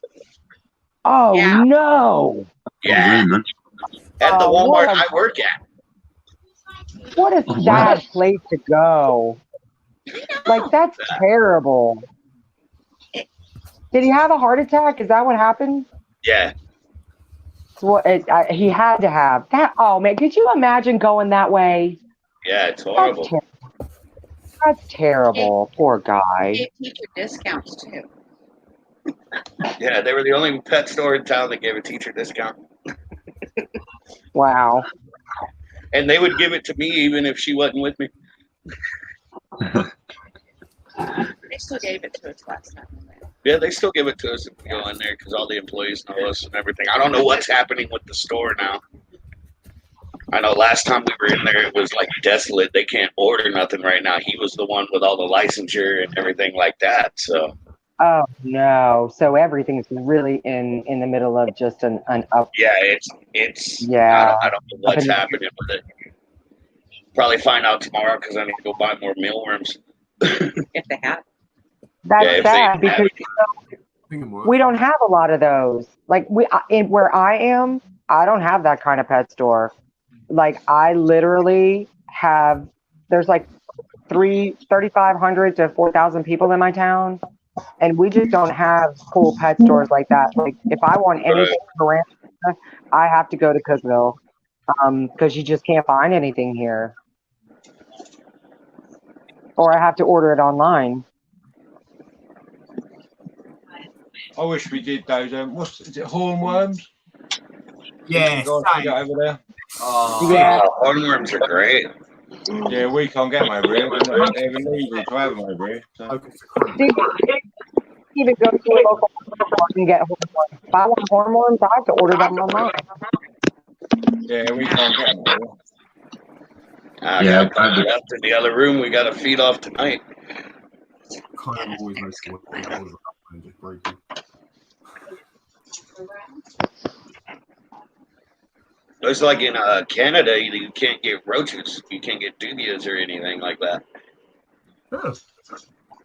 S3: Oh, no.
S4: Yeah. At the Walmart I work at.
S3: What a sad place to go. Like, that's terrible. Did he have a heart attack? Is that what happened?
S4: Yeah.
S3: He had to have. That. Oh, man. Could you imagine going that way?
S4: Yeah, it's horrible.
S3: That's terrible. Poor guy.
S10: They gave teacher discounts, too.
S4: Yeah, they were the only pet store in town that gave a teacher discount.
S3: Wow.
S4: And they would give it to me even if she wasn't with me.
S10: They still gave it to us last time.
S4: Yeah, they still give it to us if we go in there because all the employees know us and everything. I don't know what's happening with the store now. I know last time we were in there, it was like desolate. They can't order nothing right now. He was the one with all the licensure and everything like that. So.
S3: Oh no! So everything's really in the middle of just an up.
S4: Yeah, it's.
S3: Yeah.
S4: I don't know what's happening with it. Probably find out tomorrow because I need to go buy more mealworms.
S10: If they have.
S3: That's sad because we don't have a lot of those. Like where I am, I don't have that kind of pet store. Like I literally have. There's like 3,500 to 4,000 people in my town. And we just don't have cool pet stores like that. Like, if I want anything tarantula, I have to go to Cookville because you just can't find anything here. Or I have to order it online.
S12: I wish we did those. Is it hornworms?
S8: Yeah,
S12: over there.
S4: Oh, yeah, hornworms are great.
S12: Yeah, we can't get them over here. They're not even legal to have them over here. So.
S3: Even go to a local store and get hornworms. If I want hornworms, I have to order them online.
S12: Yeah, we can't get them over
S4: here. Up to the other room. We got to feed off tonight. Looks like in Canada, you can't get roaches. You can't get dubias or anything like that.
S11: Oh.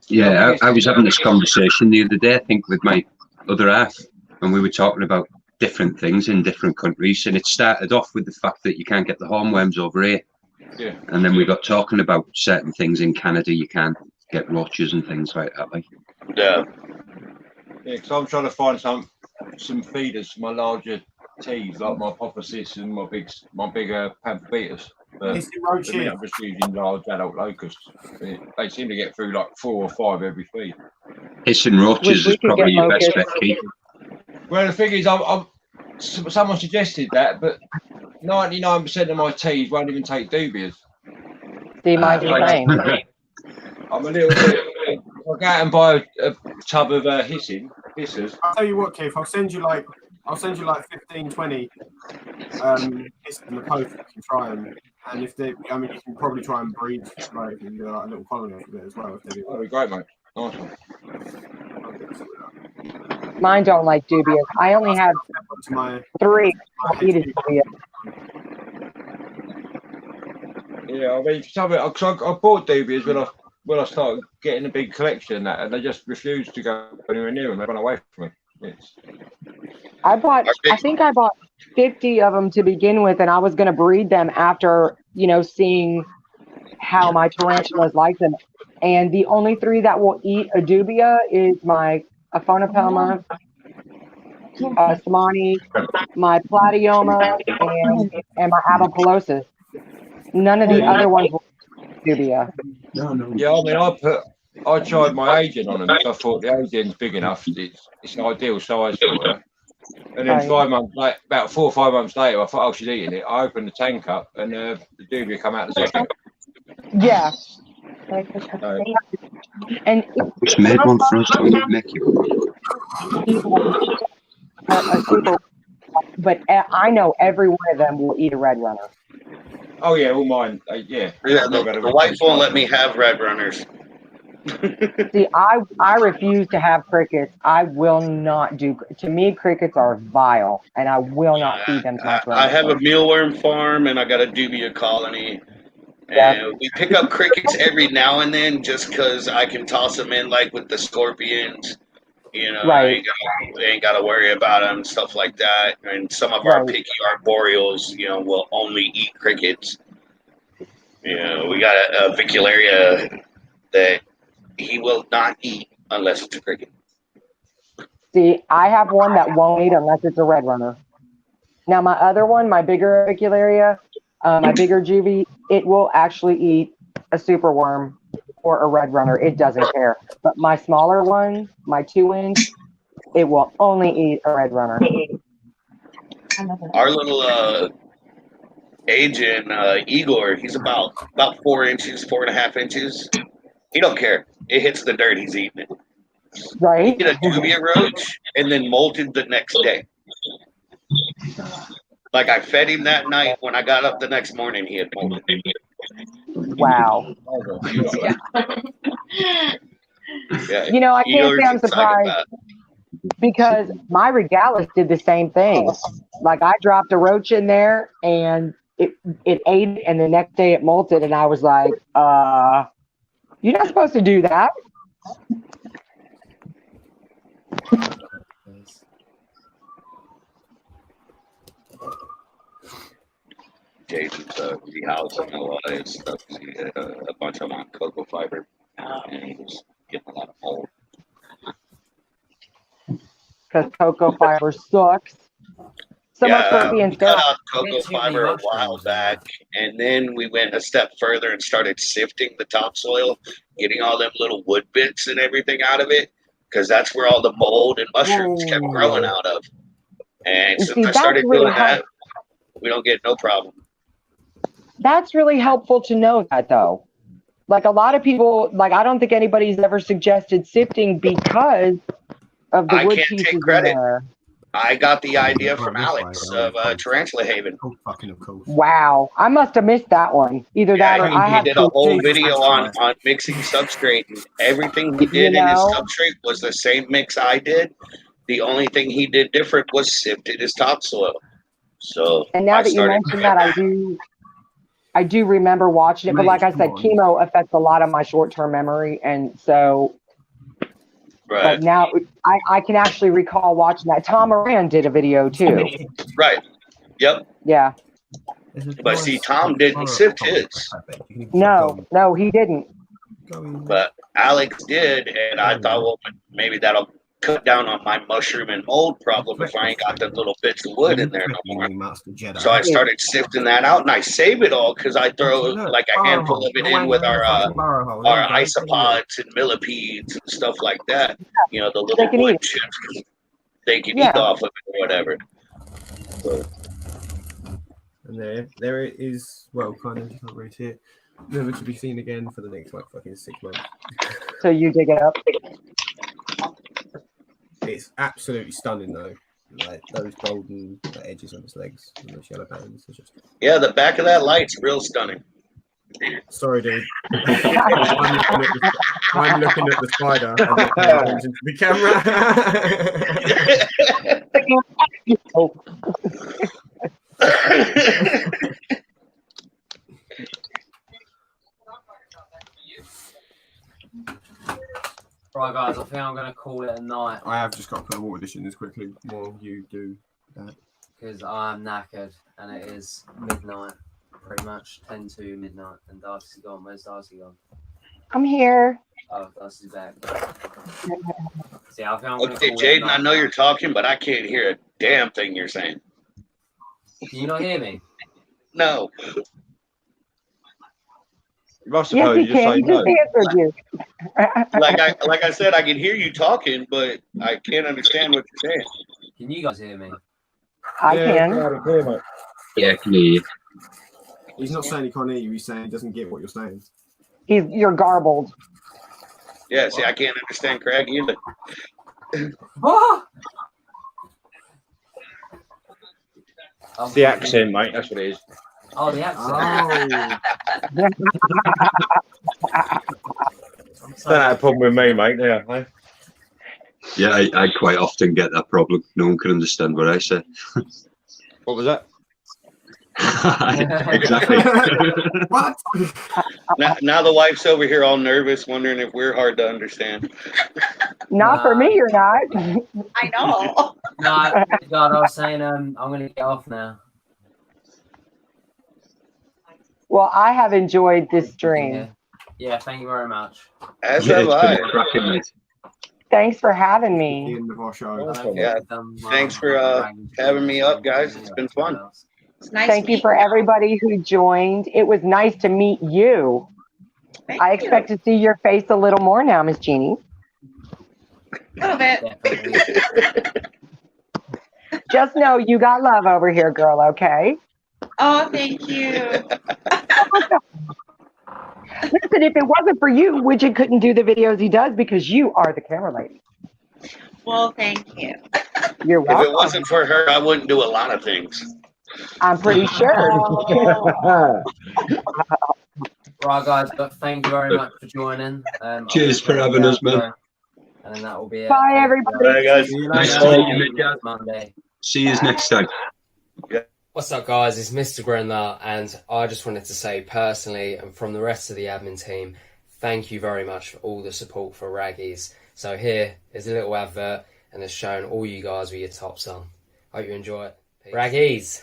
S11: Yeah, I was having this conversation the other day, I think, with my other half, and we were talking about different things in different countries, and it started off with the fact that you can't get the hornworms over here.
S12: Yeah.
S11: And then we got talking about certain things in Canada, you can't get roaches and things like that. Like.
S4: Yeah.
S12: Yeah, because I'm trying to find some feeders for my larger teas, like my Pophosis and my big Pamphibetus. But I'm just using large adult locusts. They seem to get through like 4 or 5 every feed.
S11: Hissing roaches is probably your best bet, Keith.
S12: Well, the thing is, someone suggested that, but 99% of my teas won't even take dubias.
S3: See, mine's the same.
S12: I'm a little bit. I'll go out and buy a tub of hissers.
S8: I'll tell you what, Keith. I'll send you like 15, 20 hissers in the post. You can try them, and if they, you can probably try and breed like you can do like a little colony of it as well. If they do.
S12: That'd be great, mate. Nice one.
S3: Mine don't like dubias. I only have 3 dubia.
S12: Yeah, I mean, cause I bought dubias when I started getting a big collection and that, and they just refused to go anywhere near them. They run away from me.
S3: I think I bought 50 of them to begin with, and I was going to breed them after, seeing how my tarantulas like them. And the only 3 that will eat a dubia is my Aphonopelma, Samani, my Platyoma, and my Avapalosis. None of the other ones will eat dubia.
S12: Yeah, I mean, I tried my agent on them because I thought the agent's big enough. It's an ideal size for her. And then 5 months later, about 4 or 5 months later, I thought, oh, she's eating it. I opened the tank up, and the dubia come out the second.
S3: Yeah. And
S11: Just made one for us to make you.
S3: A super, but I know every one of them will eat a red runner.
S12: Oh yeah, all mine. Yeah.
S4: The wife won't let me have red runners.
S3: See, I refuse to have crickets. I will not do. To me, crickets are vile, and I will not feed them to my
S4: I have a mealworm farm, and I got a dubia colony. And we pick up crickets every now and then just because I can toss them in, like with the scorpions.
S3: Right.
S4: I ain't got to worry about them, stuff like that. And some of our picky arboreals, will only eat crickets. We got a vicularia that he will not eat unless it's a cricket.
S3: See, I have one that won't eat unless it's a red runner. Now, my other one, my bigger vicularia, my bigger juvie, it will actually eat a superworm or a red runner. It doesn't care. But my smaller one, my 2-inch, it will only eat a red runner.
S4: Our little agent, Igor, he's about 4 inches, 4.5 inches. He don't care. It hits the dirt, he's eating it.
S3: Right.
S4: He did a dubia roach and then molted the next day. Like I fed him that night. When I got up the next morning, he had molted.
S3: Wow.
S4: Yeah.
S3: I can't say I'm surprised because my Regalis did the same thing. Like I dropped a roach in there and it ate it, and the next day it molted, and I was like, you're not supposed to do that.
S4: Jason's rehousing a lot of his stuff. He had a bunch of them on cocoa fiber, and he was getting a lot of mold.
S3: Because cocoa fiber sucks. We
S4: cut out cocoa fiber a while back, and then we went a step further and started sifting the topsoil, getting all them little wood bits and everything out of it, because that's where all the mold and mushrooms kept growing out of. And since I started doing that, we don't get no problem.
S3: That's really helpful to know that, though. Like a lot of people, I don't think anybody's ever suggested sifting because of the wood pieces in there.
S4: I got the idea from Alex of Tarantula Haven.
S3: Wow, I must have missed that one. Either that or I
S4: He did a whole video on mixing substrate, and everything he did in his substrate was the same mix I did. The only thing he did different was sifted his topsoil. So,
S3: and now that you mentioned that, I do remember watching it. But like I said, chemo affects a lot of my short-term memory, and so.
S4: Right.
S3: But now I can actually recall watching that. Tom Moran did a video too.
S4: Right. Yep.
S3: Yeah.
S4: But see, Tom didn't sift his.
S3: No, he didn't.
S4: But Alex did, and I thought, well, maybe that'll cut down on my mushroom and mold problem if I ain't got them little bits of wood in there no more. So I started sifting that out, and I save it all because I throw like a handful of it in with our isopods and millipedes and stuff like that. The little wood chips they can eat off of it or whatever. So.
S8: And there it is. Well, kind of, you can't really see it. Never to be seen again for the next fucking 6 months.
S3: So you dig it up.
S8: It's absolutely stunning though. Like those golden edges on its legs and those yellow bands. Just...
S4: Yeah, the back of that light's real stunning.
S8: Sorry, dude. I'm looking at the spider and not paying attention to the camera.
S13: Right, guys, I think I'm going to call it a night.
S8: I have just got to put a water dish in this quickly while you do that.
S13: Because I'm knackered and it is midnight, pretty much 10 to midnight. And Darcy's gone. Where's Darcy gone?
S3: I'm here.
S13: Oh, Darcy's back. See, I think I'm gonna
S4: Okay,
S13: call it a
S4: Jaden, I
S13: night.
S4: know you're talking, but I can't hear a damn thing you're saying.
S13: Can you not hear me?
S4: No.
S3: Yes, he can. He just answered you.
S4: like I said, I can hear you talking, but I can't understand what you're saying.
S13: Can you guys hear me?
S3: I can.
S11: Yeah, I can hear you.
S8: He's not saying he can't hear you. He's saying he doesn't get what you're saying.
S3: You're garbled.
S4: Yeah, see, I can't understand Craig either.
S12: It's the accent, mate. That's what it is.
S13: Oh, the accent.
S12: Don't have a problem with me, mate. Yeah.
S11: Yeah, I quite often get that problem. No one can understand what I say.
S12: What was that?
S11: Exactly.
S8: What?
S4: Now the wife's over here all nervous, wondering if we're hard to understand.
S3: Not for me, you're not.
S10: I know.
S13: No, God, I was saying I'm going to get off now.
S3: Well, I have enjoyed this stream.
S13: Yeah, thank you very much.
S4: As
S11: Yeah,
S4: have
S11: it's
S4: I.
S11: been cracking, mate.
S3: Thanks for having me.
S8: End of our show.
S4: Yeah, thanks for having me up, guys. It's been fun.
S10: It's nice.
S3: Thank you for everybody who joined. It was nice to meet you. I expect to see your face a little more now, Miss Jeannie.
S10: A little bit.
S3: Just know you got love over here, girl, okay?
S10: Oh, thank you.
S3: Listen, if it wasn't for you, Widget couldn't do the videos he does because you are the camera lady.
S10: Well, thank you.
S3: You're welcome.
S4: If it wasn't for her, I wouldn't do a lot of things.
S3: I'm pretty sure.
S13: Right, guys, but thank you very much for joining.
S11: Cheers for having us, man.
S13: And then that will be it.
S3: Bye, everybody.
S4: Bye, guys.
S11: Nice to meet you,
S13: Monday.
S11: See you next time.
S1: What's up, guys? It's Mr. Grindler, and I just wanted to say personally, and from the rest of the admin team, thank you very much for all the support for Raggies. So here is a little advert, and it's showing all you guys with your tops on. Hope you enjoy it. Peace. Raggies!